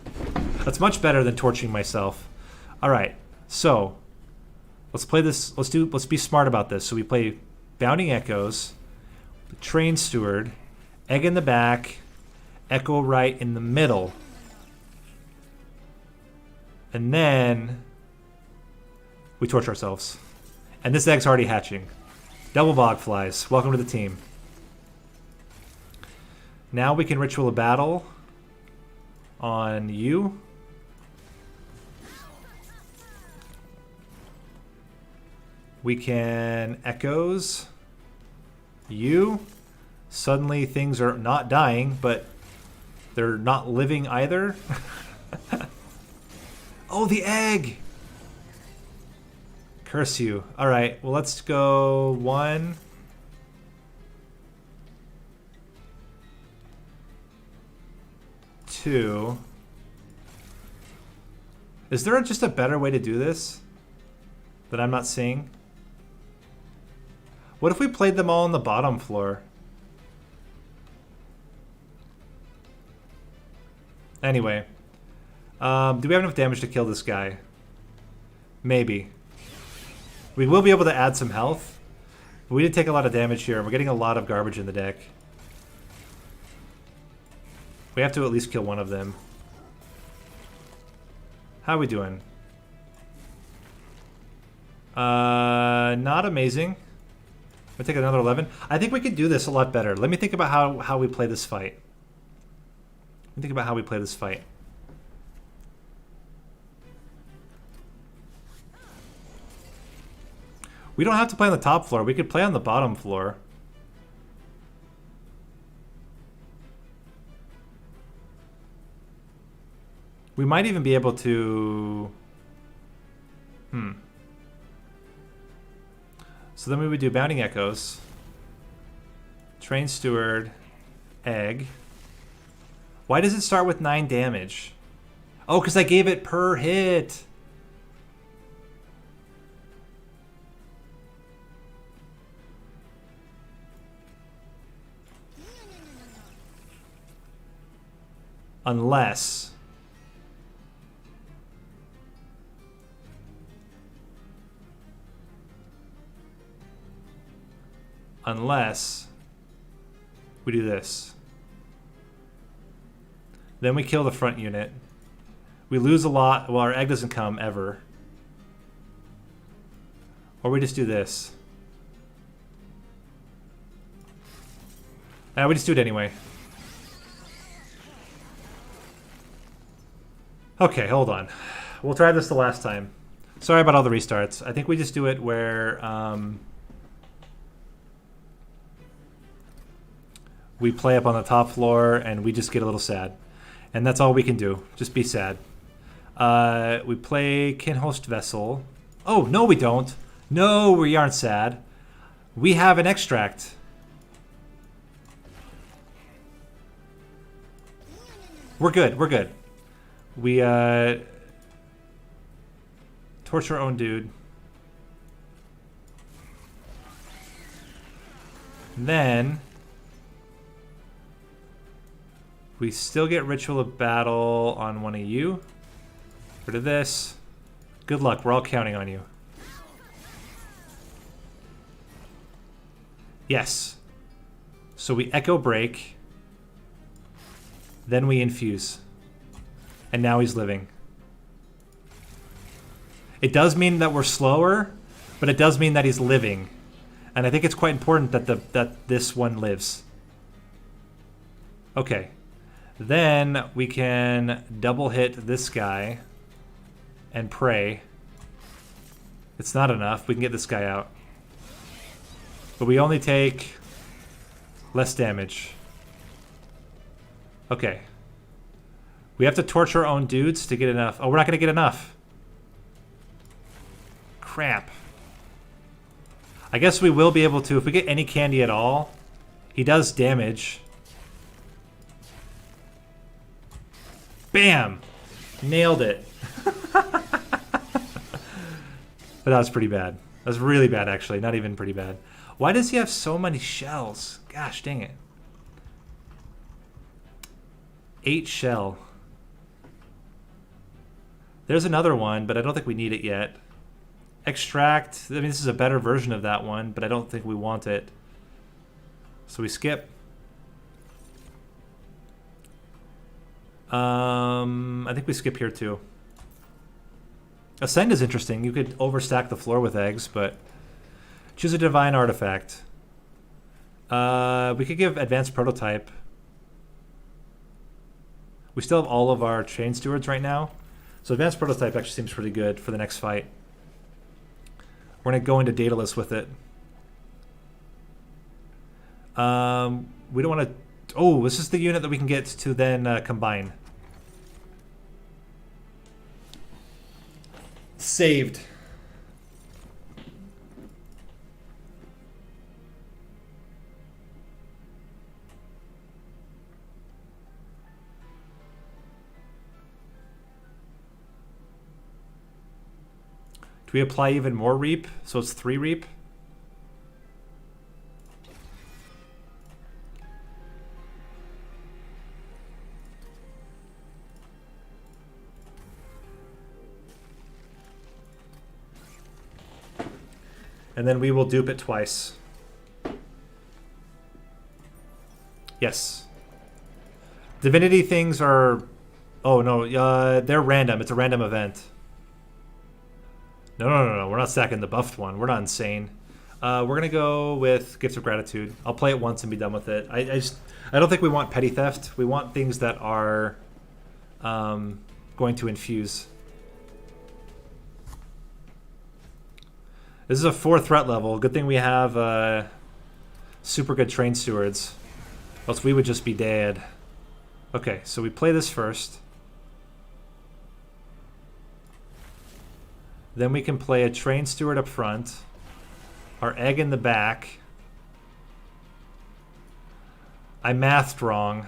That's much better than torching myself. All right, so let's play this. Let's be smart about this. So we play Bounding Echoes, the train steward, egg in the back, echo right in the middle, and then we torch ourselves. And this egg's already hatching. Double bog flies. Welcome to the team. Now we can ritual a battle on you. We can echoes you. Suddenly things are not dying, but they're not living either. Oh, the egg! Curse you. Alright, well, let's go 1. 2. Is there just a better way to do this that I'm not seeing? What if we played them all on the bottom floor? Anyway. Do we have enough damage to kill this guy? Maybe. We will be able to add some health. But we did take a lot of damage here. We're getting a lot of garbage in the deck. We have to at least kill one of them. How are we doing? Not amazing. We'll take another 11. I think we could do this a lot better. Let me think about how we play this fight. Let me think about how we play this fight. We don't have to play on the top floor. We could play on the bottom floor. We might even be able to... So then we would do Bounding Echoes. Train Steward. Egg. Why does it start with 9 damage? Oh, because I gave it per hit. Unless... we do this. Then we kill the front unit. We lose a lot. Well, our egg doesn't come ever. Or we just do this. We just do it anyway. Okay, hold on. We'll try this the last time. Sorry about all the restarts. I think we just do it where we play up on the top floor and we just get a little sad. And that's all we can do. Just be sad. We play Kinhost Vessel. Oh, no we don't. No, we aren't sad. We have an extract. We're good, we're good. We torch our own dude. Then we still get Ritual of Battle on one of you. Rid of this. Good luck, we're all counting on you. Yes. So we Echo Break. Then we infuse. And now he's living. It does mean that we're slower, but it does mean that he's living. And I think it's quite important that this one lives. Okay. Then we can double hit this guy and pray. It's not enough. We can get this guy out. But we only take less damage. Okay. We have to torch our own dudes to get enough. Oh, we're not going to get enough. crap. I guess we will be able to, if we get any candy at all, he does damage. Bam! Nailed it. But that was pretty bad. That was really bad, actually. Not even pretty bad. Why does he have so many shells? Gosh, dang it. 8 shell. There's another one, but I don't think we need it yet. Extract. I mean, this is a better version of that one, but I don't think we want it. So we skip. I think we skip here too. Ascend is interesting. You could overstack the floor with eggs, but choose a divine artifact. We could give advanced prototype. We still have all of our chain stewards right now, so advanced prototype actually seems pretty good for the next fight. We're gonna go into dataless with it. We don't want to. Oh, this is the unit that we can get to then combine. Saved. Do we apply even more reap? So it's 3 reap? And then we will dupe it twice. Yes. Divinity things are... Oh, no. They're random. It's a random event. No. We're not stacking the buffed one. We're not insane. We're going to go with Gifts of Gratitude. I'll play it once and be done with it. I don't think we want Petty Theft. We want things that are going to infuse. This is a 4 threat level. Good thing we have super good train stewards. Else we would just be dead. Okay, so we play this first. Then we can play a train steward up front. Our egg in the back. I mathed wrong.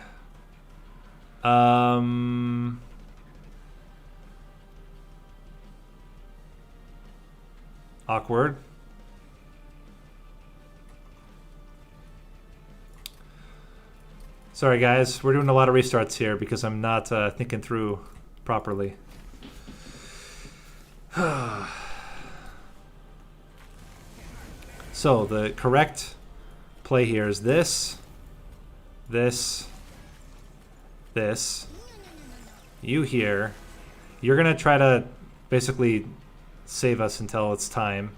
Awkward. Sorry guys, we're doing a lot of restarts here because I'm not thinking through properly. So the correct play here is this, this, this. You here. You're gonna try to basically save us until it's time.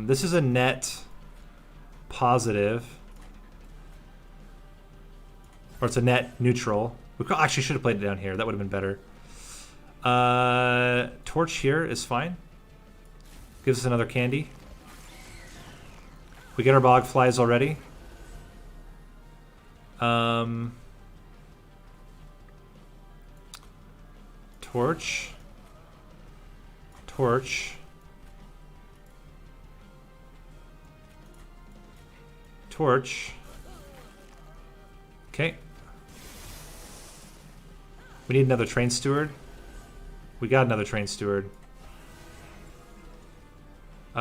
This is a net positive. Or it's a net neutral. We actually should have played it down here. That would have been better. Torch here is fine. Gives us another candy. We get our bog flies already. Torch. Torch. Torch. Okay. We need another train steward. We got another train steward.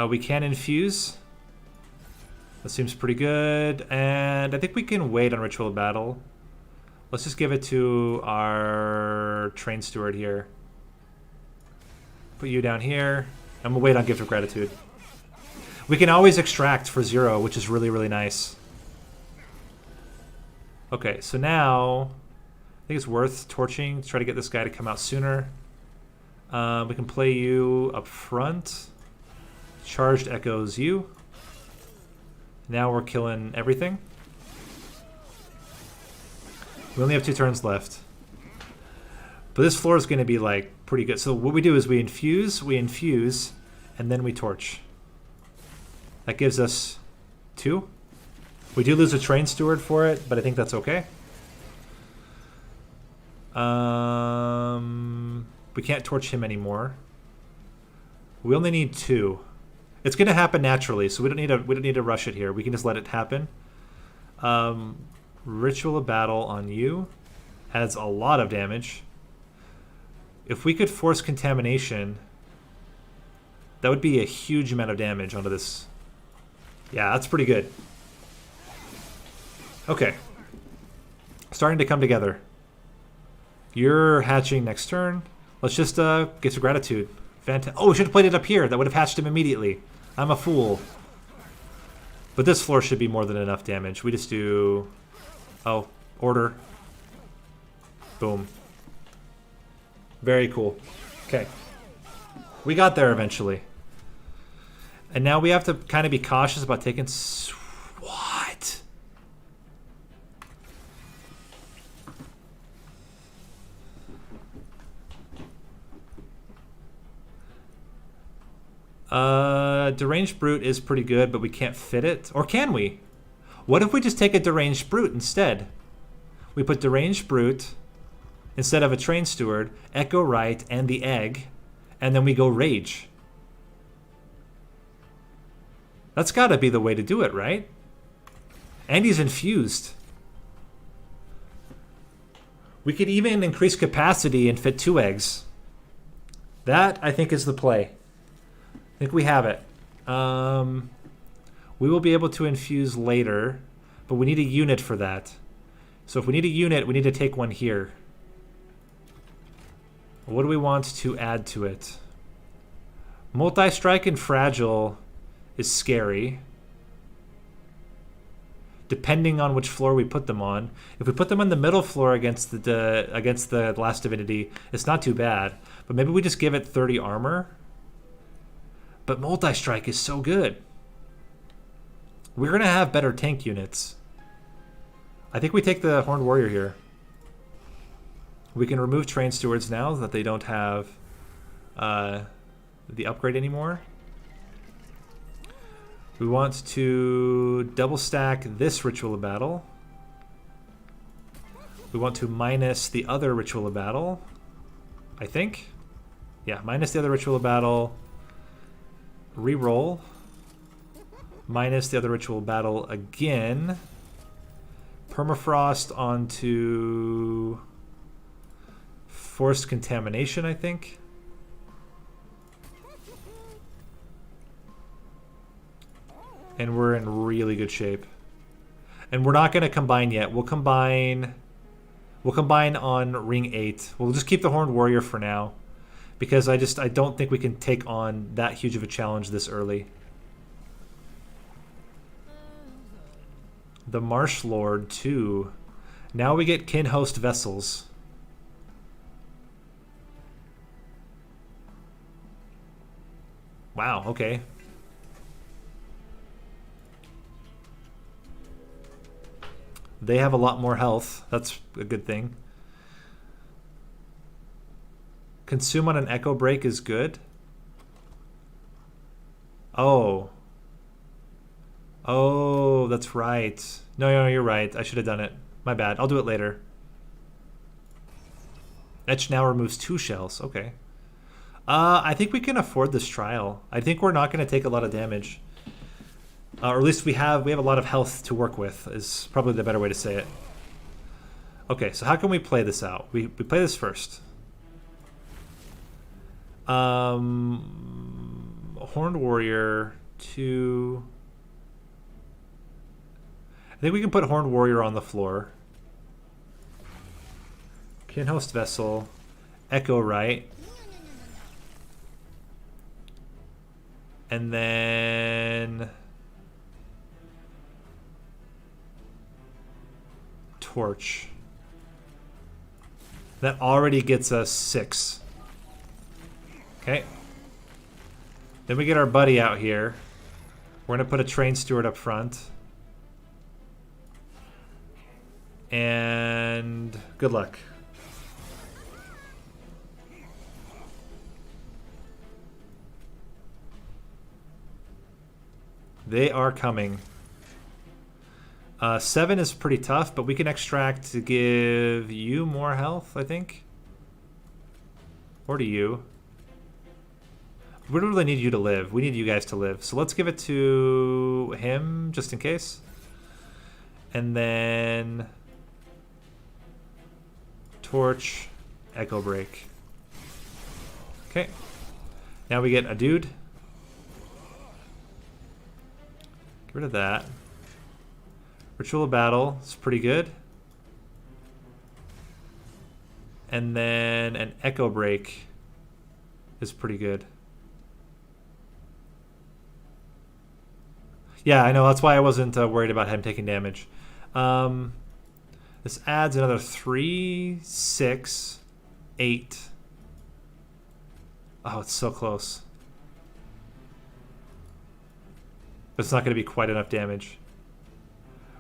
We can infuse. That seems pretty good. And I think we can wait on Ritual of Battle. Let's just give it to our train steward here. Put you down here. And we'll wait on Gift of Gratitude. We can always extract for 0, which is really, really nice. Okay, so now I think it's worth torching to try to get this guy to come out sooner. We can play you up front. Charged echoes you. Now we're killing everything. We only have 2 turns left. But this floor is going to be like pretty good. So what we do is we infuse, and then we torch. That gives us 2. We do lose a train steward for it, but I think that's okay. We can't torch him anymore. We only need 2. It's going to happen naturally, so we don't need to rush it here. We can just let it happen. Ritual of Battle on you adds a lot of damage. If we could force contamination, that would be a huge amount of damage onto this. Yeah, that's pretty good. Okay. Starting to come together. You're hatching next turn. Let's just get some gratitude. Oh, we should have played it up here. That would have hatched him immediately. I'm a fool. But this floor should be more than enough damage. We just do... Oh, order. Boom. Very cool. Okay. We got there eventually. And now we have to kind of be cautious about taking... What? Deranged Brute is pretty good, but we can't fit it. Or can we? What if we just take a Deranged Brute instead? We put Deranged Brute instead of a Train Steward, Echo Right, and the Egg, and then we go Rage. That's gotta be the way to do it, right? And he's infused. We could even increase capacity and fit 2 eggs. That, I think, is the play. I think we have it. We will be able to infuse later, but we need a unit for that. So if we need a unit, we need to take one here. What do we want to add to it? Multi-strike and fragile is scary. Depending on which floor we put them on. If we put them on the middle floor against the last Divinity, it's not too bad. But maybe we just give it 30 armor. But multi-strike is so good. We're going to have better tank units. I think we take the Horned Warrior here. We can remove Train Stewards now that they don't have the upgrade anymore. We want to double stack this Ritual of Battle. We want to minus the other Ritual of Battle, I think. Yeah, minus the other Ritual of Battle. Reroll. Minus the other Ritual of Battle again. Permafrost onto Forced Contamination, I think. And we're in really good shape. And we're not going to combine yet. We'll combine on Ring 8. We'll just keep the Horned Warrior for now. Because I don't think we can take on that huge of a challenge this early. The Marsh Lord, too. Now we get Kin Host Vessels. Wow, okay. They have a lot more health. That's a good thing. Consume on an Echo Break is good. Oh. Oh, that's right. No, you're right. I should have done it. My bad. I'll do it later. Etch now removes 2 shells. Okay. I think we can afford this trial. I think we're not going to take a lot of damage. Or at least we have a lot of health to work with, is probably the better way to say it. Okay, so how can we play this out? We play this first. Horned Warrior to... I think we can put Horned Warrior on the floor. Kin Host Vessel. Echo Right. And then... Torch. That already gets us 6. Okay. Then we get our buddy out here. We're going to put a Train Steward up front. And good luck. They are coming. 7 is pretty tough, but we can extract to give you more health, I think. Or to you. We don't really need you to live. We need you guys to live. So let's give it to him, just in case. And then... Torch, Echo Break. Okay. Now we get a dude. Get rid of that. Ritual of Battle is pretty good. And then an Echo Break is pretty good. Yeah, I know. That's why I wasn't worried about him taking damage. This adds another 3, 6, 8. Oh, it's so close. But it's not going to be quite enough damage.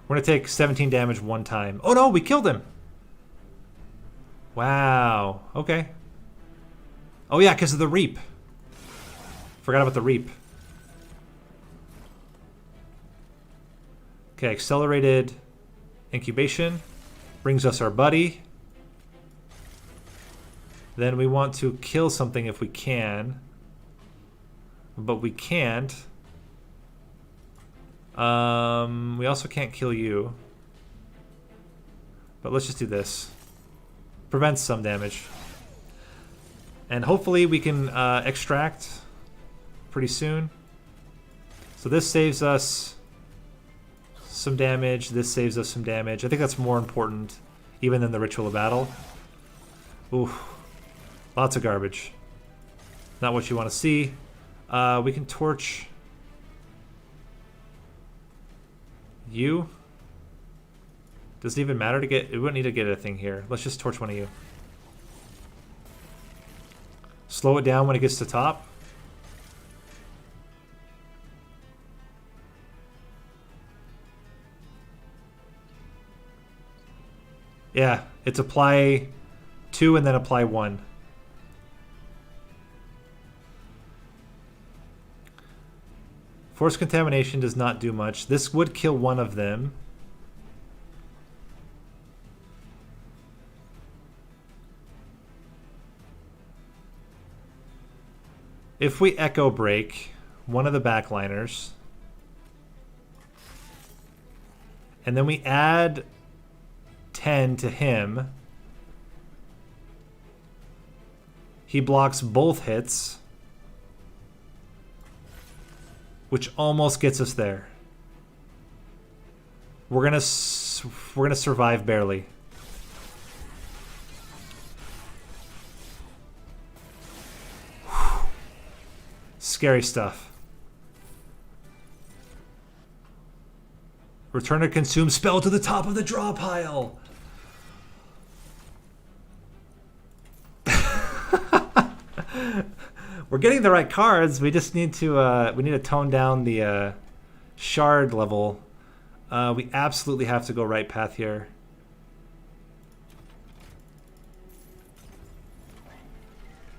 We're going to take 17 damage one time. Oh no, we killed him! Wow. Okay. Oh yeah, because of the Reap. Forgot about the Reap. Okay, accelerated incubation brings us our buddy. Then we want to kill something if we can, but we can't. We also can't kill you, but let's just do this. Prevents some damage, and hopefully we can extract pretty soon. So this saves us some damage. This saves us some damage. I think that's more important even than the Ritual of Battle. Ooh, lots of garbage. Not what you want to see. We can torch you. Does it even matter to get... We wouldn't need to get a thing here. Let's just torch one of you. Slow it down when it gets to top. Yeah, it's apply 2 and then apply 1. Force contamination does not do much. This would kill one of them. If we echo break one of the backliners, and then we add 10 to him, he blocks both hits, which almost gets us there. We're gonna survive barely. Scary stuff. Return a consume spell to the top of the draw pile. We're getting the right cards. We just need to tone down the shard level. We absolutely have to go right path here.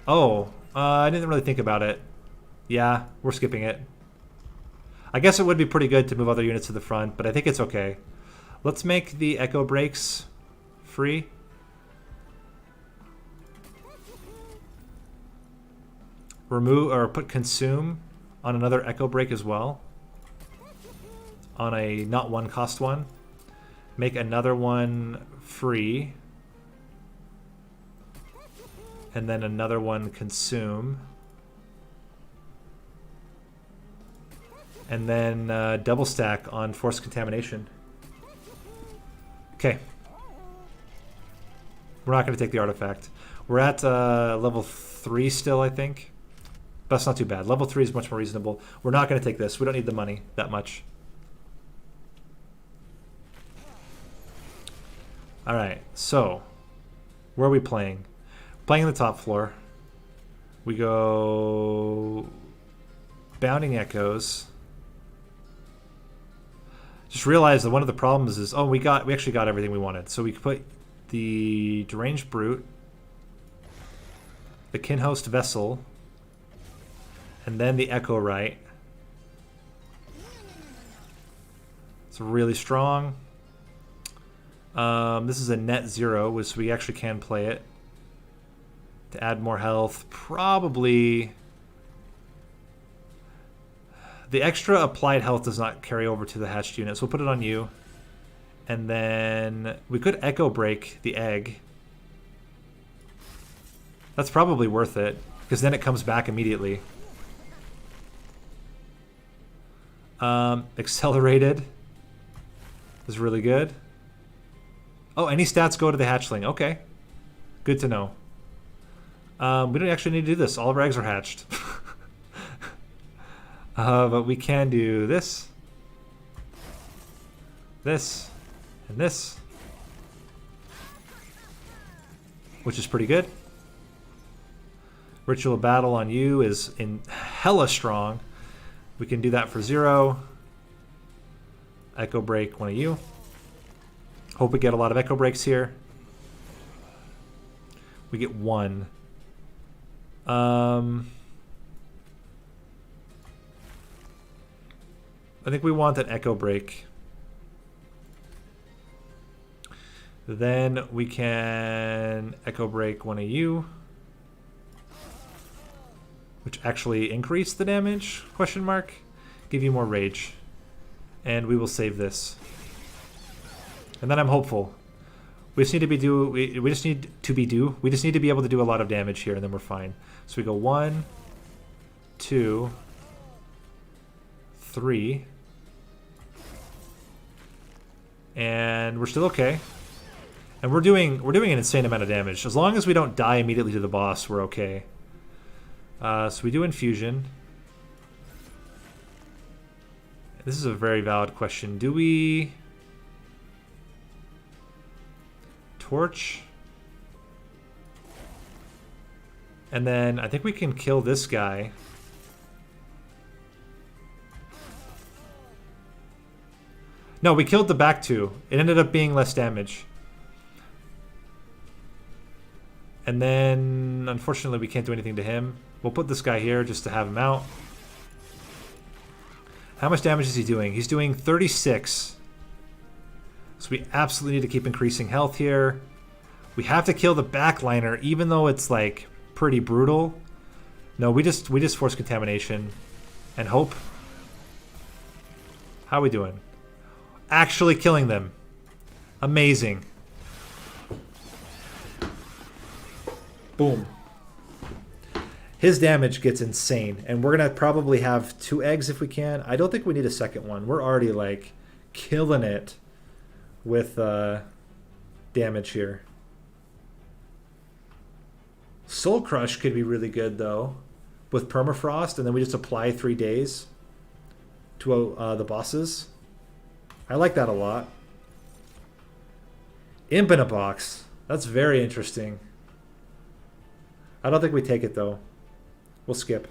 Oh, I didn't really think about it. Yeah, we're skipping it. I guess it would be pretty good to move other units to the front, but I think it's okay. Let's make the echo breaks free. Remove or put consume on another echo break as well. On a not one cost one. Make another one free. And then another one consume. And then double stack on force contamination. Okay. We're not going to take the artifact. We're at level 3 still, I think. That's not too bad. Level 3 is much more reasonable. We're not going to take this. We don't need the money that much. Alright, so where are we playing? Playing on the top floor. We go Bounding Echoes. Just realized that one of the problems is, we actually got everything we wanted. So we could put the Deranged Brute, the Kinhost Vessel, and then the Echo Right. It's really strong. This is a net 0, which we actually can play it. To add more health, probably The extra applied health does not carry over to the hatched unit, so we'll put it on you. And then we could Echo Break the egg. That's probably worth it, because then it comes back immediately. Accelerated is really good. Oh, any stats go to the hatchling. Okay. Good to know. We don't actually need to do this. All of our eggs are hatched. But we can do this, this, and this, which is pretty good. Ritual of Battle on you is in hella strong. We can do that for 0. Echo Break one of you. Hope we get a lot of Echo Breaks here. We get 1. I think we want an Echo Break. Then we can Echo Break one of you, which actually increase the damage, question mark. Give you more rage. And we will save this. And then I'm hopeful. We just need to be we just need to be able to do a lot of damage here, and then we're fine. So we go 1, 2, 3. And we're still okay. And we're doing an insane amount of damage. As long as we don't die immediately to the boss, we're okay. So we do infusion. This is a very valid question. Do we torch? And then I think we can kill this guy. No, we killed the back 2. It ended up being less damage. And then, unfortunately, we can't do anything to him. We'll put this guy here just to have him out. How much damage is he doing? He's doing 36. So we absolutely need to keep increasing health here. We have to kill the backliner, even though it's, like, pretty brutal. No, we just force contamination and hope. How are we doing? Actually killing them. Amazing. Boom. His damage gets insane, and we're gonna probably have 2 eggs if we can. I don't think we need a second one. We're already like killing it with damage here. Soul Crush could be really good though, with permafrost, and then we just apply 3 days to the bosses. I like that a lot. Imp in a box. That's very interesting. I don't think we take it though. We'll skip.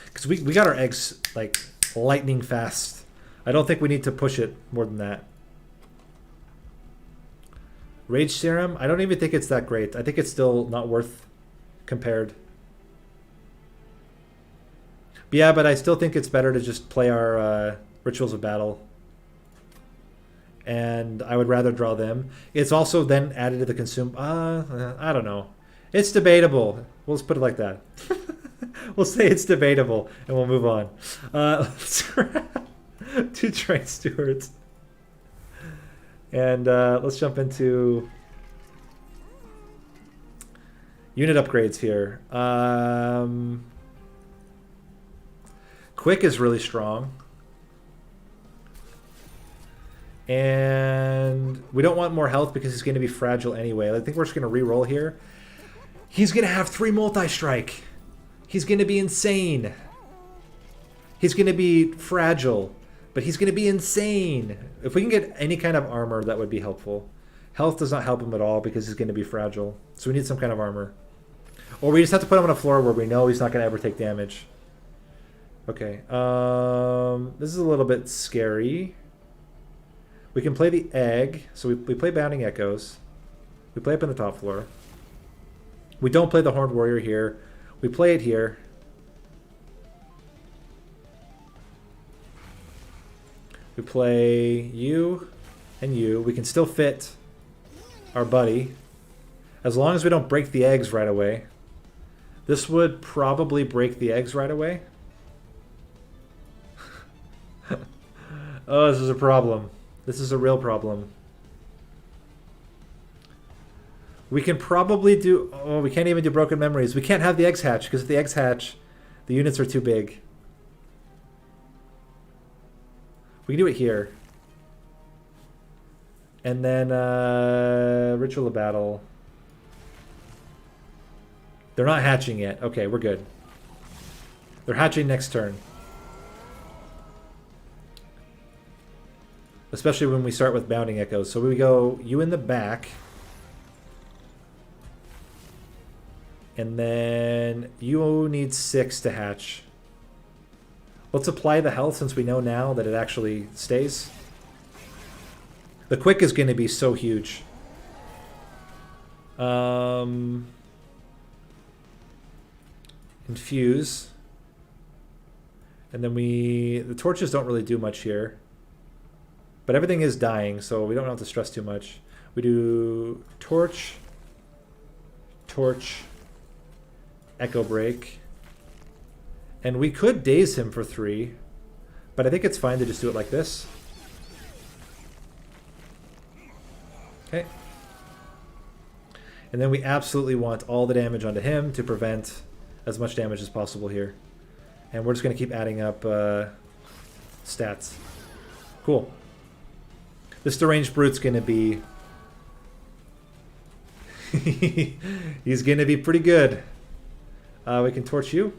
Because we got our eggs like lightning fast. I don't think we need to push it more than that. Rage Serum, I don't even think it's that great. I think it's still not worth compared. But yeah, but I still think it's better to just play our Rituals of Battle. And I would rather draw them. It's also then added to the consume. I don't know. It's debatable. We'll just put it like that. We'll say it's debatable, and we'll move on. Let's grab 2 Train Stewards. And let's jump into unit upgrades here. Quick is really strong. And we don't want more health because he's going to be fragile anyway. I think we're just going to re-roll here. He's going to have 3 multi-strike. He's going to be insane. He's going to be fragile, but he's going to be insane. If we can get any kind of armor, that would be helpful. Health does not help him at all because he's going to be fragile. So we need some kind of armor. Or we just have to put him on a floor where we know he's not going to ever take damage. Okay. This is a little bit scary. We can play the egg. So we play Bounding Echoes. We play up in the top floor. We don't play the Horned Warrior here. We play it here. We play you and you. We can still fit our buddy. As long as we don't break the eggs right away. This would probably break the eggs right away. Oh, this is a problem. This is a real problem. We can probably do... Oh, we can't even do broken memories. We can't have the eggs hatch, because if the eggs hatch, the units are too big. We can do it here. And then Ritual of Battle. They're not hatching yet. Okay, we're good. They're hatching next turn. Especially when we start with Bounding Echoes. So we go you in the back. And then you need 6 to hatch. Let's apply the health since we know now that it actually stays. The quick is going to be so huge. Infuse. And then the torches don't really do much here. But everything is dying, so we don't have to stress too much. We do torch, torch, echo break. And we could daze him for 3, but I think it's fine to just do it like this. Okay. And then we absolutely want all the damage onto him to prevent as much damage as possible here. And we're just going to keep adding up stats. Cool. This deranged brute's going to be... He's going to be pretty good. We can torch you.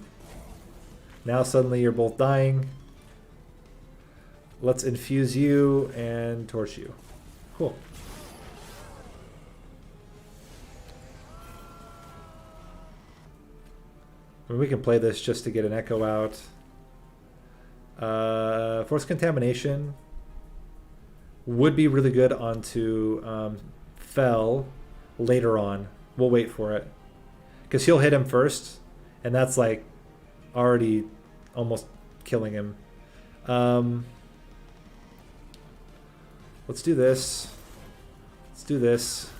Now suddenly you're both dying. Let's infuse you and torch you. Cool. I mean, we can play this just to get an echo out. Force Contamination would be really good onto Fell later on. We'll wait for it. Because he'll hit him first, and that's like already almost killing him. Let's do this. Let's do this.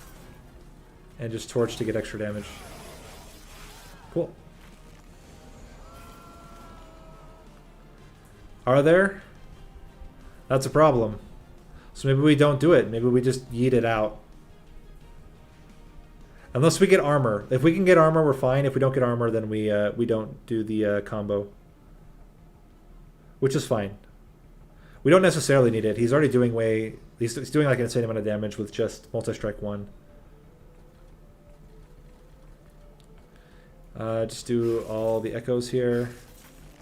And just torch to get extra damage. Cool. Are there? That's a problem. So maybe we don't do it. Maybe we just yeet it out. Unless we get armor. If we can get armor, we're fine. If we don't get armor, then we don't do the combo. Which is fine. We don't necessarily need it. He's already doing he's doing like an insane amount of damage with just multi-strike 1. Just do all the echoes here.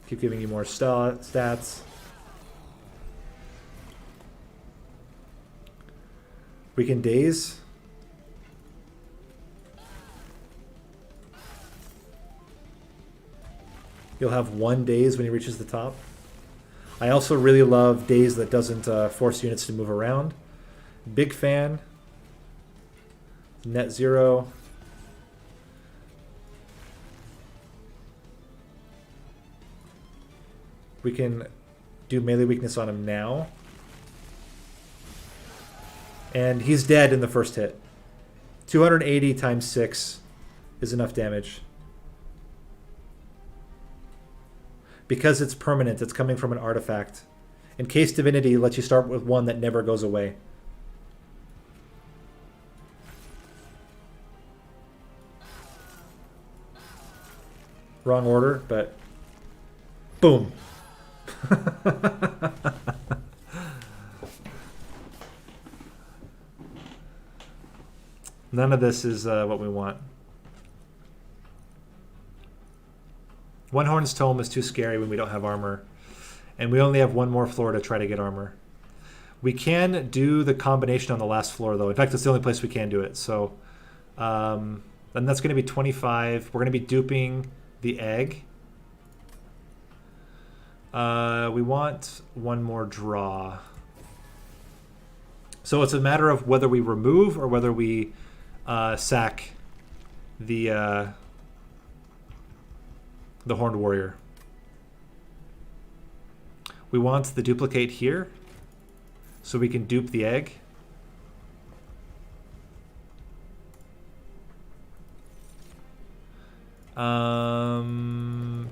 Keep giving you more stats. We can daze. He'll have 1 daze when he reaches the top. I also really love daze that doesn't force units to move around. Big fan. Net 0. We can do melee weakness on him now. And he's dead in the first hit. 280 times 6 is enough damage. Because it's permanent, it's coming from an artifact. In case Divinity lets you start with one that never goes away. Wrong order, but boom. None of this is what we want. One Horn's Tome is too scary when we don't have armor. And we only have 1 more floor to try to get armor. We can do the combination on the last floor, though. In fact, it's the only place we can do it. So, then that's going to be 25. We're going to be duping the egg. We want 1 more draw. So it's a matter of whether we remove or whether we sack the Horned Warrior. We want the duplicate here, so we can dupe the egg.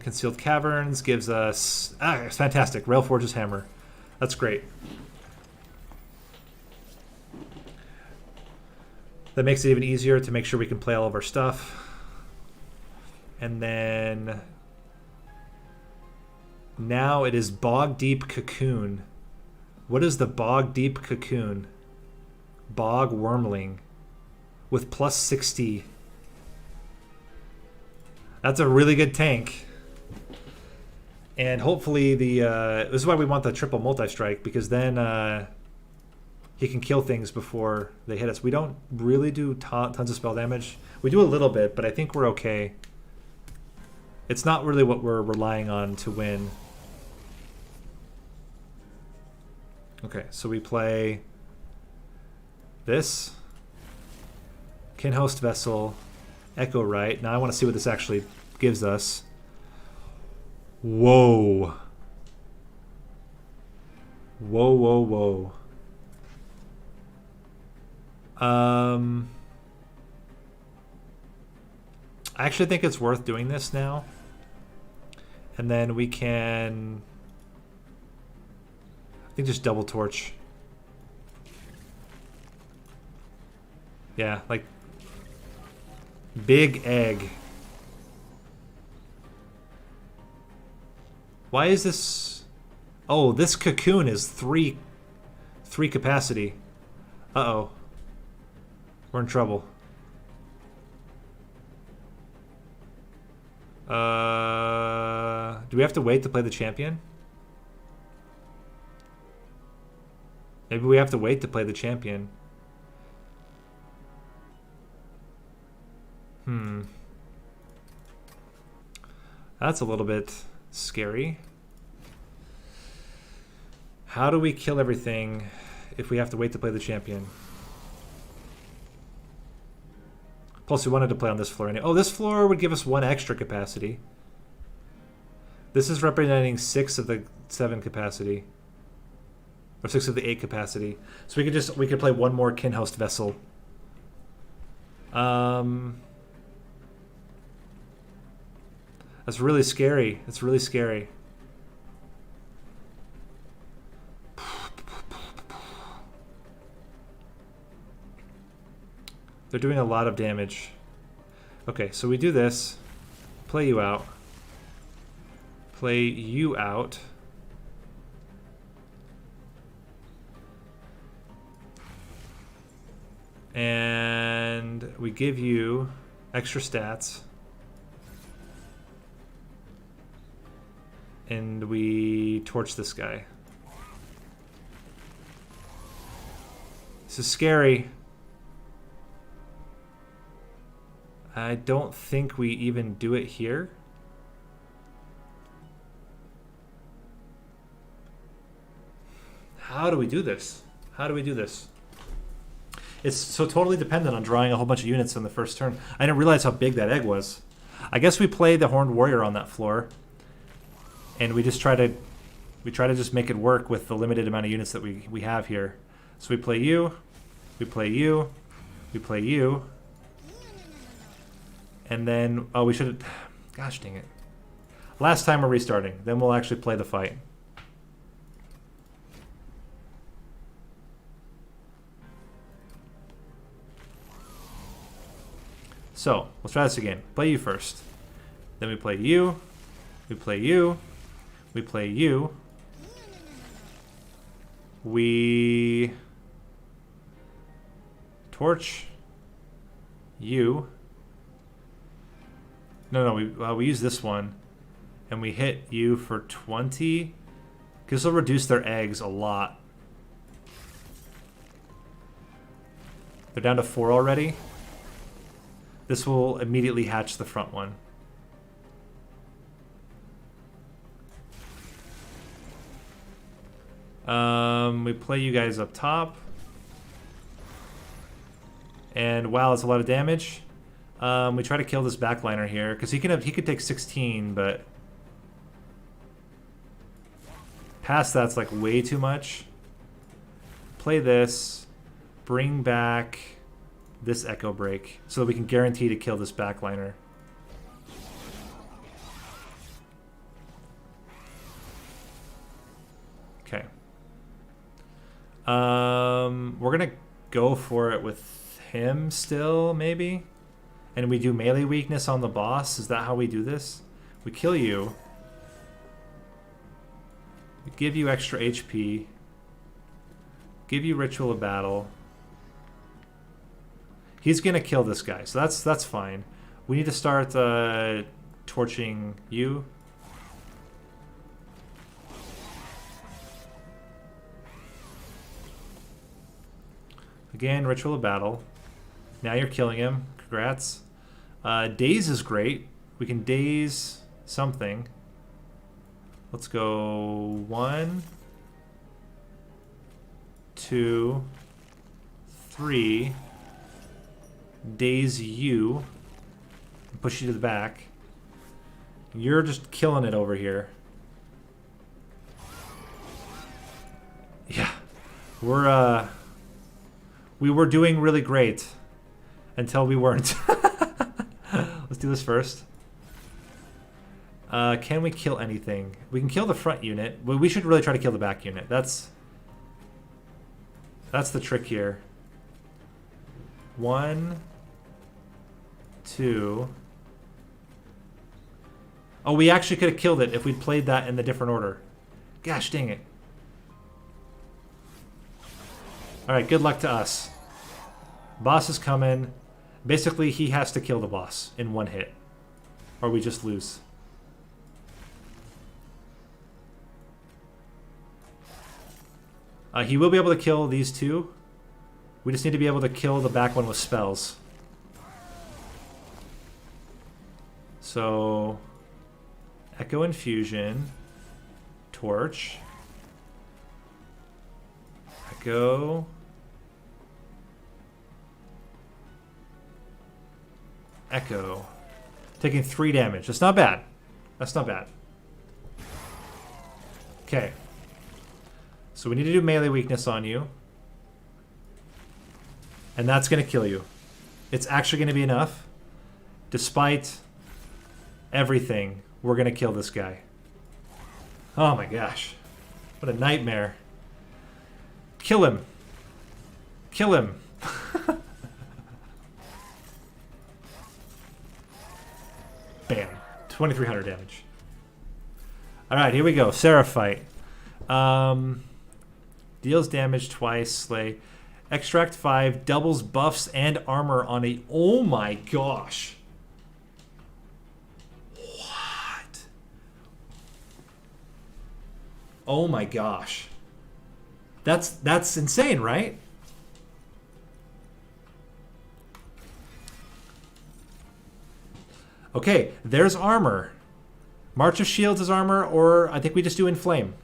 Concealed Caverns gives us... it's fantastic. Railforge's Hammer. That's great. That makes it even easier to make sure we can play all of our stuff. And then now it is Bog Deep Cocoon. What is the Bog Deep Cocoon? Bog Wurmling with plus 60. That's a really good tank. And hopefully this is why we want the triple multi-strike, because then he can kill things before they hit us. We don't really do tons of spell damage. We do a little bit, but I think we're okay. It's not really what we're relying on to win. Okay, so we play this. Kinhost Vessel, Echo Right. Now I want to see what this actually gives us. Whoa. Whoa, whoa, whoa. I actually think it's worth doing this now. And then we can, I think, just double torch. Yeah, like big egg. Why is this? Oh, this cocoon is three capacity. Uh-oh. We're in trouble. Do we have to wait to play the champion? Maybe we have to wait to play the champion. That's a little bit scary. How do we kill everything if we have to wait to play the champion? Plus, we wanted to play on this floor anyway. Oh, this floor would give us 1 extra capacity. This is representing 6 of the 7 capacity. Or 6 of the 8 capacity. So we could play 1 more Kinhost Vessel. That's really scary. It's really scary. They're doing a lot of damage. Okay, so we do this. Play you out. Play you out. And we give you extra stats. And we torch this guy. This is scary. I don't think we even do it here. How do we do this? How do we do this? It's so totally dependent on drawing a whole bunch of units in the first turn. I didn't realize how big that egg was. I guess we play the Horned Warrior on that floor. And we just try to just make it work with the limited amount of units that we have here. So we play you, we play you, we play you. And then, oh, we should, gosh dang it. Last time we're restarting. Then we'll actually play the fight. So, let's try this again. Play you first. Then we play you, we play you, we play you. We torch you. No, we use this one, and we hit you for 20. This will reduce their eggs a lot. They're down to 4 already. This will immediately hatch the front one. We play you guys up top. And wow, that's a lot of damage. We try to kill this backliner here because he could take 16, but past that's like way too much. Play this, bring back this Echo Break so that we can guarantee to kill this backliner. Okay. We're gonna go for it with him still, maybe? And we do melee weakness on the boss? Is that how we do this? We kill you. We give you extra HP. Give you Ritual of Battle. He's gonna kill this guy, so that's fine. We need to start torching you. Again, Ritual of Battle. Now you're killing him. Congrats. Daze is great. We can daze something. Let's go 1, 2, 3. Daze you. Push you to the back. You're just killing it over here. Yeah. We were doing really great until we weren't. Let's do this first. Can we kill anything? We can kill the front unit. Well, we should really try to kill the back unit. That's the trick here. 1, 2. Oh, we actually could have killed it if we'd played that in the different order. Gosh dang it. Alright, good luck to us. Boss is coming. Basically, he has to kill the boss in one hit. Or we just lose. He will be able to kill these two. We just need to be able to kill the back one with spells. So... Echo Infusion. Torch. Echo... Echo. Taking 3 damage. That's not bad. That's not bad. Okay. So we need to do melee weakness on you. And that's going to kill you. It's actually going to be enough. Despite everything, we're going to kill this guy. Oh my gosh. What a nightmare. Kill him. Kill him. Bam. 2,300 damage. Alright, here we go. Seraphite. Deals damage twice. Slay. Extract 5. Doubles buffs and armor on a... Oh my gosh. What? Oh my gosh. That's insane, right? Okay, there's armor. March of Shields is armor, or I think we just do Inflame.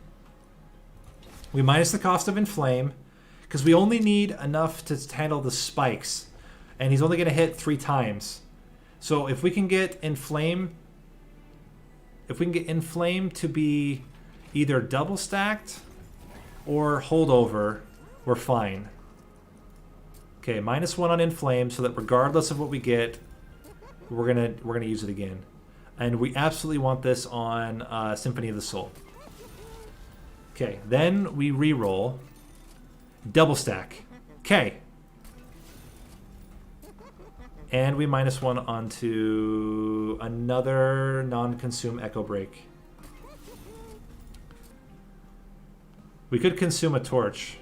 We minus the cost of Inflame, because we only need enough to handle the spikes. And he's only going to hit 3 times. So if we can get Inflame... If we can get Inflame to be either double stacked or holdover, we're fine. Okay, -1 on Inflame, so that regardless of what we get, we're gonna use it again. And we absolutely want this on Symphony of the Soul. Okay, then we re-roll. Double stack. Okay. And we -1 onto another non-consume Echo Break. We could consume a torch.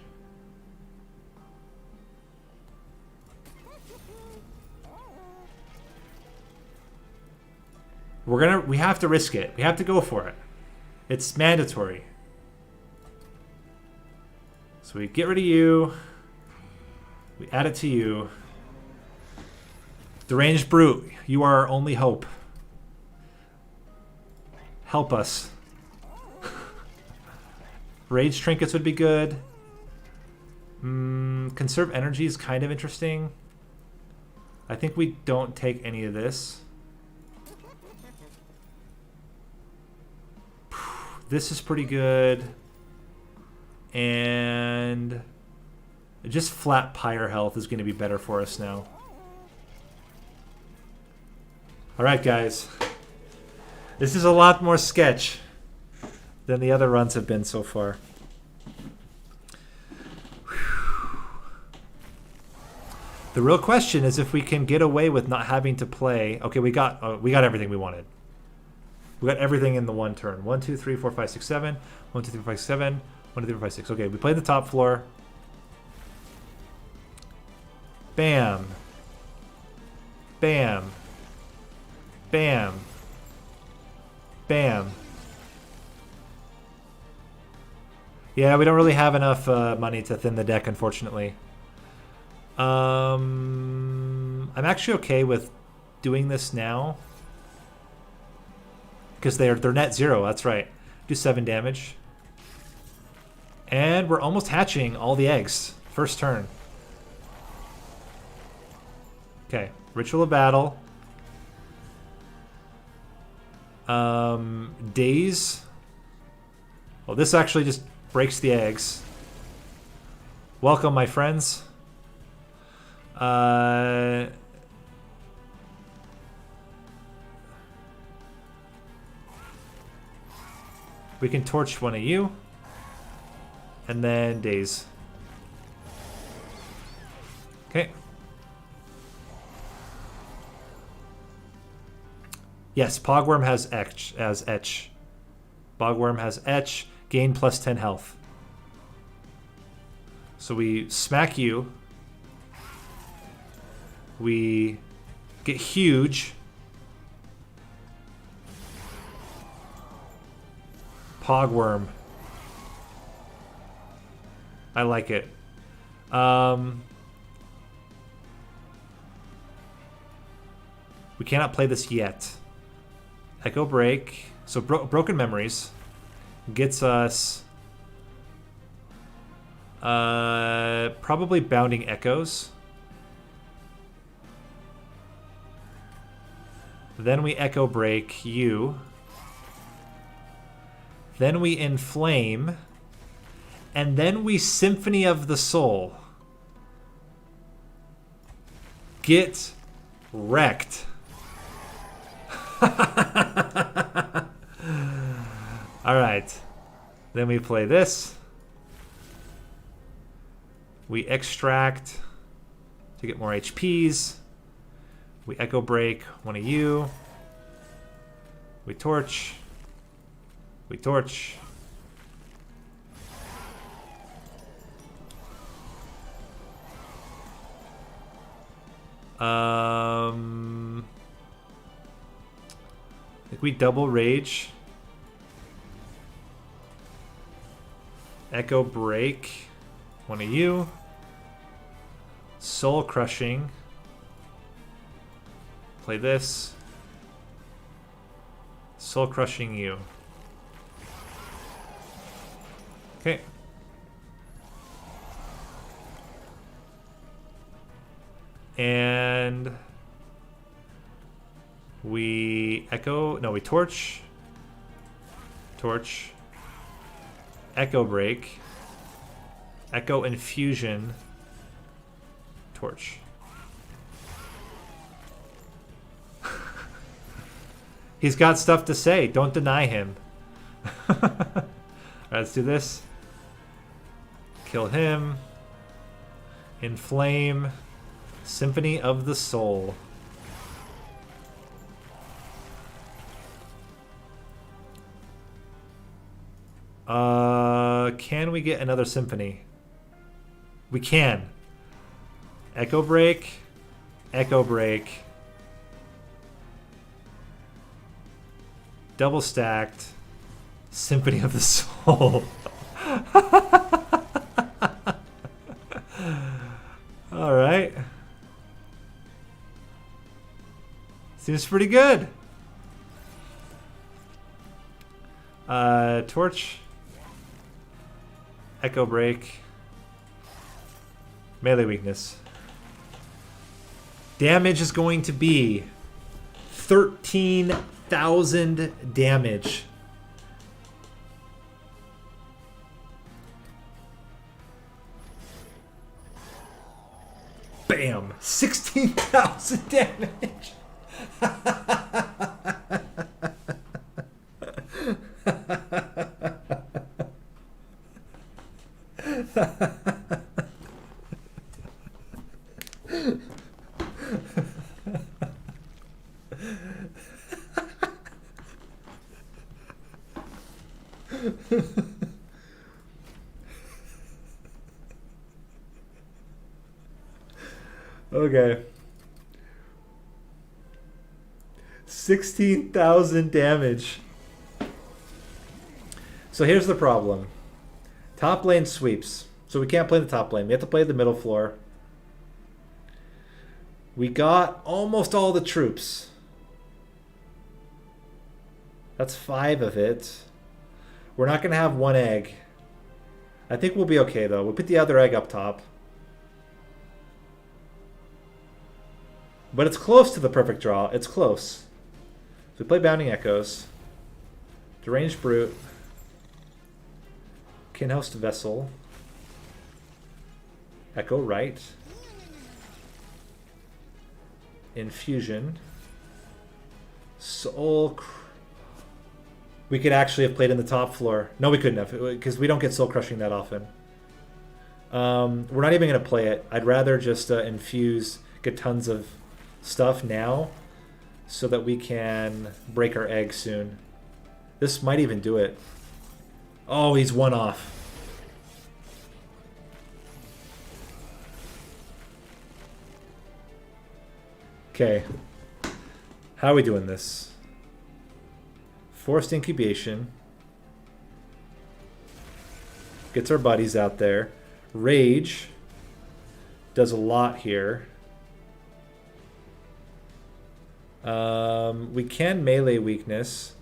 We have to risk it. We have to go for it. It's mandatory. So we get rid of you. We add it to you. Deranged Brute, you are our only hope. Help us. Rage Trinkets would be good. Conserve Energy is kind of interesting. I think we don't take any of this. This is pretty good. And just flat Pyre health is going to be better for us now. Alright, guys. This is a lot more sketch than the other runs have been so far. The real question is if we can get away with not having to play. Okay, we got everything we wanted. We got everything in the one turn. 1, 2, 3, 4, 5, 6, 7. 1, 2, 3, 4, 5, 7. 1, 2, 3, 4, 5, 6. Okay, we played the top floor. Bam. Bam. Bam. Bam. Yeah, we don't really have enough money to thin the deck, unfortunately. I'm actually okay with doing this now. Because they're net 0, that's right. Do 7 damage. And we're almost hatching all the eggs. First turn. Okay, Ritual of Battle. Daze. Well, this actually just breaks the eggs. Welcome, my friends. We can torch one of you. And then Daze. Okay. Yes, Pogworm has Etch. Bogworm has Etch. Gain plus 10 health. So we smack you. We get huge. Pogworm. I like it. We cannot play this yet. Echo Break. So Broken Memories gets us probably Bounding Echoes. Then we Echo Break you. Then we Inflame. And then we Symphony of the Soul. Get wrecked. Alright. Then we play this. We extract to get more HPs. We Echo Break one of you. We torch. We torch. I think we double rage. Echo Break one of you. Soul Crushing. Play this. Soul Crushing you. Okay. And we Echo, no, we Torch. Torch. Echo Break. Echo Infusion. Torch. He's got stuff to say. Don't deny him. Alright, let's do this. Kill him. Inflame. Symphony of the Soul. Can we get another symphony? We can. Echo Break. Echo Break. Double stacked. Symphony of the Soul. Alright. Seems pretty good. Torch. Echo Break. Melee weakness. Damage is going to be 13,000 damage. Bam! 16,000 damage. Okay. 16,000 damage. So here's the problem. Top lane sweeps. So we can't play the top lane. We have to play the middle floor. We got almost all the troops. That's 5 of it. We're not going to have 1 egg. I think we'll be okay, though. We'll put the other egg up top. But it's close to the perfect draw. It's close. So we play Bounding Echoes. Deranged Brute. Kinhost Vessel. Echo Right. Infusion. Soul. We could actually have played in the top floor. No, we couldn't have, because we don't get soul crushing that often. We're not even going to play it. I'd rather just infuse, get tons of stuff now, so that we can break our egg soon. This might even do it. Oh, he's 1 off. Okay. How are we doing this? Forced incubation. Gets our buddies out there. Rage does a lot here. We can melee weakness.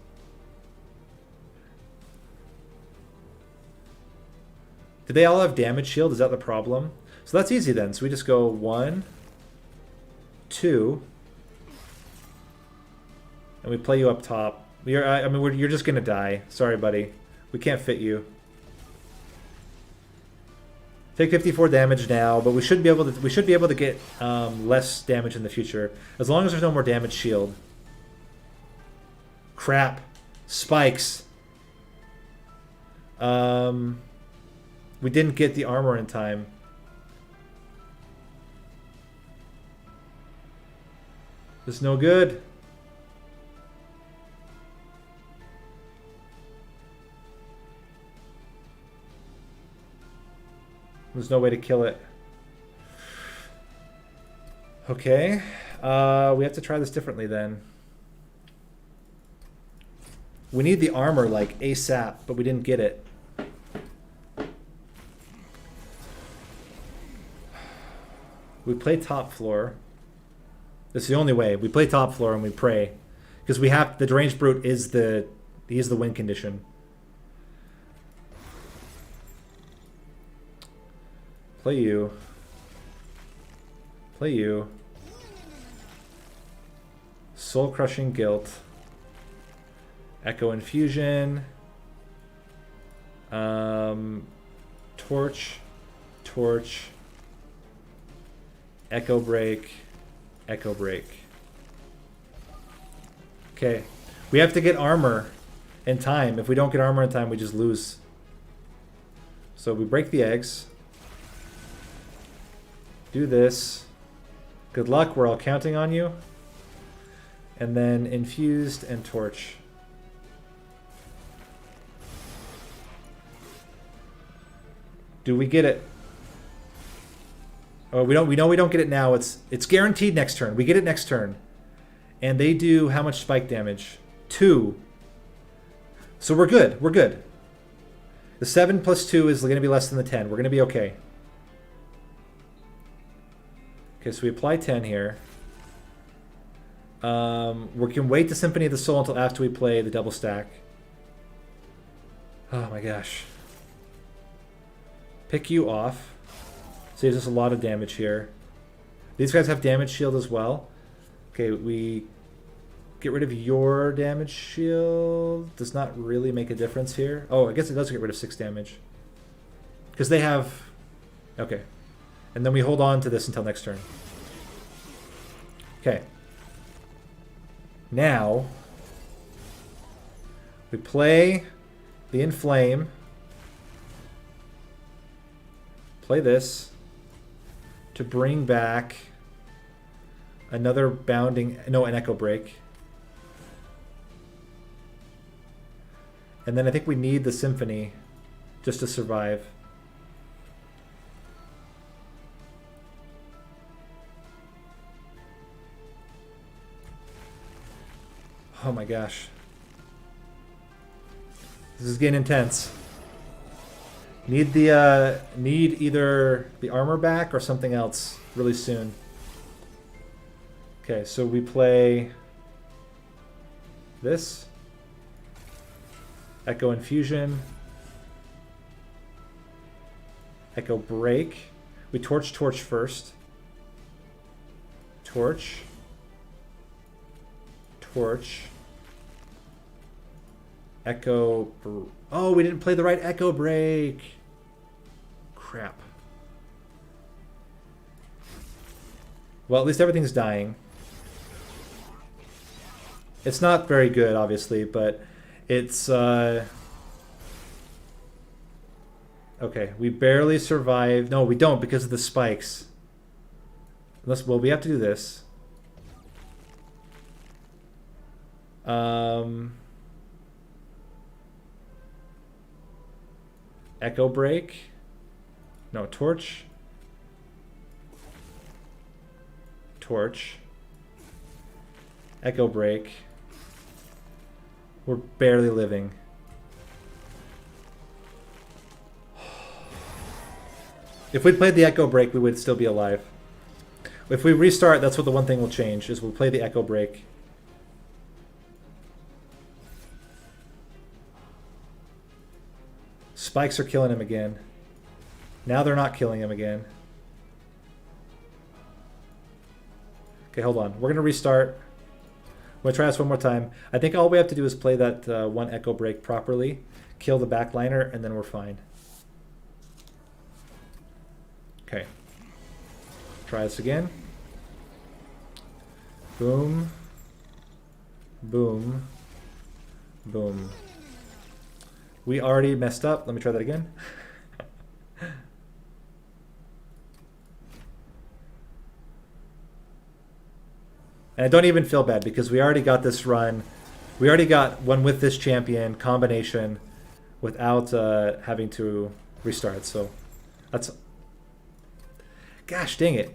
Do they all have damage shield? Is that the problem? So that's easy then. So we just go 1, 2, and we play you up top. You're just gonna die. Sorry, buddy. We can't fit you. Take 54 damage now, but we should be able to get less damage in the future as long as there's no more damage shield. Crap, spikes. We didn't get the armor in time. It's no good. There's no way to kill it. Okay. We have to try this differently then. We need the armor like ASAP, but we didn't get it. We play top floor. This is the only way. We play top floor and we pray. Because we have the deranged brute is the win condition. Play you. Play you. Soul Crushing Guilt. Echo Infusion. Torch. Torch. Echo Break. Echo Break. Okay. We have to get armor in time. If we don't get armor in time, we just lose. So we break the eggs. Do this. Good luck, we're all counting on you. And then infused and torch. Do we get it? Oh, we know we don't get it now. It's guaranteed next turn. We get it next turn. And they do how much spike damage? 2. So we're good. We're good. The 7 plus 2 is going to be less than the 10. We're going to be okay. Okay, so we apply 10 here. We can wait to Symphony of the Soul until after we play the double stack. Oh my gosh. Pick you off. Saves us a lot of damage here. These guys have damage shield as well. Okay, we get rid of your damage shield. Does not really make a difference here. Oh, I guess it does get rid of 6 damage. Because they have... Okay. And then we hold on to this until next turn. Okay. Now, we play the Inflame. Play this to bring back another bounding... No, an Echo Break. And then I think we need the Symphony just to survive. Oh my gosh. This is getting intense. Need the need either the armor back or something else really soon. Okay, so we play this. Echo Infusion. Echo Break. We torch first. Torch. Echo. Oh, we didn't play the right Echo Break. Crap. Well, at least everything's dying. It's not very good, obviously, but it's... Okay, we barely survived. No, we don't because of the spikes. Well, we have to do this. Echo Break. No, Torch. Echo Break. We're barely living. If we'd played the Echo Break, we would still be alive. If we restart, that's what the one thing will change, is we'll play the Echo Break. Spikes are killing him again. Now they're not killing him again. Okay, hold on. We're going to restart. I'm going to try this one more time. I think all we have to do is play that one Echo Break properly, kill the backliner, and then we're fine. Okay. Try this again. Boom. Boom. Boom. We already messed up. Let me try that again. And I don't even feel bad because we already got this run. We already got one with this champion combination without having to restart. So that's... Gosh, dang it.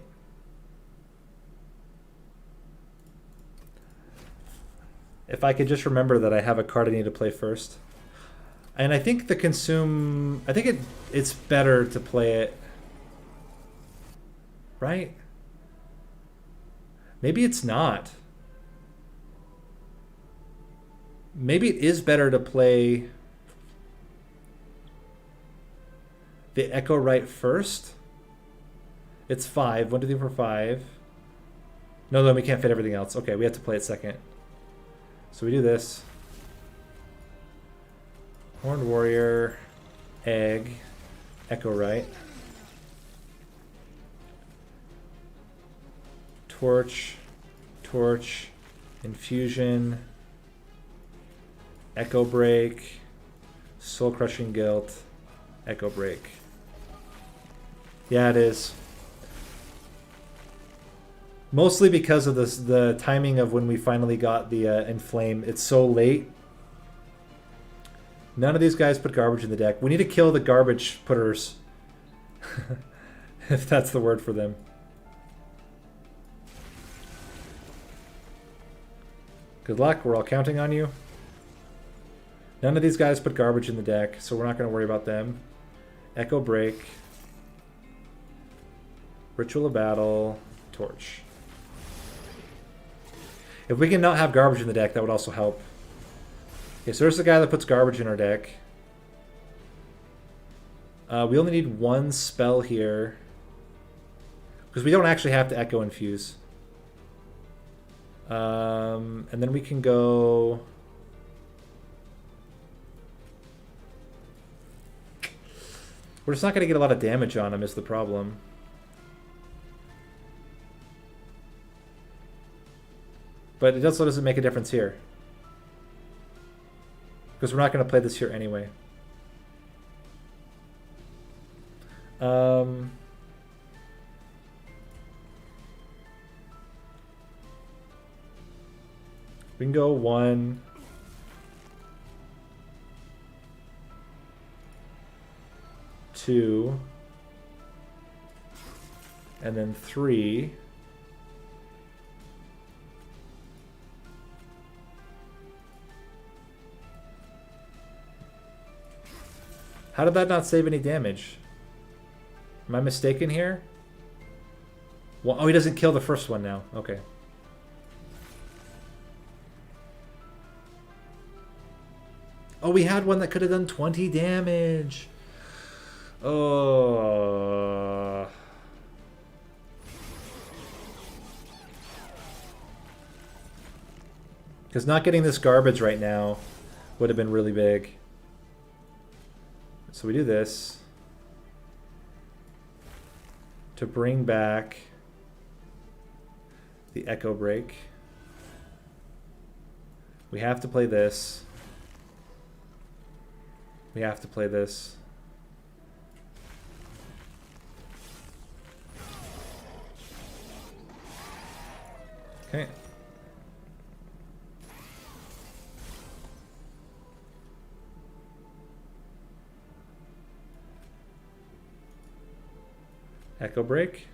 If I could just remember that I have a card I need to play first. And I think the consume... I think it's better to play it... Right? Maybe it's not. Maybe it is better to play the Echo Right first. It's 5. 1, 2, 3, 4, 5. No, then we can't fit everything else. Okay, we have to play it second. So we do this. Horned Warrior, Egg, Echo Right. Torch, Infusion, Echo Break, Soul Crushing Guilt, Echo Break. Yeah, it is. Mostly because of the timing of when we finally got the Inflame. It's so late. None of these guys put garbage in the deck. We need to kill the garbage putters. If that's the word for them. Good luck, we're all counting on you. None of these guys put garbage in the deck, so we're not going to worry about them. Echo Break. Ritual of Battle. Torch. If we can not have garbage in the deck, that would also help. Okay, so there's the guy that puts garbage in our deck. We only need one spell here. Because we don't actually have to Echo Infuse. And then we can go... We're just not going to get a lot of damage on him is the problem. But it also doesn't make a difference here. Because we're not going to play this here anyway. We can go 1, 2, and then 3. How did that not save any damage? Am I mistaken here? Well, oh, he doesn't kill the first one now. Okay. Oh, we had one that could have done 20 damage. Oh. Because not getting this garbage right now would have been really big. So we do this to bring back the Echo Break. We have to play this. We have to play this. Okay. Echo Break.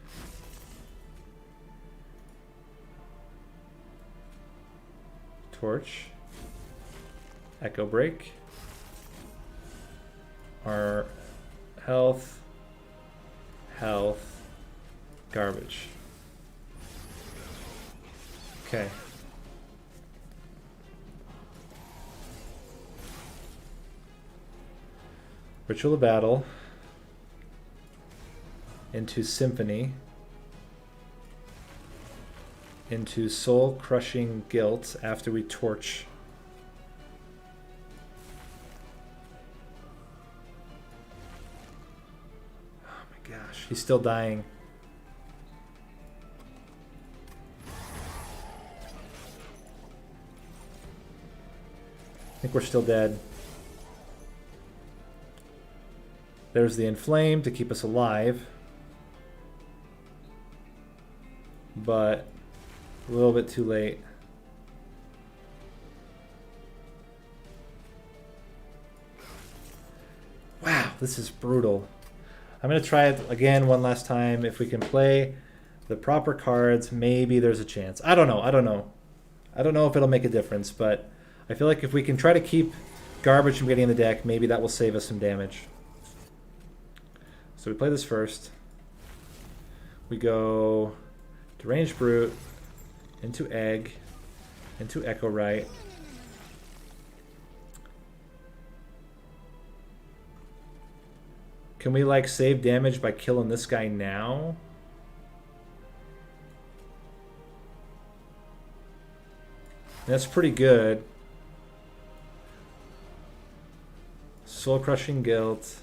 Torch. Echo Break. Our health. Health. Garbage. Okay. Ritual of Battle. Into Symphony. Into Soul Crushing Guilt after we torch. Oh my gosh, he's still dying. I think we're still dead. There's the Inflame to keep us alive. But a little bit too late. Wow, this is brutal. I'm going to try it again one last time. If we can play the proper cards, maybe there's a chance. I don't know. I don't know. I don't know if it'll make a difference, but I feel like if we can try to keep garbage from getting in the deck, maybe that will save us some damage. So we play this first. We go Deranged Brute, into Egg, into Echo Right. Can we like save damage by killing this guy now? That's pretty good. Soul Crushing Guilt.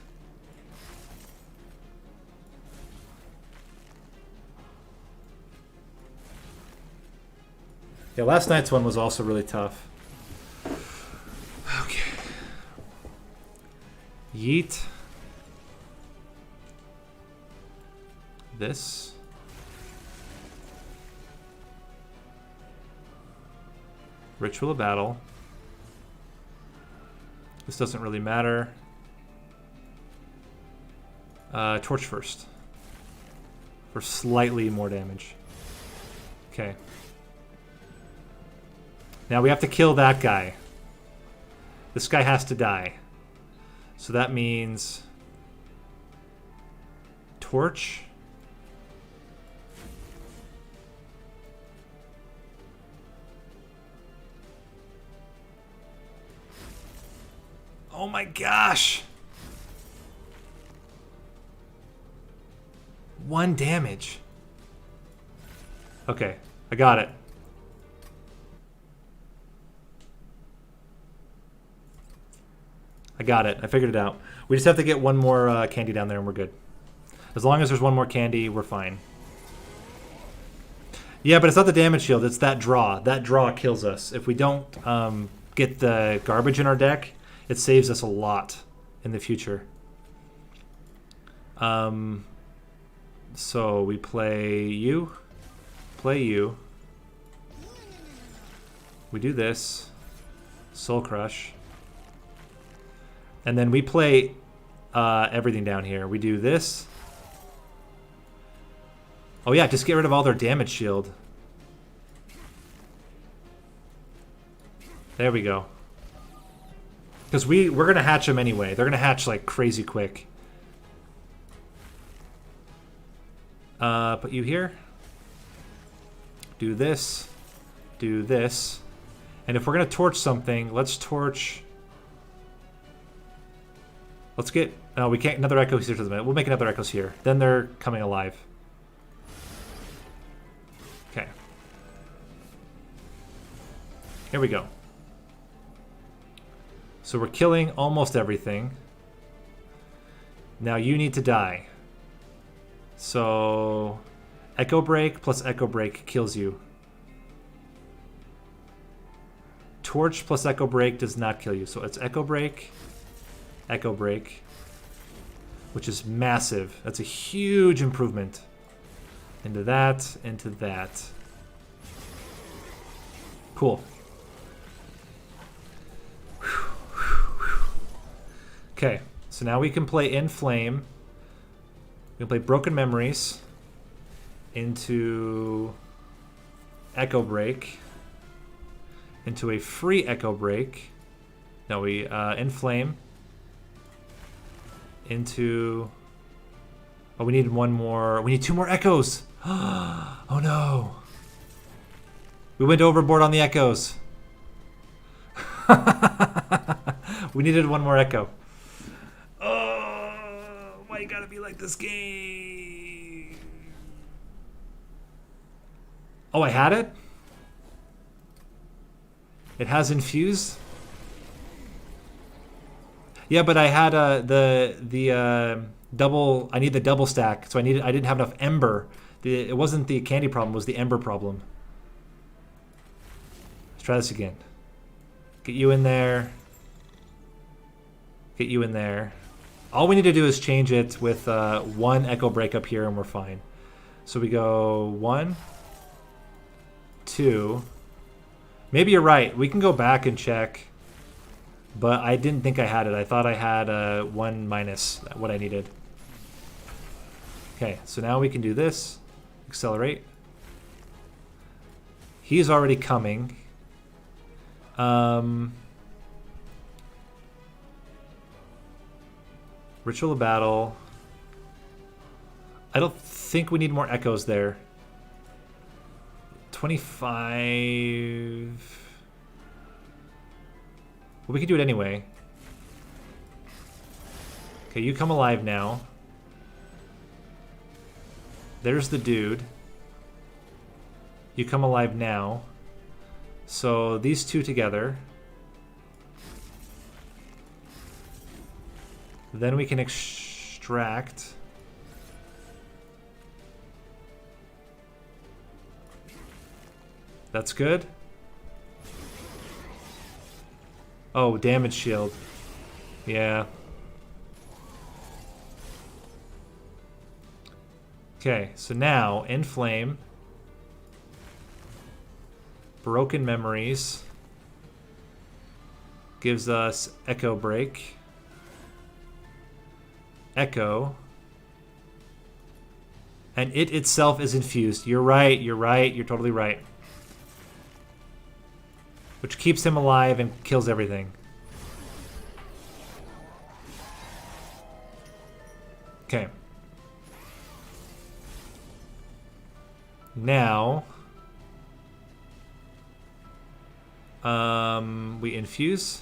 Yeah, last night's one was also really tough. Okay. Yeet. This. Ritual of Battle. This doesn't really matter. Torch first. For slightly more damage. Okay. Now we have to kill that guy. This guy has to die. So that means Torch. Oh my gosh. 1 damage. Okay, I got it. I got it. I figured it out. We just have to get one more candy down there and we're good. As long as there's one more candy, we're fine. Yeah, but it's not the damage shield. It's that draw. That draw kills us. If we don't get the garbage in our deck, it saves us a lot in the future. So we play you. Play you. We do this. Soul Crush. And then we play everything down here. We do this. Oh yeah, just get rid of all their damage shield. There we go. Because we're going to hatch them anyway. They're going to hatch like crazy quick. Put you here. Do this. Do this. And if we're going to torch something, let's torch... Let's get... No, we can't... Another Echo here to the minute. We'll make another Echoes here. Then they're coming alive. Okay. Here we go. So we're killing almost everything. Now you need to die. So... Echo Break plus Echo Break kills you. Torch plus Echo Break does not kill you. So it's Echo Break, which is massive. That's a huge improvement. Into that, into that. Cool. Okay, so now we can play In Flame. We can play Broken Memories into Echo Break. Into a free Echo Break. No, we In Flame. Into... Oh, we need one more. We need 2 more Echoes. Oh no. We went overboard on the Echoes. We needed 1 more Echo. Oh, why you gotta be like this game? Oh, I had it? It has infused? Yeah, but I had the double. I need the double stack, so I didn't have enough ember. It wasn't the candy problem; it was the ember problem. Let's try this again. Get you in there. Get you in there. All we need to do is change it with 1 Echo Break up here, and we're fine. So we go 1, 2. Maybe you're right. We can go back and check. But I didn't think I had it. I thought I had 1 minus what I needed. Okay, so now we can do this. Accelerate. He's already coming. Ritual of Battle. I don't think we need more Echoes there. 25... Well, we can do it anyway. Okay, you come alive now. There's the dude. You come alive now. So these 2 together. Then we can extract. That's good. Oh, damage shield. Yeah. Okay, so now, In Flame. Broken Memories. Gives us Echo Break. Echo. And it itself is infused. You're right, you're right, you're totally right. Which keeps him alive and kills everything. Okay. Now, we infuse.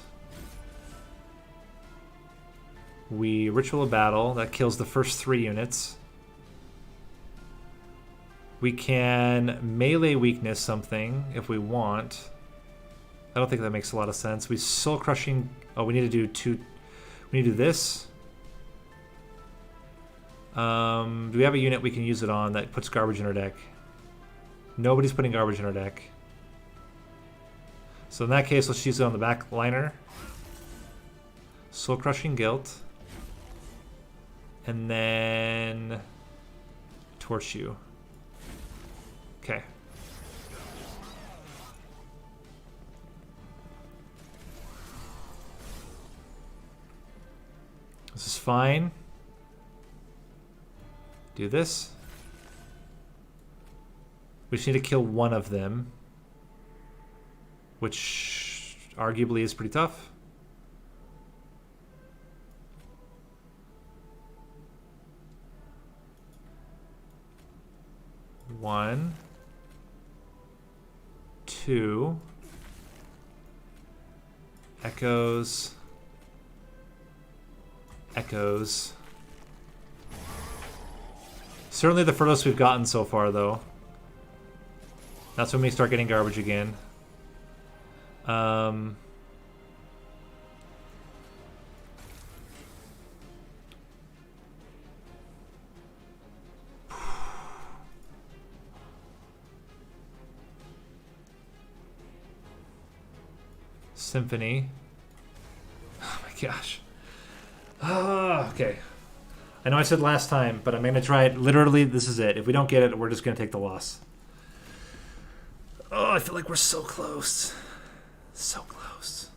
We Ritual of Battle. That kills the first 3 units. We can melee weakness something if we want. I don't think that makes a lot of sense. We Soul Crushing... Oh, we need to do 2... We need to do this. Do we have a unit we can use it on that puts garbage in our deck? Nobody's putting garbage in our deck. So in that case, let's use it on the back liner. Soul Crushing Guilt. And then... Torch you. Okay. This is fine. Do this. We just need to kill 1 of them, which arguably is pretty tough. 1, 2, echoes, echoes. Certainly the furthest we've gotten so far, though. That's when we start getting garbage again. Symphony. Oh my gosh. Ah, okay. I know I said last time, but I'm going to try it. Literally, this is it. If we don't get it, we're just going to take the loss. Oh, I feel like we're so close. So close.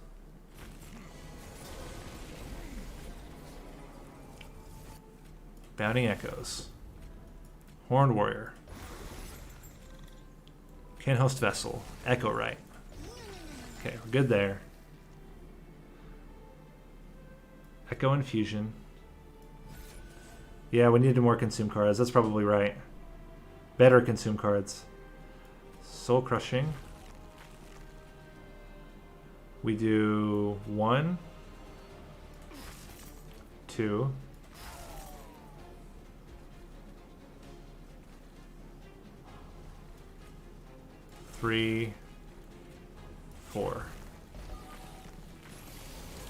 Bounding Echoes. Horned Warrior. Can't host Vessel. Echo Right. Okay, we're good there. Echo Infusion. Yeah, we needed more consume cards. That's probably right. Better consume cards. Soul Crushing. We do 1, 2, 3, 4.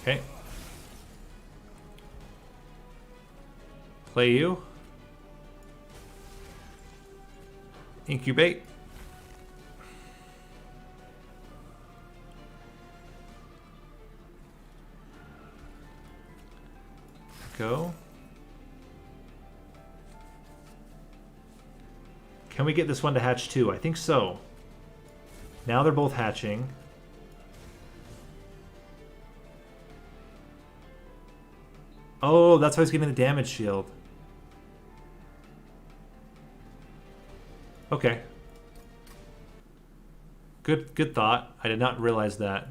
Okay. Play you. Incubate. Go. Can we get this one to hatch too? I think so. Now they're both hatching. Oh, that's why he's getting the damage shield. Okay. Good thought. I did not realize that.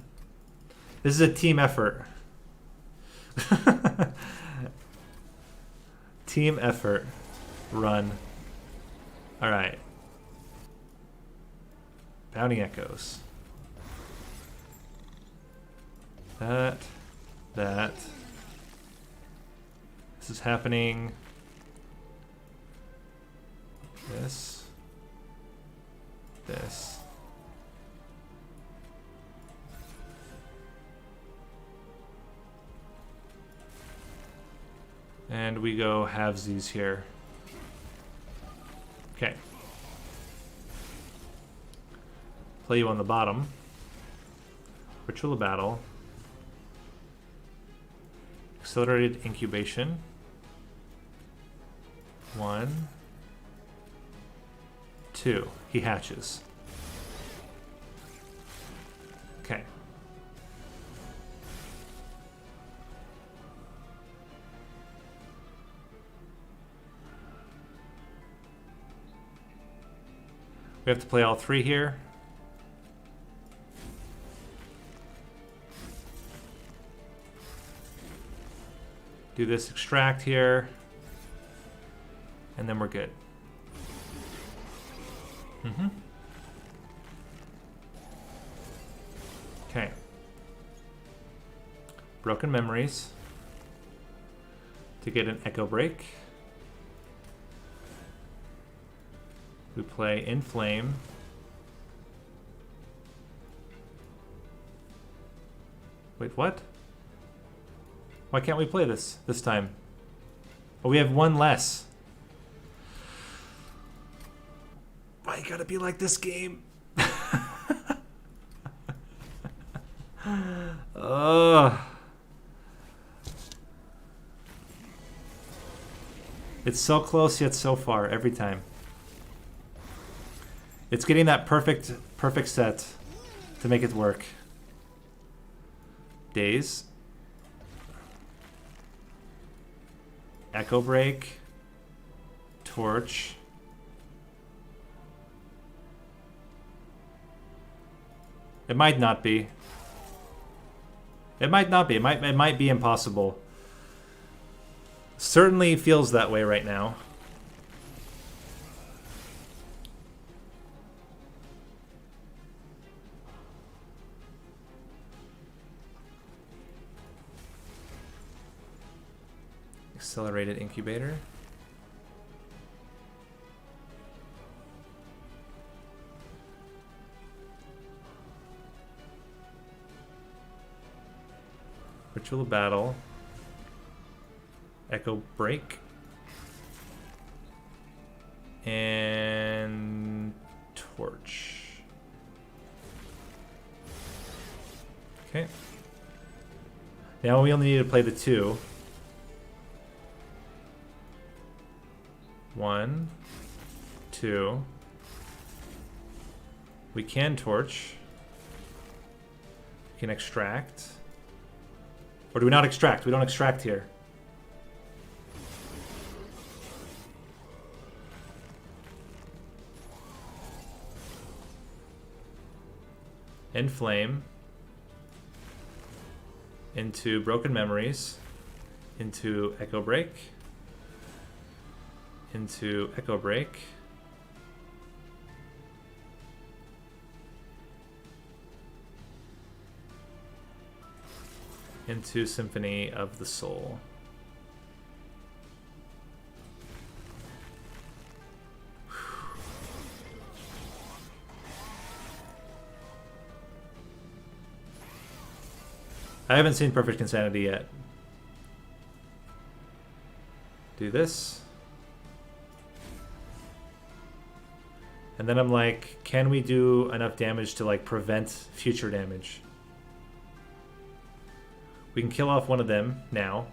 This is a team effort. Team effort. Run. Alright. Bounding Echoes. That. This is happening. This. And we go halvesies here. Okay. Play you on the bottom. Ritual of Battle. Accelerated Incubation. 1, 2. He hatches. Okay. We have to play all 3 here. Do this extract here. And then we're good. Okay. Broken Memories. To get an Echo Break. We play Inflame. Wait, what? Why can't we play this time? Oh, we have 1 less. Why you gotta be like this game? It's so close yet so far every time. It's getting that perfect set to make it work. Daze. Echo Break. Torch. It might not be. It might not be. It might be impossible. Certainly feels that way right now. Accelerated incubator. Ritual of battle. Echo break. And torch. Okay. Now we only need to play the 2. 1, 2. We can torch. We can extract. Or do we not extract? We don't extract here. Inflame. Into Broken Memories. Into Echo Break. Into Echo Break. Into Symphony of the Soul. I haven't seen Perfect Insanity yet. Do this. And then I'm like, can we do enough damage to like prevent future damage? We can kill off one of them now,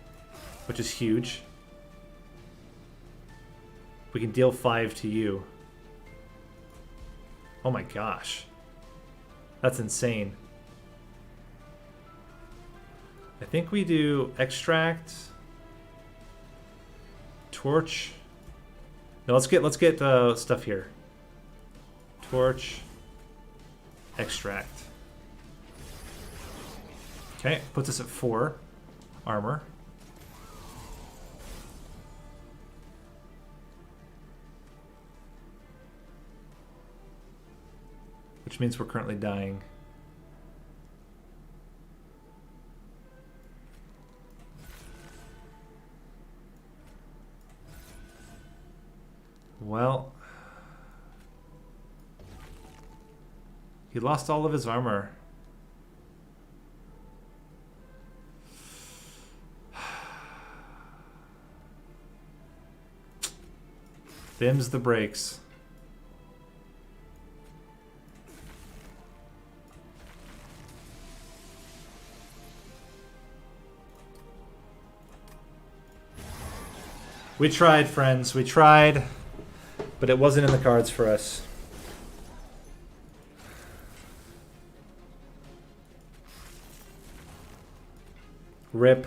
which is huge. We can deal 5 to you. Oh my gosh. That's insane. I think we do extract, torch. No, let's get stuff here. Torch, extract. Okay, puts us at 4 armor. Which means we're currently dying. Well, he lost all of his armor. Them's the brakes. We tried, friends. We tried, but it wasn't in the cards for us. Rip.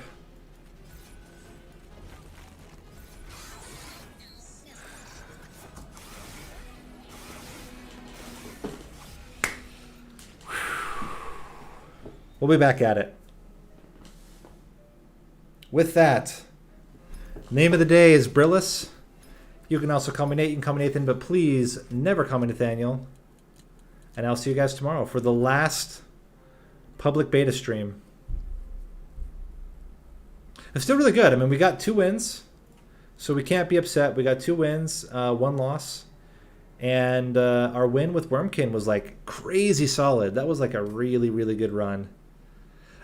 We'll be back at it. With that, name of the day is Brillis. You can also call me Nate. You can call me Nathan, but please never call me Nathaniel. And I'll see you guys tomorrow for the last public beta stream. It's still really good. I mean, we got 2 wins, so we can't be upset. We got 2 wins, 1 loss. And our win with Wurmkin was like crazy solid. That was like a really, really good run.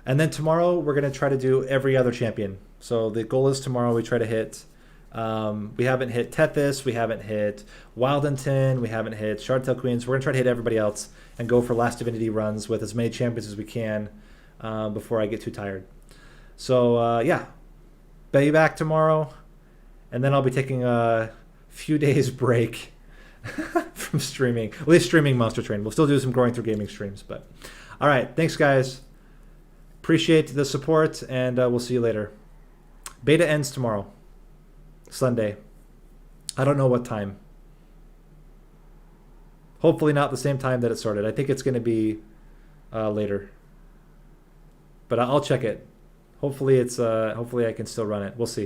And then tomorrow we're going to try to do every other champion. So the goal is tomorrow we try to hit, we haven't hit Tethys, we haven't hit Wildington, we haven't hit Shardtail Queens. We're going to try to hit everybody else and go for last Divinity runs with as many champions as we can before I get too tired. So yeah, be back tomorrow. And then I'll be taking a few days break from streaming, at least streaming Monster Train. We'll still do some Growing Through Gaming streams. But all right, thanks guys. Appreciate the support, and we'll see you later. Beta ends tomorrow, Sunday. I don't know what time. Hopefully not the same time that it started. I think it's going to be later, but I'll check it. Hopefully it's hopefully I can still run it. We'll see.